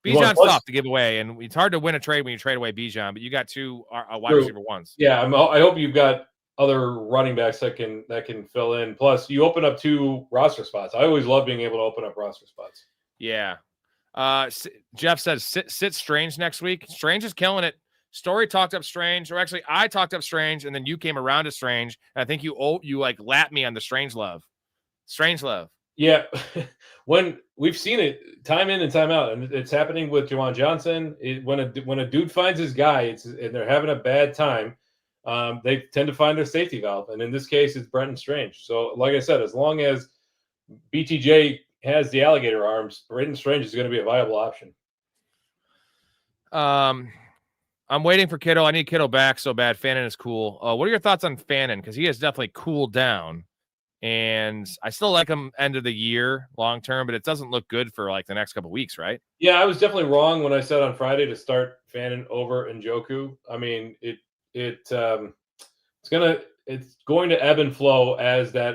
Bijan's tough to give away, and it's hard to win a trade when you trade away Bijan, but you got two wide receiver ones. Yeah, I hope you've got other running backs that can fill in. Plus, you open up 2 roster spots. I always love being able to open up roster spots. Yeah. Jeff says sit Strange next week. Strange is killing it. Story talked up Strange, or actually I talked up Strange, and then you came around to Strange. And I think you like lapped me on the Strange love. Strange love. Yeah, when we've seen it time in and time out, and it's happening with Juwan Johnson. When a dude finds his guy, and they're having a bad time, they tend to find their safety valve, and in this case, it's Brenton Strange. So, like I said, as long as BTJ has the alligator arms, Brenton Strange is going to be a viable option. I'm waiting for Kittle. I need Kittle back so bad. Fannin is cool. What are your thoughts on Fannin? Because he has definitely cooled down. And I still like him end of the year long term, but it doesn't look good for like the next couple of weeks, right? Yeah, I was definitely wrong when I said on Friday to start Fannin over Njoku. I mean, it's going to ebb and flow as Joe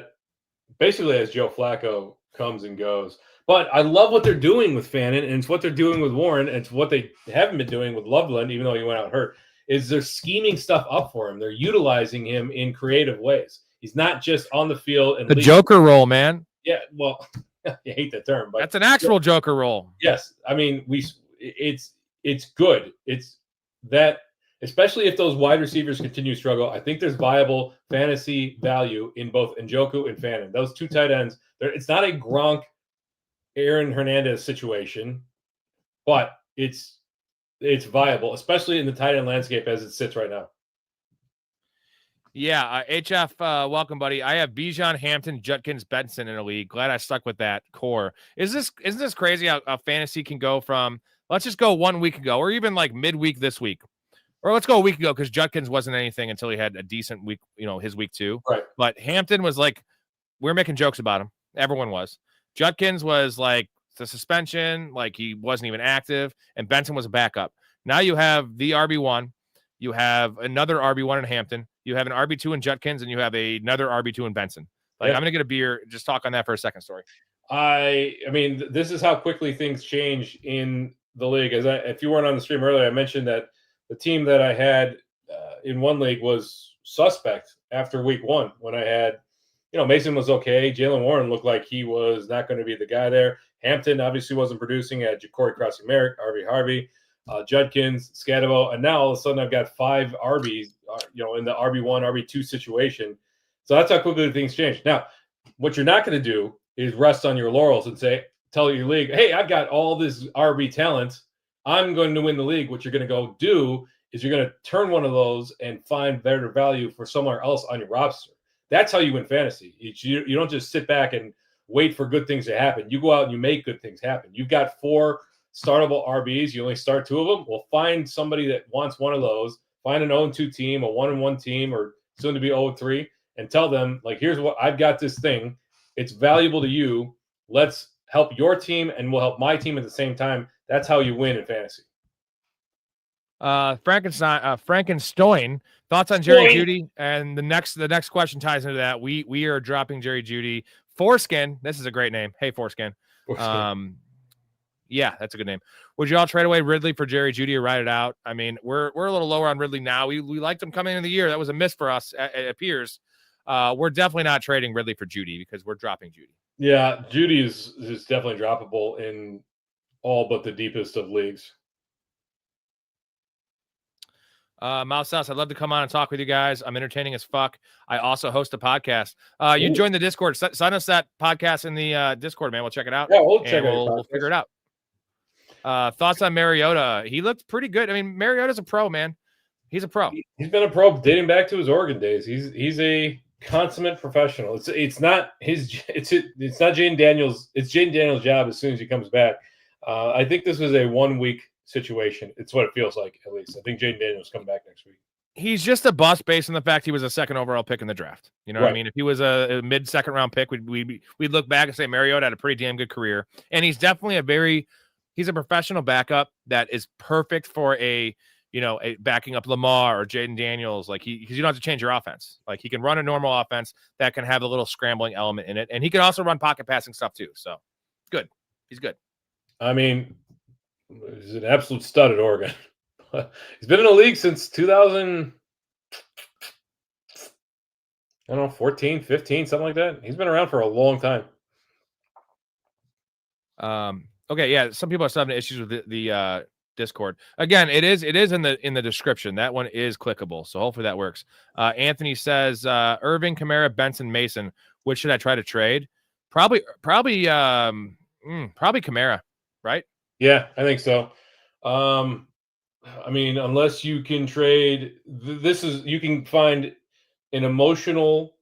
Flacco comes and goes. But I love what they're doing with Fannin, and it's what they're doing with Warren, and it's what they haven't been doing with Loveland, even though he went out hurt, is they're scheming stuff up for him. They're utilizing him in creative ways. He's not just on the field and the Joker role, man. Yeah, well, I hate that term, but that's an actual Joker role. Yes, I mean it's good. It's that, especially if those wide receivers continue to struggle. I think there's viable fantasy value in both Njoku and Fannin. Those 2 tight ends. It's not a Gronk, Aaron Hernandez situation, but it's viable, especially in the tight end landscape as it sits right now. Yeah, HF, welcome, buddy. I have Bijan, Hampton, Judkins, Benson in a league. Glad I stuck with that core. Isn't this crazy how fantasy can go from, let's just go 1 week ago, or even like midweek this week, or let's go a week ago because Judkins wasn't anything until he had a decent week, his week 2. Right. But Hampton was like, we were making jokes about him. Everyone was. Judkins was like the suspension, like he wasn't even active, and Benson was a backup. Now you have the RB1. You have another RB1 in Hampton. You have an RB2 in Judkins, and you have another RB2 in Benson. Like, I'm going to get a beer. Just talk on that for a second, Story. I mean, this is how quickly things change in the league. If you weren't on the stream earlier, I mentioned that the team that I had in one league was suspect after week 1 when I had, Mason was okay. Jalen Warren looked like he was not going to be the guy there. Hampton obviously wasn't producing. At Ja'Cory Crossy-Merrick, RB Harvey, Judkins, Scadabo, and now all of a sudden I've got 5 RBs, in the RB1, RB2 situation. So that's how quickly things change. Now, what you're not going to do is rest on your laurels and tell your league, hey, I've got all this RB talent. I'm going to win the league. What you're going to go do is you're going to turn one of those and find better value for somewhere else on your roster. That's how you win fantasy. You don't just sit back and wait for good things to happen. You go out and you make good things happen. You've got 4 startable RBs. You only start 2 of them. Well, find somebody that wants one of those. Find an 0-2 team, a 1-1 team, or soon to be 0-3, and tell them, like, here's what I've got this thing. It's valuable to you. Let's help your team, and we'll help my team at the same time. That's how you win in fantasy. Frankenstein. Thoughts on Jerry Jeudy? And the next question ties into that. We are dropping Jerry Jeudy. Foreskin. This is a great name. Hey, Foreskin. Yeah, that's a good name. Would you all trade away Ridley for Jerry Jeudy or ride it out? I mean, we're a little lower on Ridley now. We liked him coming into the year. That was a miss for us, it appears. We're definitely not trading Ridley for Jeudy because we're dropping Jeudy. Yeah, Jeudy is definitely droppable in all but the deepest of leagues. Mouse House, I'd love to come on and talk with you guys. I'm entertaining as fuck. I also host a podcast. You join the Discord. Sign us that podcast in the Discord, man. We'll check it out. Yeah, we'll check it out. We'll figure it out. Thoughts on Mariota? He looked pretty good. I mean, Mariota's a pro, man. He's a pro. He's been a pro dating back to his Oregon days. He's a consummate professional. It's not Jane Daniels. It's Jane Daniels' job as soon as he comes back. I think this was a 1 week situation. It's what it feels like, at least. I think Jane Daniels coming back next week. he's just a bust based on the fact he was a second overall pick in the draft. You know what I mean? If he was a mid-second round pick, we'd look back and say Mariota had a pretty damn good career. And he's definitely he's a professional backup that is perfect for a backing up Lamar or Jaden Daniels. Like because you don't have to change your offense. Like he can run a normal offense that can have a little scrambling element in it. And he can also run pocket passing stuff too. So good. He's good. I mean, he's an absolute stud at Oregon. He's been in the league since 2000, I don't know, 14, 15, something like that. He's been around for a long time. Okay, yeah. Some people are still having issues with the Discord. Again, it is in the description. That one is clickable, so hopefully that works. Anthony says Irving, Kamara, Benson, Mason. Which should I try to trade? Probably Kamara, right? Yeah, I think so. I mean, unless you can trade, you can find an emotional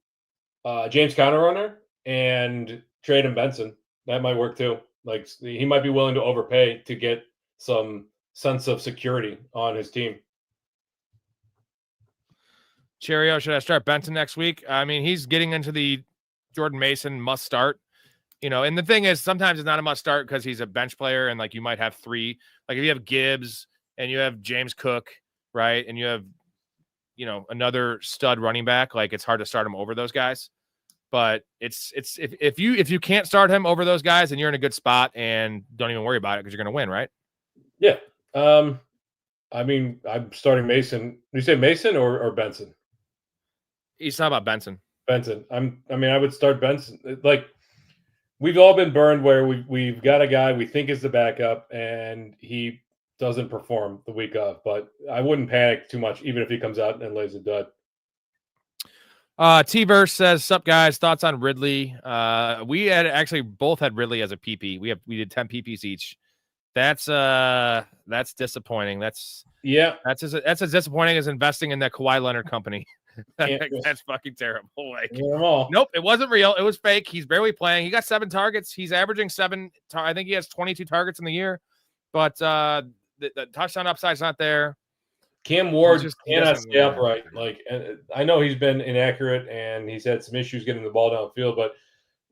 James Conner runner and trade him Benson. That might work too. Like he might be willing to overpay to get some sense of security on his team. Cheerio, should I start Benson next week? I mean, he's getting into the Jordan Mason must start. And the thing is, sometimes it's not a must start because he's a bench player, and like you might have three. Like if you have Gibbs and you have James Cook, right, and you have another stud running back, like it's hard to start him over those guys. But it's if you can't start him over those guys, then you're in a good spot, and don't even worry about it because you're going to win, right? Yeah. I mean, I'm starting Mason. Did you say Mason or Benson? He's talking about Benson. Benson. I would start Benson. Like we've all been burned where we've got a guy we think is the backup and he doesn't perform the week of, but I wouldn't panic too much, even if he comes out and lays a dud. T-Verse says, sup guys, thoughts on Ridley? We had actually both had Ridley as a PP. We did 10 PPs each. That's disappointing. That's as disappointing as investing in that Kawhi Leonard company. That's fucking terrible. Like, nope, it wasn't real. It was fake. He's barely playing. He got 7 targets. He's averaging 7. I think he has 22 targets in the year, but the touchdown upside's not there. Cam Ward cannot stay upright. Like, I know he's been inaccurate and he's had some issues getting the ball downfield, but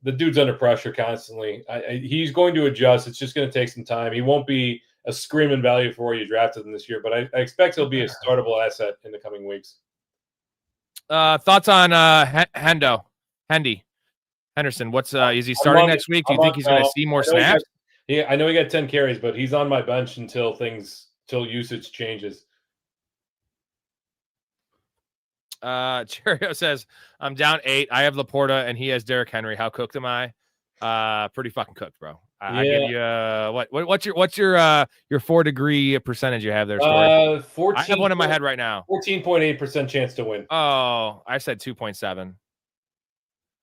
the dude's under pressure constantly. He's going to adjust. It's just going to take some time. He won't be a screaming value for where you drafted him this year, but I expect he'll be a startable asset in the coming weeks. Thoughts on Henderson? What's is he starting next week? Do you think he's going to see more snaps? I know he got 10 carries, but he's on my bench until usage changes. Cheerio says, I'm down 8. I have Laporta and he has Derrick Henry. How cooked am I? Pretty fucking cooked, bro. I give you what's your 4-degree percentage you have there? 14, I have one in my head right now. 14.8% chance to win. Oh, I said 2.7.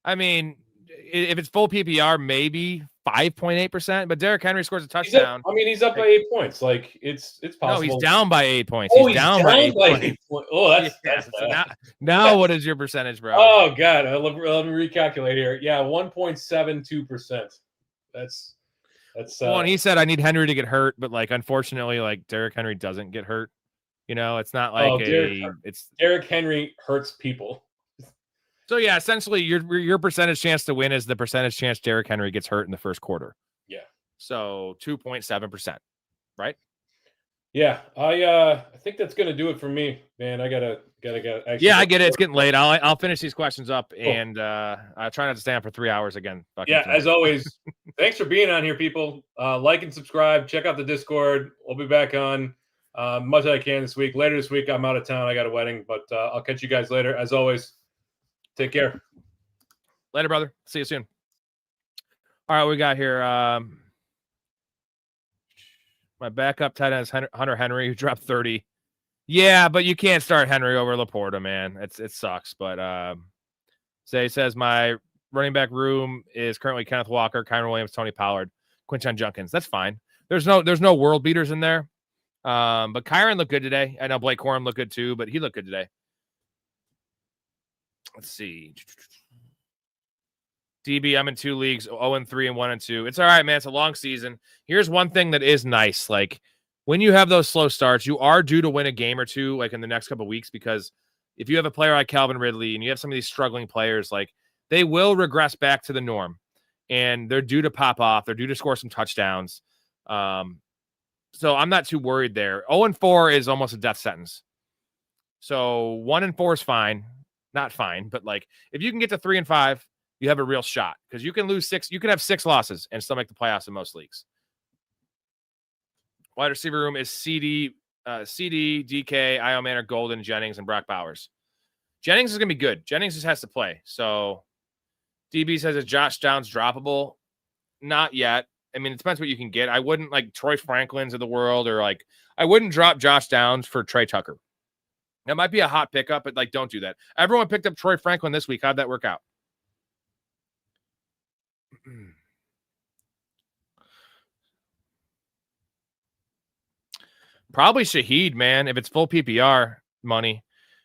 I mean, if it's full PPR, maybe 5.8%. But Derrick Henry scores a touchdown. He's up by 8 points. Like it's possible. No, he's down by 8 points. He's down by 8 points. Oh, that's so now what is your percentage, bro? Oh God, let me recalculate here. Yeah, 1.72%. That's. Well, and he said I need Henry to get hurt, but like unfortunately, like Derrick Henry doesn't get hurt. It's not like Derrick Henry hurts people. So yeah, essentially your percentage chance to win is the percentage chance Derrick Henry gets hurt in the first quarter. Yeah. So 2.7%, right? Yeah, I think that's gonna do it for me, man. I gotta. Yeah, I get it. It's getting late. I'll finish these questions up and I'll try not to stay on for 3 hours again. Yeah, as always. Thanks for being on here, people. Like and subscribe. Check out the Discord. We'll be back on much as I can this week. Later this week, I'm out of town. I got a wedding, but I'll catch you guys later. As always, take care. Later, brother. See you soon. All right, we got here. My backup tight end is Hunter Henry, who dropped 30. Yeah, but you can't start Henry over Laporta, man. It sucks. But Zay says my running back room is currently Kenneth Walker, Kyron Williams, Tony Pollard, Quinton Junkins. That's fine. There's no world beaters in there. But Kyron looked good today. I know Blake Corum looked good too, but he looked good today. Let's see. DB, I'm in 2 leagues, 0-3 and 1-2. It's all right, man. It's a long season. Here's one thing that is nice. Like when you have those slow starts, you are due to win a game or two, like in the next couple of weeks, because if you have a player like Calvin Ridley and you have some of these struggling players, like they will regress back to the norm and they're due to pop off. They're due to score some touchdowns. So I'm not too worried there. 0-4 is almost a death sentence. So 1-4 is fine. Not fine, but like if you can get to 3-5, you have a real shot because you can lose 6. You can have 6 losses and still make the playoffs in most leagues. Wide receiver room is CD, DK, Io Manor, Golden, Jennings, and Brock Bowers. Jennings is going to be good. Jennings just has to play. So DB says, is Josh Downs droppable? Not yet. I mean, it depends what you can get. I wouldn't like Troy Franklin's of the world, or like I wouldn't drop Josh Downs for Trey Tucker. That might be a hot pickup, but like don't do that. Everyone picked up Troy Franklin this week. How'd that work out? Probably Shaheed, man, if it's full PPR money.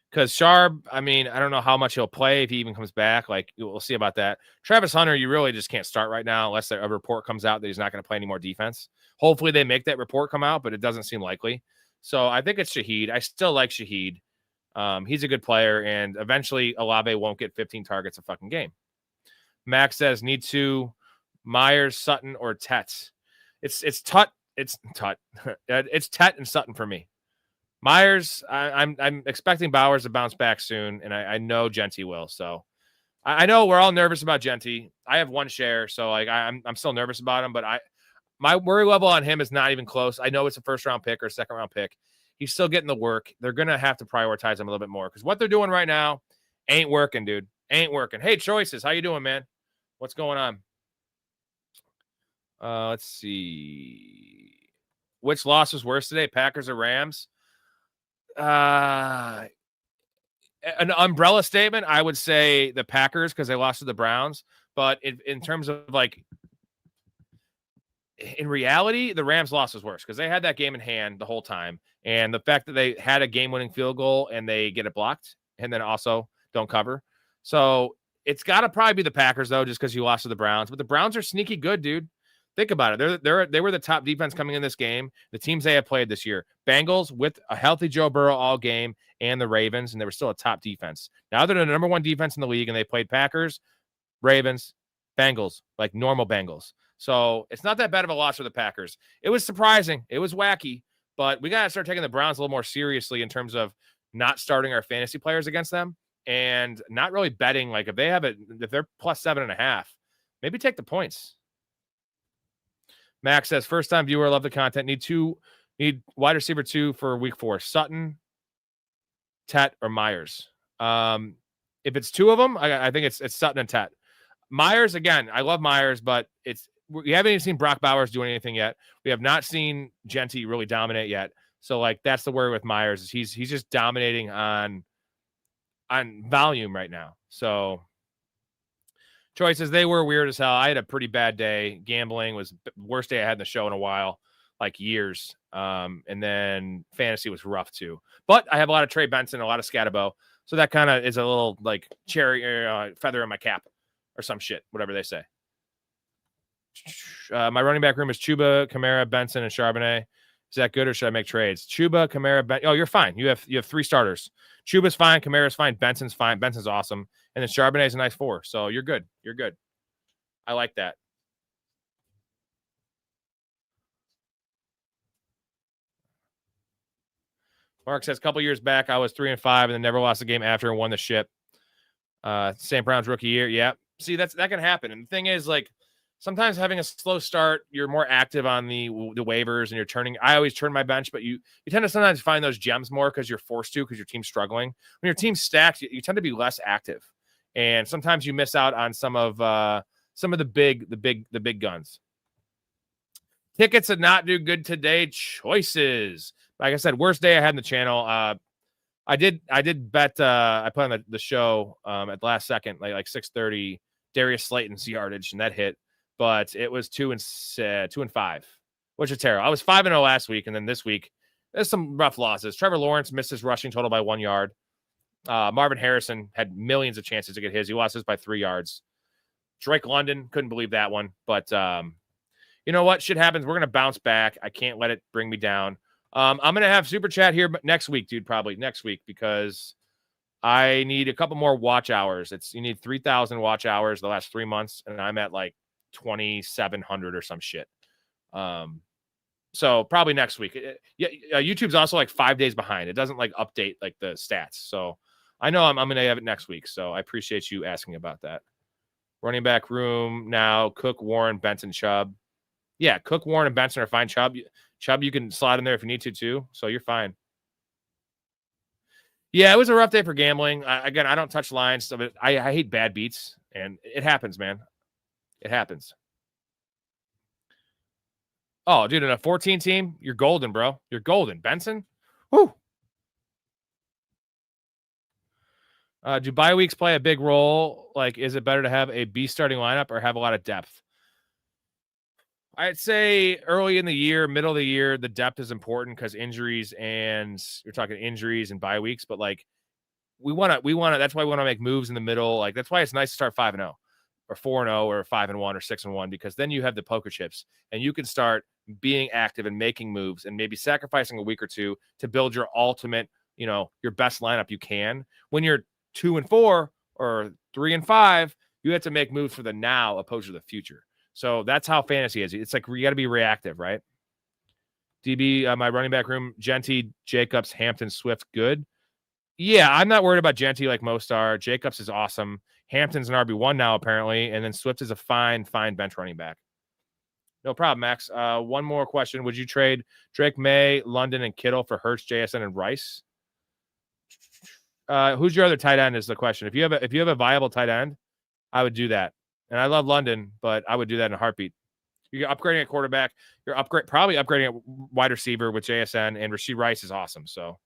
Because Sharp, I mean, I don't know how much he'll play if he even comes back. Like, we'll see about that. Travis Hunter, you really just can't start right now unless a report comes out that he's not going to play any more defense. Hopefully they make that report come out, but it doesn't seem likely. So I think it's Shaheed. I still like Shaheed. He's a good player, and eventually Olave won't get 15 targets a fucking game. Max says, need to Myers, Sutton, or Tet. It's Tut. It's Tut. It's Tet and Sutton for me. Myers, I'm expecting Bowers to bounce back soon, and I know Genty will. So I know we're all nervous about Genty. I have 1 share, so like I'm still nervous about him, but my worry level on him is not even close. I know it's a first-round pick or a second-round pick. He's still getting the work. They're gonna have to prioritize him a little bit more because what they're doing right now ain't working, dude. Ain't working. Hey, Choices, how you doing, man? What's going on? Let's see. Which loss was worse today, Packers or Rams? An umbrella statement, I would say the Packers because they lost to the Browns. But in terms of like, in reality, the Rams loss was worse because they had that game in hand the whole time. And the fact that they had a game-winning field goal and they get it blocked and then also don't cover. So it's got to probably be the Packers, though, just because you lost to the Browns. But the Browns are sneaky good, dude. Think about it. They were the top defense coming in this game. The teams they have played this year. Bengals with a healthy Joe Burrow all game and the Ravens, and they were still a top defense. Now they're the number 1 defense in the league, and they played Packers, Ravens, Bengals, like normal Bengals. So it's not that bad of a loss for the Packers. It was surprising. It was wacky, but we got to start taking the Browns a little more seriously in terms of not starting our fantasy players against them and not really betting. Like if they're plus 7.5, maybe take the points. Max says, first time viewer, love the content. Need wide receiver 2 for week 4. Sutton, Tet, or Myers. If it's 2 of them, I think it's Sutton and Tet. Myers, again, I love Myers, but we haven't even seen Brock Bowers do anything yet. We have not seen Genty really dominate yet. So like that's the worry with Myers is he's just dominating on volume right now. So Choices, they were weird as hell. I had a pretty bad day. Gambling was the worst day I had in the show in a while, like years. And then fantasy was rough too. But I have a lot of Trey Benson, a lot of Scatabo. So that kind of is a little like cherry feather in my cap or some shit, whatever they say. My running back room is Chuba, Kamara, Benson, and Charbonnet. Is that good or should I make trades? Chuba, Kamara, Ben. Oh, you're fine. You have 3 starters. Chuba's fine. Kamara's fine. Benson's fine. Benson's awesome. And then Charbonnet's a nice 4. So you're good. You're good. I like that. Mark says, a couple years back, I was 3-5 and then never lost a game after and won the ship. St. Brown's rookie year. Yeah. See, that can happen. And the thing is, like, sometimes having a slow start, you're more active on the waivers and you're turning. I always turn my bench, but you tend to sometimes find those gems more because you're forced to because your team's struggling. When your team's stacked, you tend to be less active. And sometimes you miss out on some of the big guns. Tickets did not do good today. Choices. Like I said, worst day I had in the channel. I did bet. I put on the show at the last second, like 6:30. Darius Slayton's yardage, and that hit. But it was 2-5, which is terrible. I was 5-0 last week, and then this week there's some rough losses. Trevor Lawrence missed his rushing total by 1 yard. Marvin Harrison had millions of chances to get his. He lost his by 3 yards. Drake London, couldn't believe that one. But you know what? Shit happens. We're going to bounce back. I can't let it bring me down. I'm going to have super chat here next week, dude, probably next week, because I need a couple more watch hours. You need 3,000 watch hours the last 3 months, and I'm at like 2,700 or some shit. So probably next week. YouTube's also like 5 days behind. It doesn't like update like the stats. So I know I'm going to have it next week. So I appreciate you asking about that. Running back room now: Cook, Warren, Benson, Chubb. Yeah, Cook, Warren, and Benson are fine. Chubb, you can slide in there if you need to too. So you're fine. Yeah, it was a rough day for gambling. Again, I don't touch lines. So I hate bad beats, and it happens, man. It happens. Oh, dude, in a 14 team, you're golden, bro. You're golden. Benson? Whoo. Do bye weeks play a big role? Like, is it better to have a B starting lineup or have a lot of depth? I'd say early in the year, middle of the year, the depth is important because injuries, and you're talking injuries and bye weeks. But like, we want to. That's why we want to make moves in the middle. Like, that's why it's nice to start 5-0 or 4-0 or 5-1 or 6-1, because then you have the poker chips and you can start being active and making moves and maybe sacrificing a week or two to build your ultimate, your best lineup you can. When you're 2-4 or 3-5, you have to make moves for the now opposed to the future. So that's how fantasy is. It's like you got to be reactive, right? DB, my running back room: Genty, Jacobs, Hampton, Swift, good. Yeah, I'm not worried about Genty like most are. Jacobs is awesome. Hampton's an RB1 now, apparently. And then Swift is a fine bench running back. No problem, Max. One more question. Would you trade Drake May, London, and Kittle for Hurts, JSN, and Rice? Who's your other tight end is the question. If you have a viable tight end, I would do that. And I love London, but I would do that in a heartbeat. You're upgrading a quarterback. You're probably upgrading a wide receiver with JSN, and Rashee Rice is awesome. So,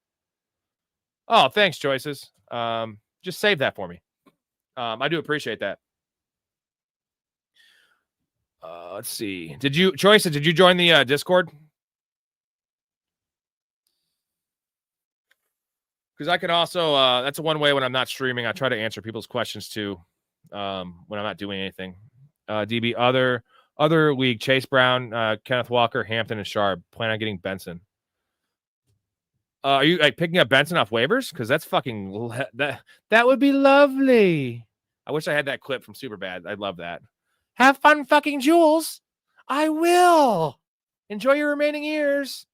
oh, thanks, Choices. Just save that for me. I do appreciate that. Let's see. Did you join the Discord? Because I can also, that's one way when I'm not streaming, I try to answer people's questions too, when I'm not doing anything. DB, other league: Chase Brown, Kenneth Walker, Hampton, and Sharp. Plan on getting Benson. Are you like picking up Benson off waivers? Because that's fucking that would be lovely. I wish I had that clip from Superbad. I'd love that. Have fun fucking Jules. I will. Enjoy your remaining years.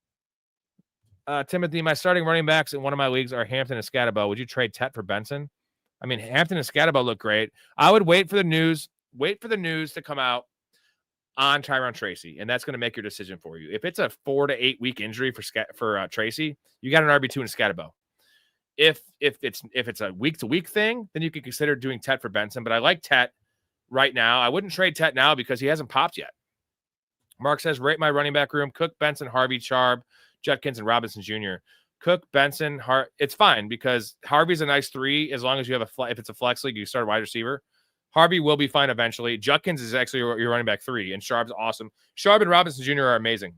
Timothy, my starting running backs in one of my leagues are Hampton and Scatabo. Would you trade Tet for Benson? I mean, Hampton and Scatabo look great. I would wait for the news to come out on Tyron Tracy, and that's going to make your decision for you. If it's a 4 to 8 week injury for Tracy, you got an RB2 and Scatabo. If it's a week to week thing, then you could consider doing Tet for Benson. But I like Tet right now. I wouldn't trade Tet now because he hasn't popped yet. Mark says, rate my running back room: Cook, Benson, Harvey, Charb, Judkins, and Robinson Jr. Cook, Benson, it's fine because Harvey's a nice 3 as long as you have if it's a flex league, you start a wide receiver. Harvey will be fine eventually. Judkins is actually your running back 3, and Sharp's awesome. Sharp and Robinson Jr. are amazing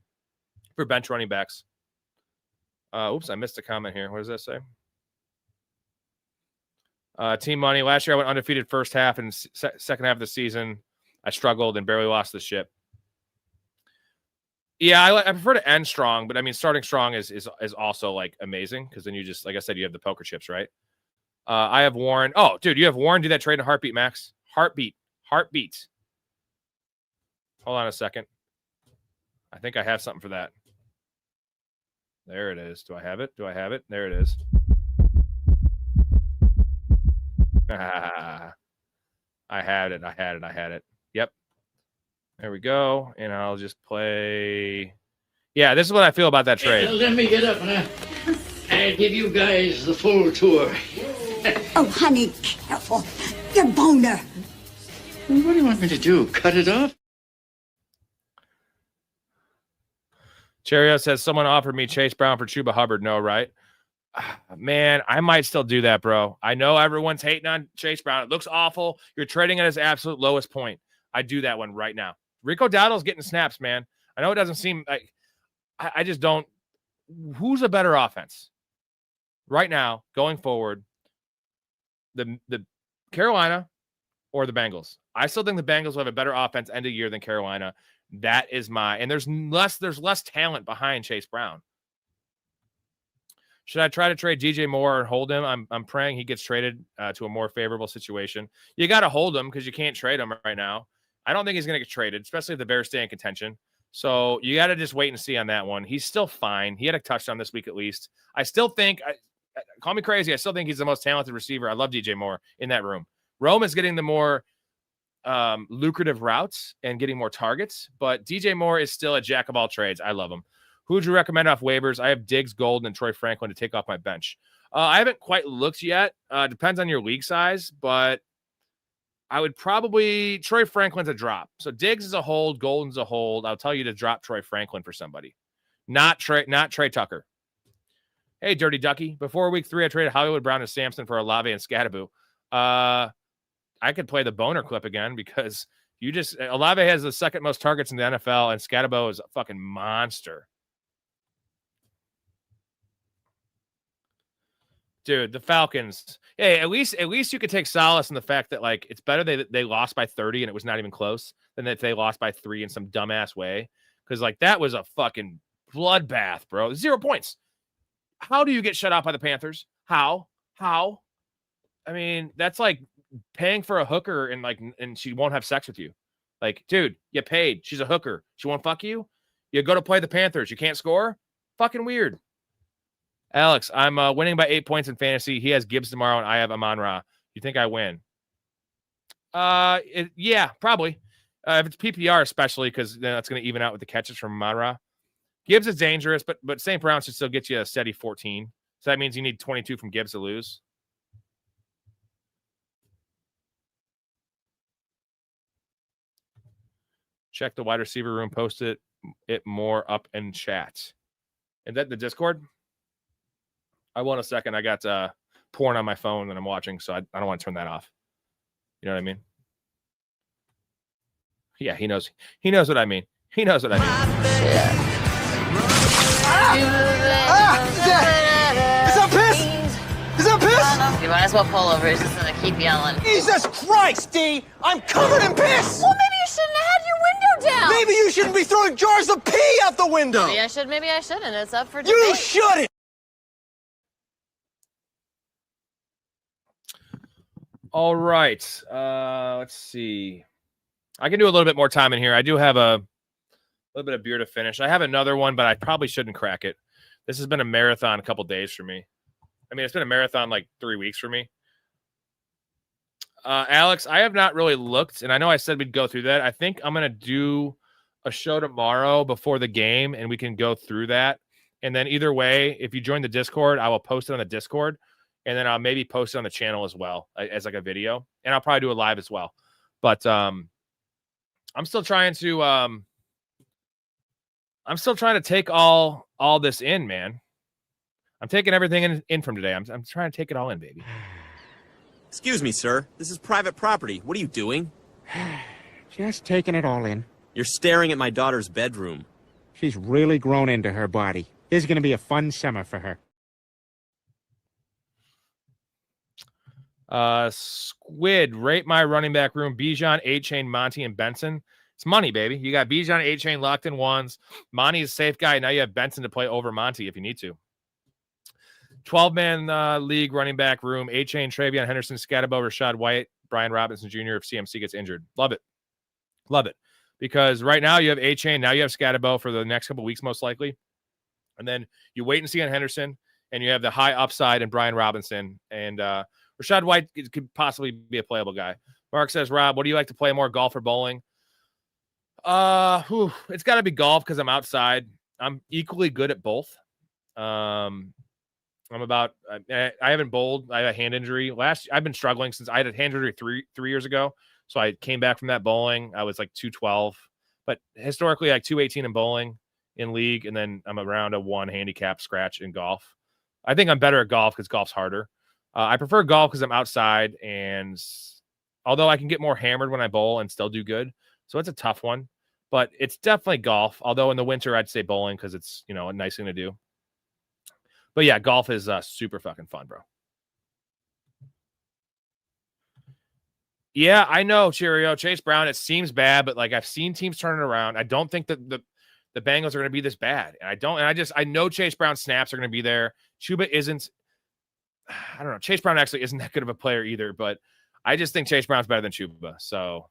for bench running backs. Oops, I missed a comment here. What does that say? Team money. Last year I went undefeated first half, and second half of the season I struggled and barely lost the ship. Yeah, I prefer to end strong, but I mean starting strong is also like amazing because then you just, like I said, you have the poker chips, right? I have Warren. Oh, dude, you have Warren. Do that trade in a heartbeat, Max. Heartbeat. Hold on a second. I think I have something for that. There it is. Do I have it? There it is. I had it. Yep. There we go. And I'll just play. Yeah, this is what I feel about that trade. Let me get up and I'll give you guys the full tour. Oh, honey, careful. Your boner. What do you want me to do? Cut it off? Cheerio says, someone offered me Chase Brown for Chuba Hubbard. No, right? Man, I might still do that, bro. I know everyone's hating on Chase Brown. It looks awful. You're trading at his absolute lowest point. I'd do that one right now. Rico Dowdle's getting snaps, man. I know it doesn't seem like I just don't. Who's a better offense right now going forward? The Carolina or the Bengals? I still think the Bengals will have a better offense end of year than Carolina. That is and there's less talent behind Chase Brown. Should I try to trade DJ Moore and hold him? I'm praying he gets traded to a more favorable situation. You got to hold him because you can't trade him right now. I don't think he's going to get traded, especially if the Bears stay in contention. So you got to just wait and see on that one. He's still fine. He had a touchdown this week at least. I still think, call me crazy, I still think he's the most talented receiver. I love DJ Moore in that room. Rome is getting the more lucrative routes and getting more targets, but DJ Moore is still a jack of all trades. I love him. Who would you recommend off waivers? I have Diggs, Golden, and Troy Franklin to take off my bench. I haven't quite looked yet. Depends on your league size, but I would probably Troy Franklin's a drop. So Diggs is a hold, Golden's a hold. I'll tell you to drop Troy Franklin for somebody, not Trey Tucker. Hey, Dirty Ducky. Before week 3, I traded Hollywood Brown and Sampson for Olave and Scatterboo. I could play the boner clip again because Olave has the second most targets in the NFL, and Scatterboo is a fucking monster. Dude, the Falcons. Hey, at least you could take solace in the fact that like it's better they lost by 30 and it was not even close than if they lost by 3 in some dumbass way. Because like that was a fucking bloodbath, bro. 0 points. How do you get shut out by the Panthers? How? I mean, that's like paying for a hooker and she won't have sex with you. Like, dude, you paid. She's a hooker. She won't fuck you. You go to play the Panthers. You can't score. Fucking weird. Alex, I'm winning by 8 points in fantasy. He has Gibbs tomorrow, and I have Amon-Ra. You think I win? Yeah, probably. If it's PPR, especially, because then that's going to even out with the catches from Amon-Ra. Gibbs is dangerous, but St. Brown should still get you a steady 14. So that means you need 22 from Gibbs to lose. Check the wide receiver room. Post it more up in chat. And then the Discord. I want a second. I got porn on my phone that I'm watching, so I don't want to turn that off. You know what I mean? Yeah, he knows. He knows what I mean. He knows what I mean. Is that piss? Is that piss? You might as well pull over. It's just gonna keep yelling. Jesus Christ, D! I'm covered in piss! Well, maybe you shouldn't have had your window down. Maybe you shouldn't be throwing jars of pee out the window! Maybe I should, maybe I shouldn't. It's up for debate. You shouldn't! All right. Let's see. I can do a little bit more time in here. I do have a little bit of beer to finish. I have another one, but I probably shouldn't crack it. This has been a marathon a couple days for me. I mean, it's been a marathon like 3 weeks for me. Alex, I have not really looked, and I know I said we'd go through that. I think I'm going to do a show tomorrow before the game, and we can go through that. And then either way, if you join the Discord, I will post it on the Discord. And then I'll maybe post it on the channel as well as like a video. And I'll probably do a live as well. But I'm still trying to take all this in, man. I'm taking everything in from today. I'm trying to take it all in, baby. Excuse me, sir. This is private property. What are you doing? Just taking it all in. You're staring at my daughter's bedroom. She's really grown into her body. This is going to be a fun summer for her. Squid, rate my running back room. Bijan, A-Chain, Monty, and Benson. It's money, baby. You got Bijan, A-Chain locked in ones. Monty is a safe guy. Now you have Benson to play over Monty if you need to. 12-man league running back room. A-Chain, Travion Henderson, Scatterbo, Rashad White, Brian Robinson Jr. if CMC gets injured. Love it. Love it. Because right now you have A-Chain. Now you have Scatterbo for the next couple weeks most likely. And then you wait and see on Henderson. And you have the high upside in Brian Robinson. And Rashad White could possibly be a playable guy. Mark says, Rob, what do you like to play more, golf or bowling? It's got to be golf because I'm outside. I'm equally good at both. I haven't bowled. I have a hand injury. I've been struggling since I had a hand injury three years ago. So I came back from that bowling. I was like 212, but historically like 218 in bowling in league. And then I'm around a 1 handicap scratch in golf. I think I'm better at golf because golf's harder. I prefer golf because I'm outside, and although I can get more hammered when I bowl and still do good, so it's a tough one. But it's definitely golf. Although in the winter I'd say bowling because it's a nice thing to do. But yeah, golf is super fucking fun, bro. Yeah, I know, Cheerio, Chase Brown. It seems bad, but like I've seen teams turn it around. I don't think that the Bengals are going to be this bad. And I know Chase Brown's snaps are going to be there. Chuba isn't, I don't know. Chase Brown actually isn't that good of a player either, but I just think Chase Brown's better than Chuba. So,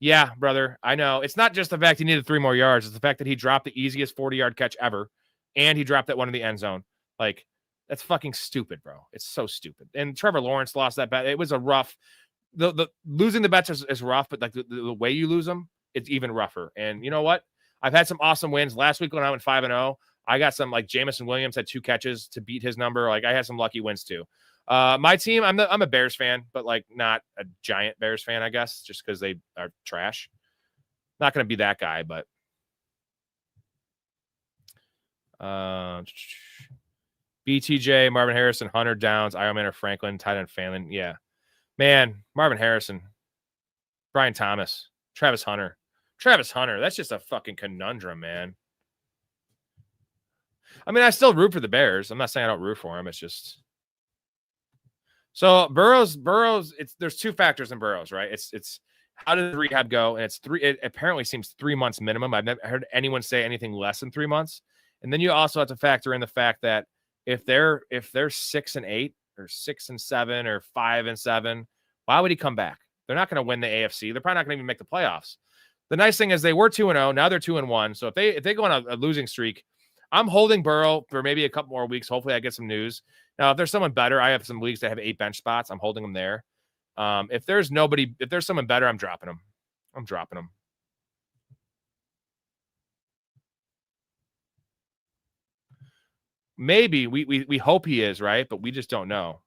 yeah, brother, I know. It's not just the fact he needed 3 more yards. It's the fact that he dropped the easiest 40-yard catch ever, and he dropped that one in the end zone. Like, that's fucking stupid, bro. It's so stupid. And Trevor Lawrence lost that bet. It was a rough – the losing the bets is rough, but like the way you lose them, it's even rougher. And you know what? I've had some awesome wins. Last week when I went 5-0, I got some, like, Jamison Williams had 2 catches to beat his number. Like, I had some lucky wins too. My team, I'm a Bears fan, but like not a giant Bears fan, I guess, just because they are trash. Not going to be that guy, but BTJ, Marvin Harrison, Hunter, Downs, Ironman, Franklin, tight end, Phelan. Yeah, man, Marvin Harrison, Brian Thomas, Travis Hunter. That's just a fucking conundrum, man. I mean, I still root for the Bears. I'm not saying I don't root for them. It's just. So Burrows, there's 2 factors in Burrows, right? It's how does the rehab go? And it apparently seems 3 months minimum. I've never heard anyone say anything less than 3 months. And then you also have to factor in the fact that if they're 6-8 or 6-7 or 5-7, why would he come back? They're not going to win the AFC. They're probably not going to even make the playoffs. The nice thing is they were 2-0. Now they're 2-1. So if they go on a losing streak, I'm holding Burrow for maybe a couple more weeks. Hopefully I get some news. Now, if there's someone better, I have some leagues that have 8 bench spots. I'm holding them there. If there's someone better, I'm dropping them. Maybe we hope he is, right? But we just don't know.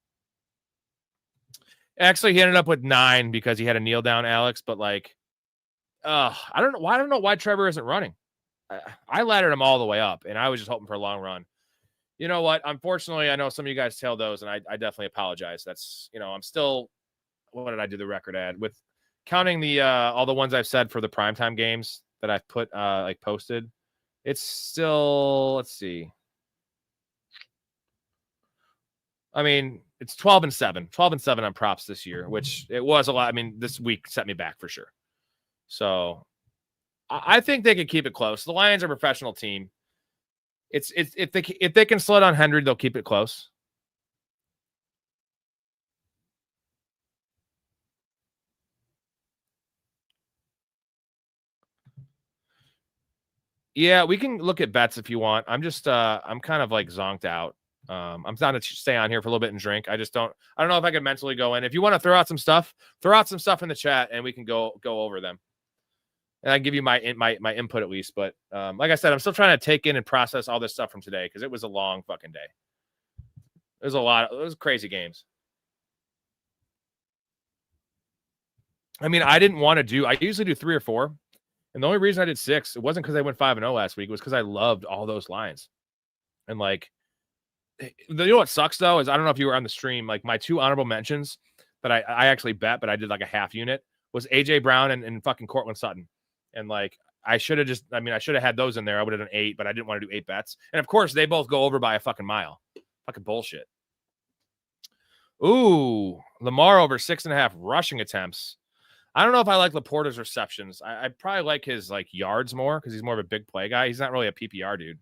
Actually, he ended up with 9 because he had a kneel down, Alex. But like, I don't know why Trevor isn't running. I laddered him all the way up, and I was just hoping for a long run. You know what? Unfortunately, I know some of you guys tailed those, and I definitely apologize. That's, I'm still, what did I do the record at? With counting the all the ones I've said for the primetime games that I've put posted, it's still, let's see. I mean, it's 12-7. 12-7 on props this year, which it was a lot. I mean, this week set me back for sure. So I think they could keep it close. The Lions are a professional team. It's if they can slow down Henry, they'll keep it close. Yeah, we can look at bets if you want. I'm just I'm kind of like zonked out. I'm trying to stay on here for a little bit and drink. I don't know if I can mentally go in. If you want to throw out some stuff in the chat and we can go over them. And I give you my input at least. But like I said, I'm still trying to take in and process all this stuff from today because it was a long fucking day. It was crazy games. I mean, I didn't want to do, I usually do 3 or 4. And the only reason I did 6, it wasn't because I went 5-0 last week. It was because I loved all those lines. And like, you know what sucks though is I don't know if you were on the stream. Like my 2 honorable mentions that I actually bet, but I did like a half unit was AJ Brown and fucking Cortland Sutton. And like I should have had those in there. I would have done 8, but I didn't want to do 8 bets. And of course, they both go over by a fucking mile. Fucking bullshit. Ooh, Lamar over 6.5 rushing attempts. I don't know if I like Laporta's receptions. I probably like his like yards more because he's more of a big play guy. He's not really a PPR dude.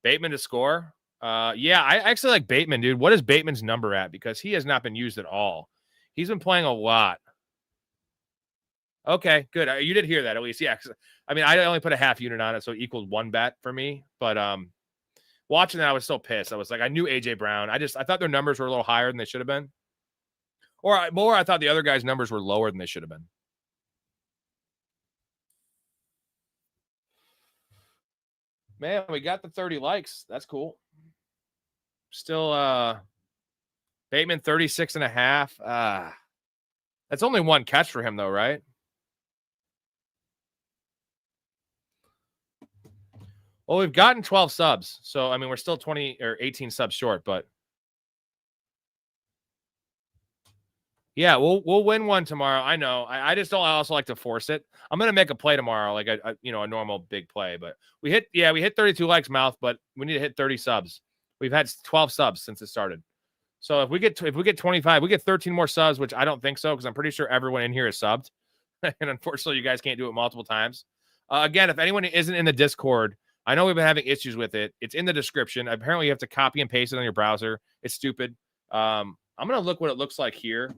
Bateman to score. Yeah, I actually like Bateman, dude. What is Bateman's number at? Because he has not been used at all. He's been playing a lot. Okay, good. You did hear that at least. Yeah. I mean, I only put a half unit on it, so it equaled 1 bet for me. But watching that, I was so pissed. I was like, I knew AJ Brown. I thought their numbers were a little higher than they should have been. Or more, I thought the other guys' numbers were lower than they should have been. Man, we got the 30 likes. That's cool. Still, Bateman 36.5. That's only 1 catch for him, though, right? Well, we've gotten 12 subs. So, I mean, we're still 20 or 18 subs short, but yeah, we'll win one tomorrow. I know. I just don't also like to force it. I'm gonna make a play tomorrow, like a normal big play. But we hit 32 likes, mouth, but we need to hit 30 subs. We've had 12 subs since it started. So if we get 25, we get 13 more subs, which I don't think so because I'm pretty sure everyone in here is subbed. And unfortunately, you guys can't do it multiple times. Again, if anyone isn't in the Discord, I know we've been having issues with it. It's in the description. Apparently, you have to copy and paste it on your browser. It's stupid. I'm going to look what it looks like here.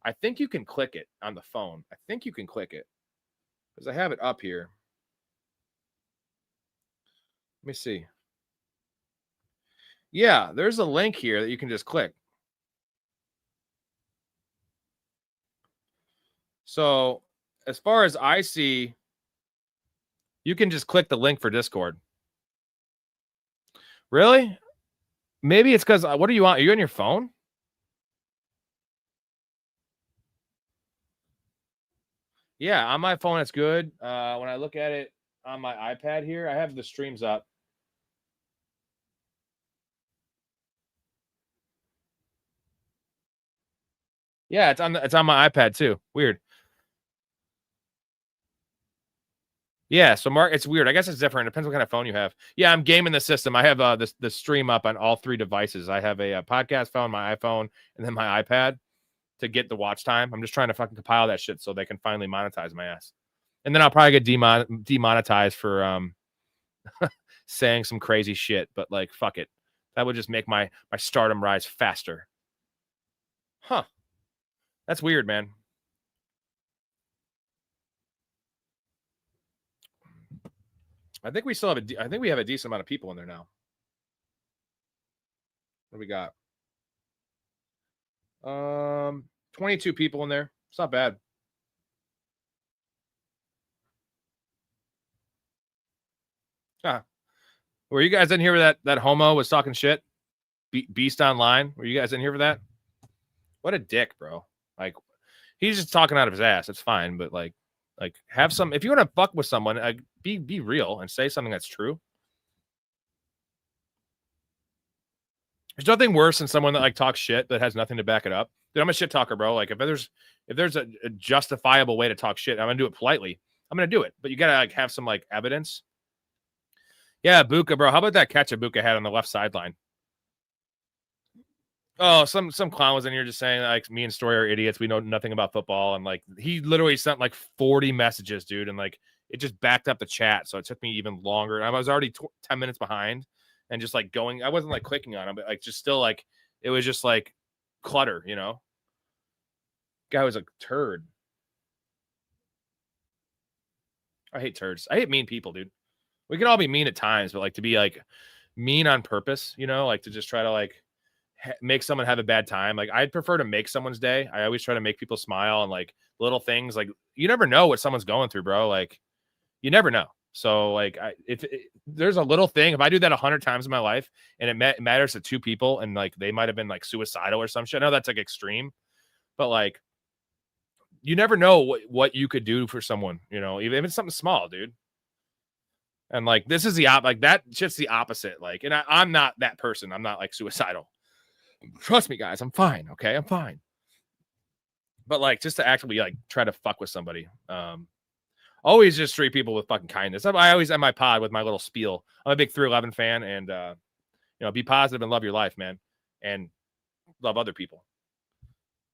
I think you can click it on the phone. I think you can click it because I have it up here. Let me see. Yeah, there's a link here that you can just click. So as far as I see, you can just click the link for Discord. Really? Maybe it's because, what do you want? Are you on your phone? Yeah, on my phone, it's good. When I look at it on my iPad here, I have the streams up. Yeah, it's on my iPad too. Weird. Yeah, so Mark, it's weird. I guess it's different. It depends what kind of phone you have. Yeah, I'm gaming the system. I have the stream up on all 3 devices. I have a podcast phone, my iPhone, and then my iPad to get the watch time. I'm just trying to fucking compile that shit so they can finally monetize my ass. And then I'll probably get demonetized for saying some crazy shit. But like, fuck it. That would just make my stardom rise faster. Huh. That's weird, man. I think we still have I think we have a decent amount of people in there now. What do we got? 22 people in there. It's not bad. Huh. Were you guys in here with that homo was talking shit? Beast Online? Were you guys in here for that? What a dick, bro. Like, he's just talking out of his ass. It's fine, but like have some, if you want to fuck with someone, be real and say something that's true. There's nothing worse than someone that like talks shit that has nothing to back it up. Dude, I'm a shit talker, bro. Like, if there's a justifiable way to talk shit, I'm gonna do it politely. I'm gonna do it, but you gotta like have some like evidence. Yeah, Buka, bro. How about that catch that Buka had on the left sideline? Oh, some clown was in here just saying like me and Story are idiots. We know nothing about football, and like he literally sent like 40 messages, dude, and like it just backed up the chat, so it took me even longer. I was already 10 minutes behind, and just like going, I wasn't like clicking on him, but like just still like it was just like clutter, you know. Guy was a turd. I hate turds. I hate mean people, dude. We can all be mean at times, but like to be like mean on purpose, you know, like to just try to like make someone have a bad time. Like I'd prefer to make someone's day. I always try to make people smile and like little things. Like you never know what someone's going through, bro. Like you never know. So like if there's a little thing, if I do that 100 times in my life and it matters to 2 people and like they might've been like suicidal or some shit. I know that's like extreme, but like you never know what you could do for someone, you know, even if it's something small, dude. And like, this is like that shit's the opposite. Like, and I'm not that person. I'm not like suicidal. Trust me, guys. I'm fine. Okay. I'm fine. But like, just to actually like try to fuck with somebody. Always just treat people with fucking kindness. I always end my pod with my little spiel. I'm a big 311 fan and, you know, be positive and love your life, man. And love other people.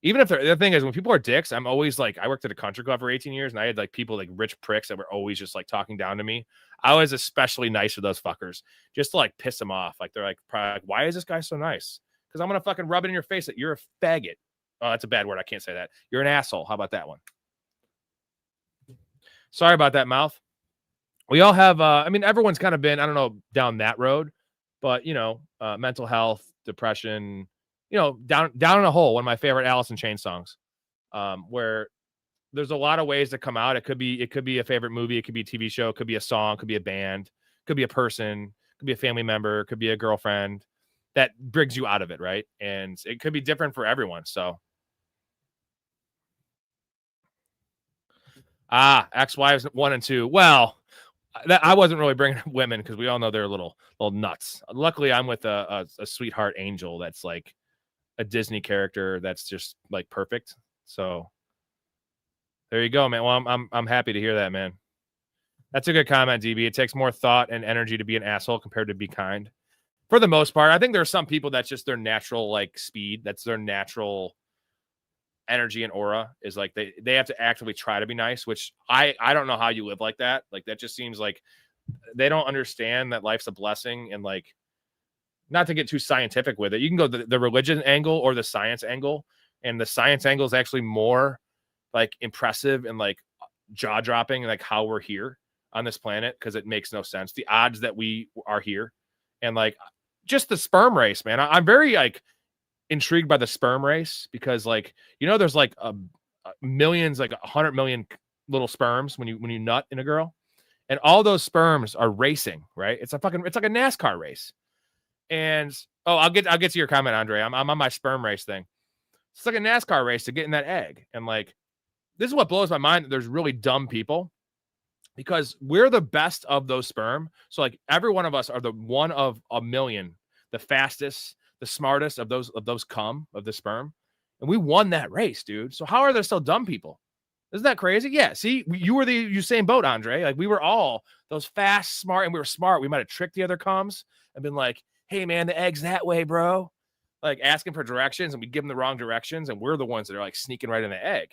Even if the thing is, when people are dicks, I'm always like, I worked at a country club for 18 years and I had like people like rich pricks that were always just like talking down to me. I was especially nice to those fuckers just to like piss them off. Like they're like, probably like, why is this guy so nice? Because I'm going to fucking rub it in your face that you're a faggot. Oh, that's a bad word. I can't say that. You're an asshole. How about that one? Sorry about that, mouth. We all have, I mean, everyone's kind of been, I don't know, down that road, but you know, mental health, depression, you know, down in a hole. One of my favorite Alice in Chains songs, where there's a lot of ways to come out. It could be a favorite movie. It could be a TV show. It could be a song. It could be a band. It could be a person. It could be a family member. It could be a girlfriend that brings you out of it. Right. And it could be different for everyone. So. Ex-wives 1 and 2. Well, I wasn't really bringing up women because we all know they're a little nuts. Luckily, I'm with a sweetheart angel that's like a Disney character that's just like perfect. So there you go, man. Well, I'm happy to hear that, man. That's a good comment, DB. It takes more thought and energy to be an asshole compared to be kind. For the most part, I think there are some people that's just their natural like speed. That's their natural energy and aura is like they have to actively try to be nice, which I don't know how you live like that. Like that just seems like they don't understand that life's a blessing. And like, not to get too scientific with it, you can go the religion angle or the science angle, and the science angle is actually more like impressive and like jaw dropping, like how we're here on this planet, because it makes no sense. The odds that we are here, and like just the sperm race, man. I'm very like intrigued by the sperm race, because like, you know, there's like millions, like 100 million little sperms when you nut in a girl, and all those sperms are racing, right? It's like a NASCAR race. And I'll get to your comment, Andre. I'm on my sperm race thing. It's like a NASCAR race to get in that egg. And like, this is what blows my mind, that there's really dumb people, because we're the best of those sperm. So like every one of us are the one of a million, the fastest, the smartest of those of the sperm. And we won that race, dude. So how are there still dumb people? Isn't that crazy? Yeah. See, you were the Usain Bolt, Andre. Like we were all those fast, smart, and we were smart. We might have tricked the other cums and been like, hey man, the egg's that way, bro. Like asking for directions, and we give them the wrong directions, and we're the ones that are like sneaking right in the egg.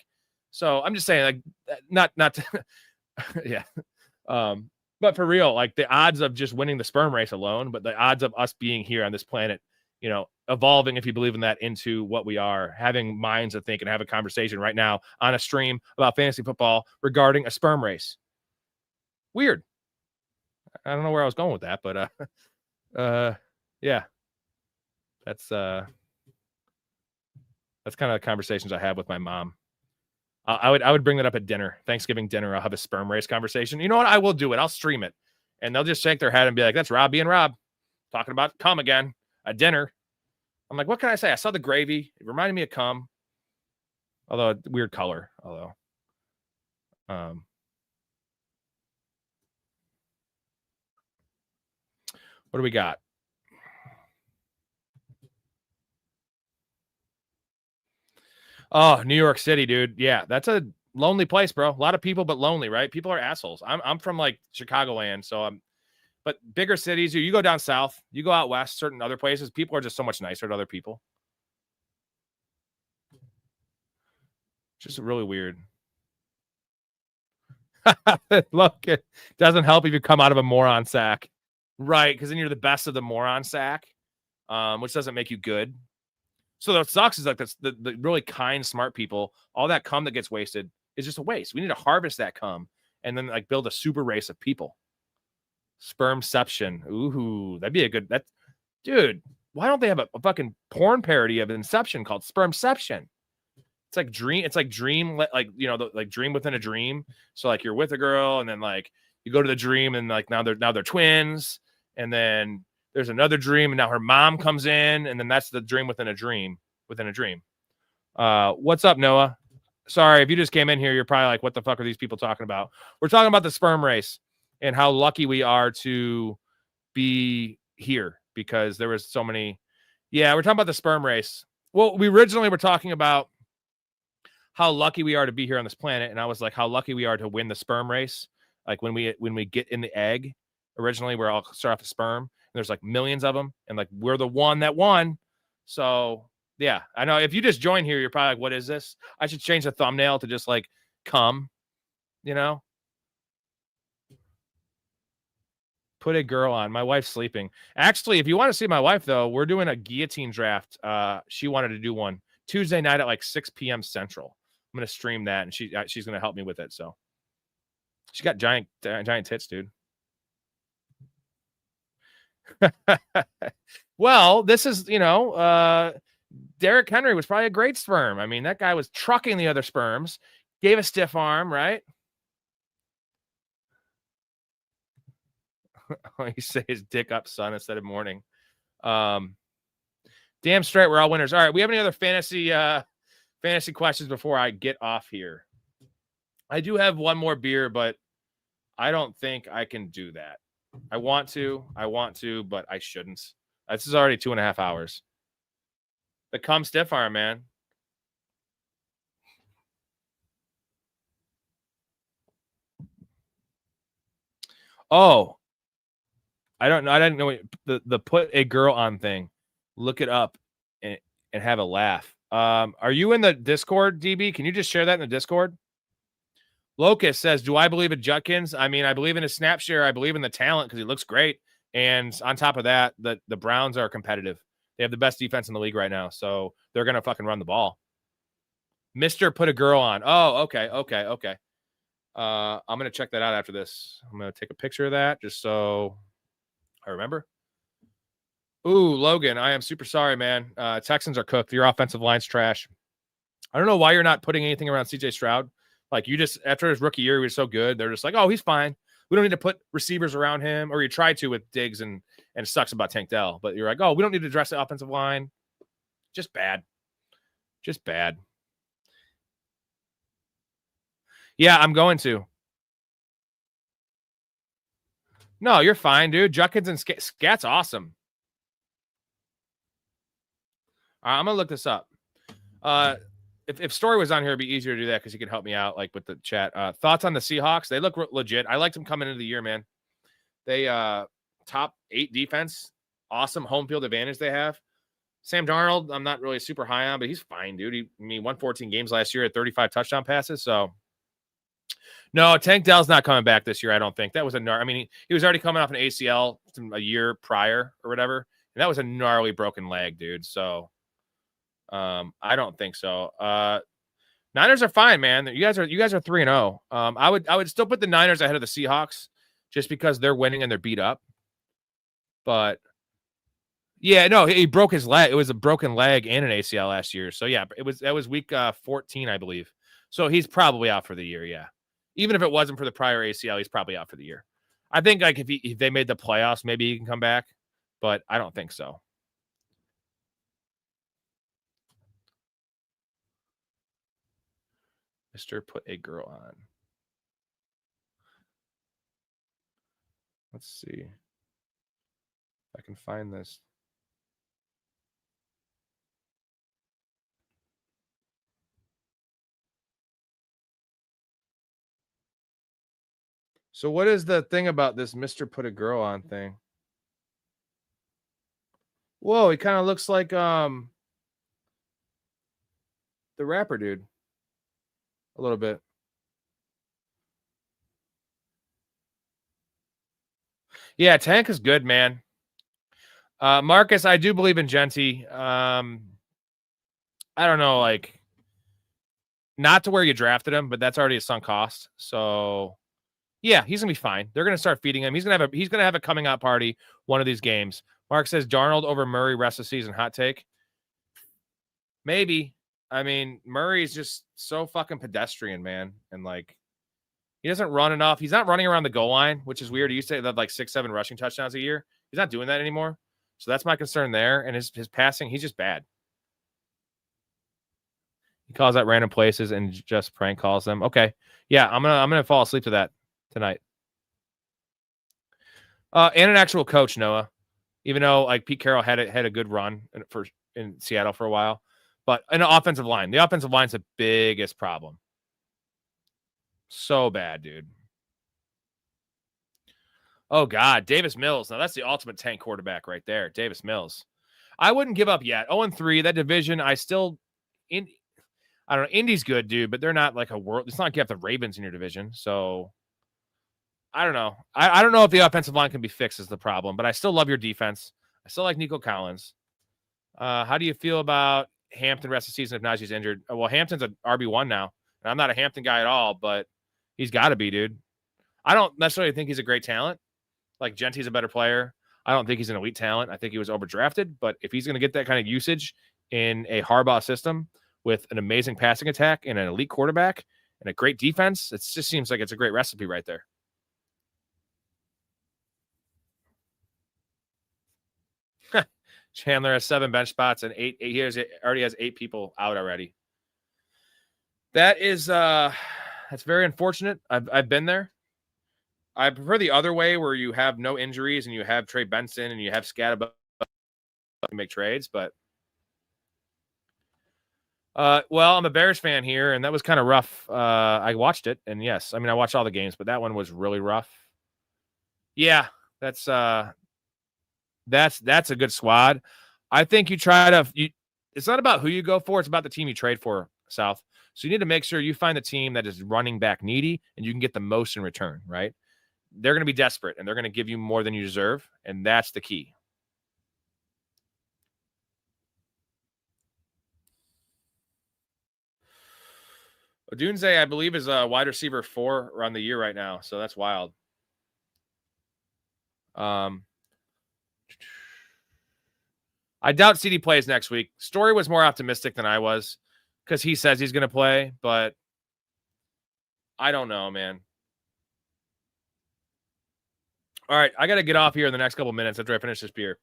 So I'm just saying, like, not to, yeah. But for real, like the odds of just winning the sperm race alone, but the odds of us being here on this planet, you know, evolving, if you believe in that, into what we are, having minds that think, and have a conversation right now on a stream about fantasy football regarding a sperm race. Weird. I don't know where I was going with that, but yeah, that's kind of the conversations I have with my mom. I would bring that up at dinner, Thanksgiving dinner. I'll have a sperm race conversation. You know what? I will do it. I'll stream it, and they'll just shake their head and be like, "That's Rob being Rob, talking about cum again at dinner." I'm like, what can I say? I saw the gravy. It reminded me of cum, although weird color. Although, what do we got? Oh, New York City, dude. Yeah, that's a lonely place, bro. A lot of people, but lonely, right? People are assholes. I'm from like Chicagoland, so but bigger cities, you go down south, you go out west, certain other places, people are just so much nicer to other people. Just really weird. Look, it doesn't help if you come out of a moron sack, right? Because then you're the best of the moron sack, which doesn't make you good. So what sucks is like the really kind, smart people, all that cum that gets wasted is just a waste. We need to harvest that cum and then like build a super race of people. Spermception. Ooh, that'd be a good, dude, why don't they have a fucking porn parody of Inception called Spermception? It's like dream, like, you know, like dream within a dream. So like you're with a girl, and then like you go to the dream, and like now they're twins, and then there's another dream, and now her mom comes in, and then that's the dream within a dream within a dream. What's up, Noah? Sorry, if you just came in here, you're probably like, what the fuck are these people talking about? We're talking about the sperm race and how lucky we are to be here, because there was so many. Yeah, we're talking about the sperm race. Well, we originally were talking about how lucky we are to be here on this planet, and I was like, how lucky we are to win the sperm race. Like when we get in the egg, originally we're all start off the sperm. There's like millions of them, and like we're the one that won. So yeah, I know if you just join here, you're probably like, what is this? I should change the thumbnail to just like come, you know? Put a girl on. My wife's sleeping. Actually, if you want to see my wife, though, we're doing a guillotine draft. She wanted to do one Tuesday night at like 6 p.m. Central. I'm going to stream that, and she's going to help me with it. So she got giant tits, dude. Well, this is, you know, Derrick Henry was probably a great sperm. I mean, that guy was trucking the other sperms, gave a stiff arm, right? You say his dick up, son, instead of morning. Damn straight, we're all winners. All right, we have any other fantasy questions before I get off here? I do have one more beer, but I don't think I can do that. I want to, but I shouldn't. This is already 2.5 hours. The cum stiff arm, man. Oh, I don't know. I didn't know the put a girl on thing. Look it up and have a laugh. Are you in the Discord, DB? Can you just share that in the Discord? Locust says, do I believe in Judkins? I mean, I believe in his snap share. I believe in the talent because he looks great. And on top of that, the Browns are competitive. They have the best defense in the league right now. So they're going to fucking run the ball. Mr. Put a Girl on. Oh, okay. I'm going to check that out after this. I'm going to take a picture of that just so I remember. Ooh, Logan, I am super sorry, man. Texans are cooked. Your offensive line's trash. I don't know why you're not putting anything around CJ Stroud. Like, you just, after his rookie year, he was so good. They're just like, oh, he's fine. We don't need to put receivers around him. Or you try to with Diggs and it sucks about Tank Dell. But you're like, oh, we don't need to address the offensive line. Just bad. Yeah, I'm going to. No, you're fine, dude. Judkins and Scat's awesome. I'm going to look this up. If Story was on here, it'd be easier to do that because he could help me out, like with the chat. Thoughts on the Seahawks? They look legit. I liked them coming into the year, man. They top 8 defense. Awesome home field advantage they have. Sam Darnold, I'm not really super high on, but he's fine, dude. He won 14 games last year at 35 touchdown passes. So, no, Tank Dell's not coming back this year, I don't think. That was he was already coming off an ACL a year prior or whatever. And that was a gnarly broken leg, dude. So, I don't think so. Niners are fine, man. You guys are 3-0. I would still put the Niners ahead of the Seahawks just because they're winning and they're beat up. But yeah, no, he broke his leg. It was a broken leg and an ACL last year. So yeah, that was week 14, I believe. So he's probably out for the year. Yeah, even if it wasn't for the prior ACL, he's probably out for the year. I think like if they made the playoffs, maybe he can come back, but I don't think so. Mr. Put a Girl on. Let's see if I can find this. So what is the thing about this Mr. Put a Girl on thing? Whoa, he kind of looks like the rapper dude. A little bit. Yeah, Tank is good, man. Marcus, I do believe in Genty. I don't know, like, not to where you drafted him, but that's already a sunk cost. So, yeah, he's gonna be fine. They're gonna start feeding him. He's gonna have a coming out party one of these games. Mark says Darnold over Murray rest of the season. Hot take. Maybe. I mean, Murray's just so fucking pedestrian, man. And like, he doesn't run enough. He's not running around the goal line, which is weird. He used to have like 6-7 rushing touchdowns a year. He's not doing that anymore. So that's my concern there. And his passing, he's just bad. He calls out random places and just prank calls them. Okay. Yeah, I'm gonna fall asleep to that tonight. And an actual coach, Noah. Even though like Pete Carroll had a good run in Seattle for a while. But an offensive line. The offensive line's the biggest problem. So bad, dude. Oh, God. Davis Mills. Now, that's the ultimate tank quarterback right there. Davis Mills. I wouldn't give up yet. 0-3, that division, I don't know. Indy's good, dude, but they're not like a world. It's not like you have the Ravens in your division. So, I don't know. I don't know if the offensive line can be fixed is the problem, but I still love your defense. I still like Nico Collins. How do you feel about Hampton rest of the season if Najee's injured? Well, Hampton's an RB1 now. And I'm not a Hampton guy at all, but he's got to be, dude. I don't necessarily think he's a great talent. Like, Genty's a better player. I don't think he's an elite talent. I think he was overdrafted. But if he's going to get that kind of usage in a Harbaugh system with an amazing passing attack and an elite quarterback and a great defense, it just seems like it's a great recipe right there. Chandler has 7 bench spots and 8. He already has 8 people out already. That is that's very unfortunate. I've been there. I prefer the other way where you have no injuries and you have Trey Benson and you have Scatterbo to make trades. But well, I'm a Bears fan here, and that was kind of rough. I watched it, and yes, I mean I watched all the games, but that one was really rough. Yeah, that's a good squad. I think you try to it's not about who you go for. It's about the team you trade for, South. So you need to make sure you find the team that is running back needy and you can get the most in return, right? They're going to be desperate and they're going to give you more than you deserve. And that's the key. Odunze, I believe, is a wide receiver 4 around the year right now. So that's wild. I doubt CD plays next week. Story was more optimistic than I was because he says he's going to play, but I don't know, man. All right, I got to get off here in the next couple minutes after I finish this beer.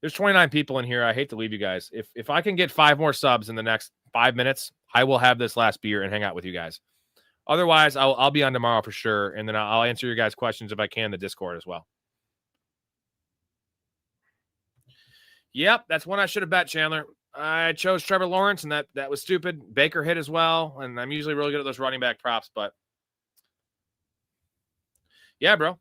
There's 29 people in here. I hate to leave you guys. If I can get 5 more subs in the next 5 minutes, I will have this last beer and hang out with you guys. Otherwise, I'll be on tomorrow for sure, and then I'll answer your guys' questions if I can in the Discord as well. Yep, that's one I should have bet, Chandler. I chose Trevor Lawrence, and that was stupid. Baker hit as well, and I'm usually really good at those running back props, but yeah, bro.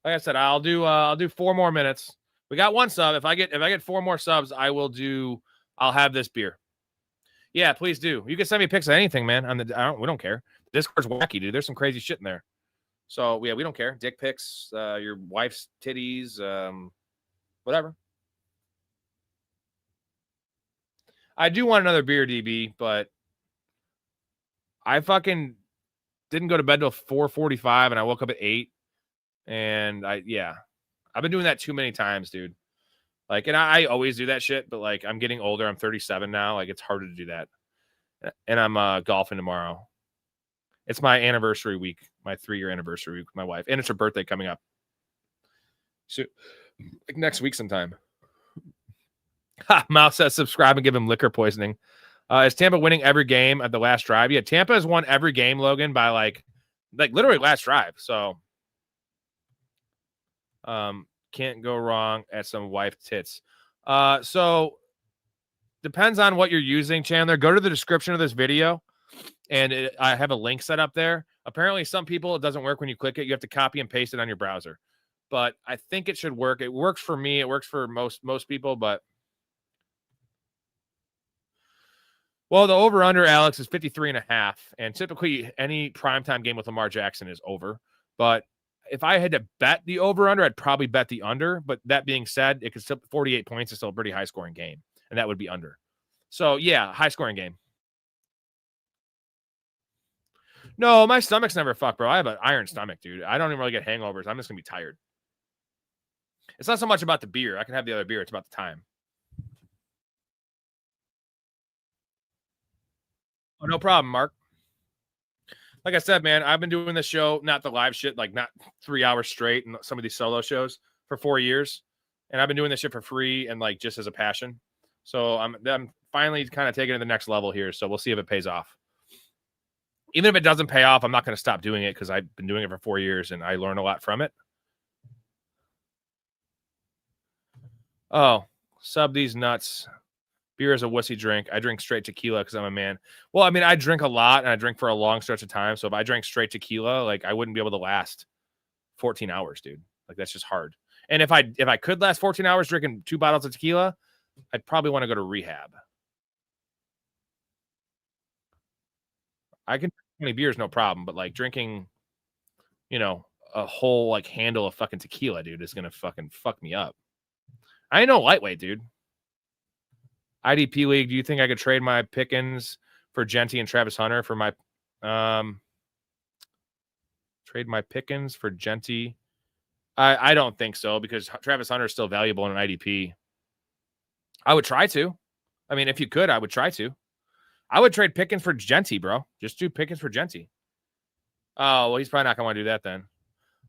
Like I said, I'll do 4 more minutes. We got 1 sub. If I get 4 more subs, I'll have this beer. Yeah, please do. You can send me pics of anything, man. We don't care. Discord's wacky, dude. There's some crazy shit in there. So yeah, we don't care. Dick pics, your wife's titties, whatever. I do want another beer, DB, but I fucking didn't go to bed till 4:45 and I woke up at 8. And I've been doing that too many times, dude. Like, and I always do that shit, but like I'm getting older. I'm 37 now. Like it's harder to do that. And I'm golfing tomorrow. It's my anniversary week, my 3-year anniversary week with my wife. And it's her birthday coming up. So like next week sometime. Mouse says subscribe and give him liquor poisoning. Is Tampa winning every game at the last drive? Yeah, Tampa has won every game, Logan, by like literally last drive. So can't go wrong at some wife tits. So depends on what you're using, Chandler. Go to the description of this video, and I have a link set up there. Apparently, some people, it doesn't work when you click it. You have to copy and paste it on your browser. But I think it should work. It works for me. It works for most people, but well, the over-under, Alex, is 53.5. And typically, any primetime game with Lamar Jackson is over. But if I had to bet the over-under, I'd probably bet the under. But that being said, it could still 48 points is still a pretty high-scoring game. And that would be under. So, yeah, high-scoring game. No, my stomach's never fucked, bro. I have an iron stomach, dude. I don't even really get hangovers. I'm just going to be tired. It's not so much about the beer. I can have the other beer. It's about the time. Oh, no problem, Mark. Like I said, man, I've been doing this show, not the live shit, like not 3 hours straight and some of these solo shows for 4 years. And I've been doing this shit for free and like just as a passion. So I'm finally kind of taking it to the next level here. So we'll see if it pays off. Even if it doesn't pay off, I'm not going to stop doing it because I've been doing it for 4 years and I learned a lot from it. Oh, sub these nuts. Beer is a wussy drink. I drink straight tequila because I'm a man. Well, I mean, I drink a lot and I drink for a long stretch of time. So if I drank straight tequila, like I wouldn't be able to last 14 hours, dude. Like that's just hard. And if I could last 14 hours drinking 2 bottles of tequila, I'd probably want to go to rehab. I can drink 20 beers, no problem. But like drinking, a whole like handle of fucking tequila, dude, is going to fucking fuck me up. I ain't no lightweight, dude. IDP League, do you think I could trade my Pickens for Genty and Travis Hunter for my trade my Pickens for Genty? I don't think so because Travis Hunter is still valuable in an IDP. I would try to. I mean, if you could, I would try to. I would trade Pickens for Genty, bro. Just do Pickens for Genty. Oh, well, he's probably not going to want to do that then.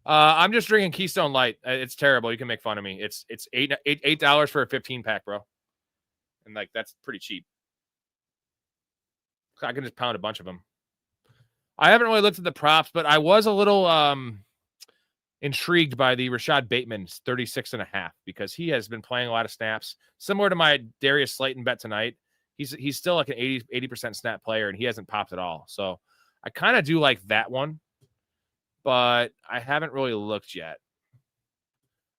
I'm just drinking Keystone Light. It's terrible. You can make fun of me. It's $8 for a 15-pack, bro. And like that's pretty cheap. I can just pound a bunch of them. I haven't really looked at the props, but I was a little intrigued by the Rashad Bateman's 36.5 because he has been playing a lot of snaps. Similar to my Darius Slayton bet tonight. He's still like an 80% snap player and he hasn't popped at all. So I kind of do like that one, but I haven't really looked yet.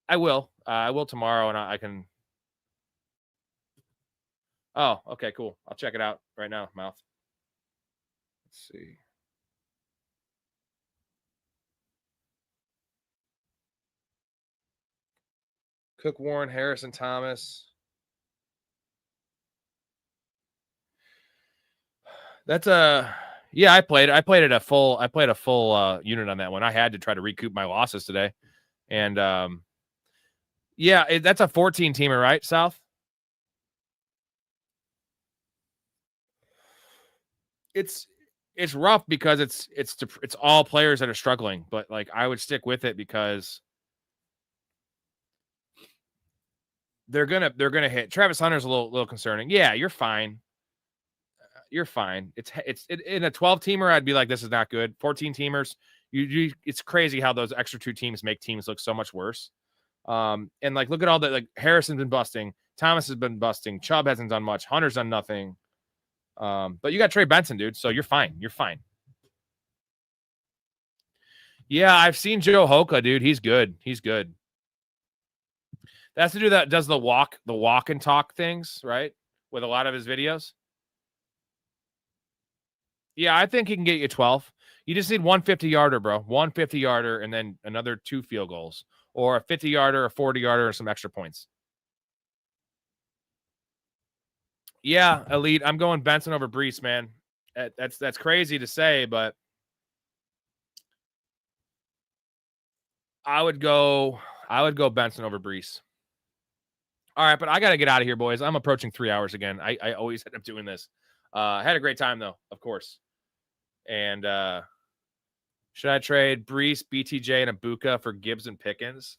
I will. I will tomorrow, and I can. Oh, okay, cool. I'll check it out right now, Mouth. Let's see. Cook, Warren, Harrison, Thomas. That's yeah, I played it a full unit on that one. I had to try to recoup my losses today. And yeah, that's a 14 teamer, right, South? It's rough because it's all players that are struggling, but like I would stick with it because they're gonna hit. Travis Hunter's a little concerning. Yeah, you're fine. You're fine. It's in a 12 teamer. I'd be like, this is not good. 14 teamers. You it's crazy how those extra 2 teams make teams look so much worse. And like, look at all the, like, Harrison's been busting. Thomas has been busting. Chubb hasn't done much. Hunter's done nothing. But you got Trey Benson, dude. So you're fine. You're fine. Yeah, I've seen Joe Hoka, dude. He's good. He's good. That's the dude that does the walk and talk things, right? With a lot of his videos. Yeah, I think he can get you 12. You just need 150-yarder, bro. 150-yarder and then another 2 field goals. Or a 50-yarder, a 40-yarder, or some extra points. Yeah, Elite. I'm going Benson over Brees, man. That's crazy to say, but I would go Benson over Brees. All right, but I got to get out of here, boys. I'm approaching 3 hours again. I always end up doing this. I had a great time, though, of course. And should I trade Brees, BTJ, and Ibuka for Gibbs and Pickens?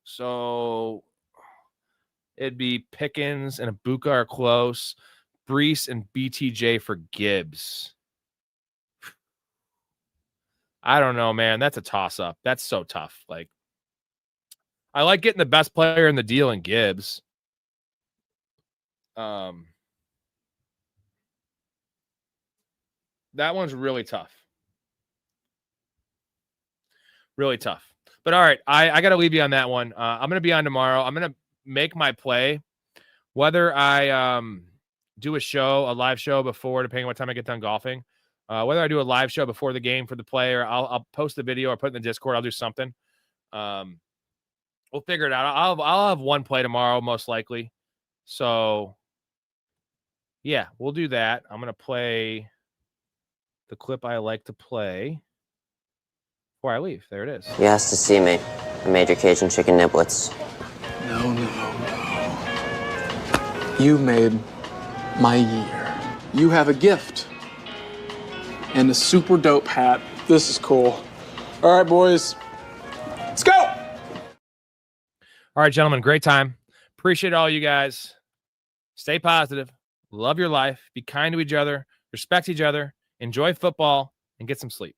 So it'd be Pickens and Ibuka are close. Brees and BTJ for Gibbs. I don't know, man. That's a toss-up. That's so tough. Like, I like getting the best player in the deal in Gibbs. That one's really tough. Really tough. But all right, I got to leave you on that one. I'm going to be on tomorrow. I'm going to make my play. Whether I do a live show before, depending on what time I get done golfing, whether I do a live show before the game for the play, or I'll post the video or put it in the Discord. I'll do something. We'll figure it out. I'll have one play tomorrow, most likely. So, yeah, we'll do that. I'm going to play the clip I like to play before I leave. There it is. You asked to see me. I made your Cajun chicken niblets. No. You made my year. You have a gift. And a super dope hat. This is cool. All right, boys. Let's go! All right, gentlemen, great time. Appreciate all you guys. Stay positive. Love your life. Be kind to each other. Respect each other. Enjoy football and get some sleep.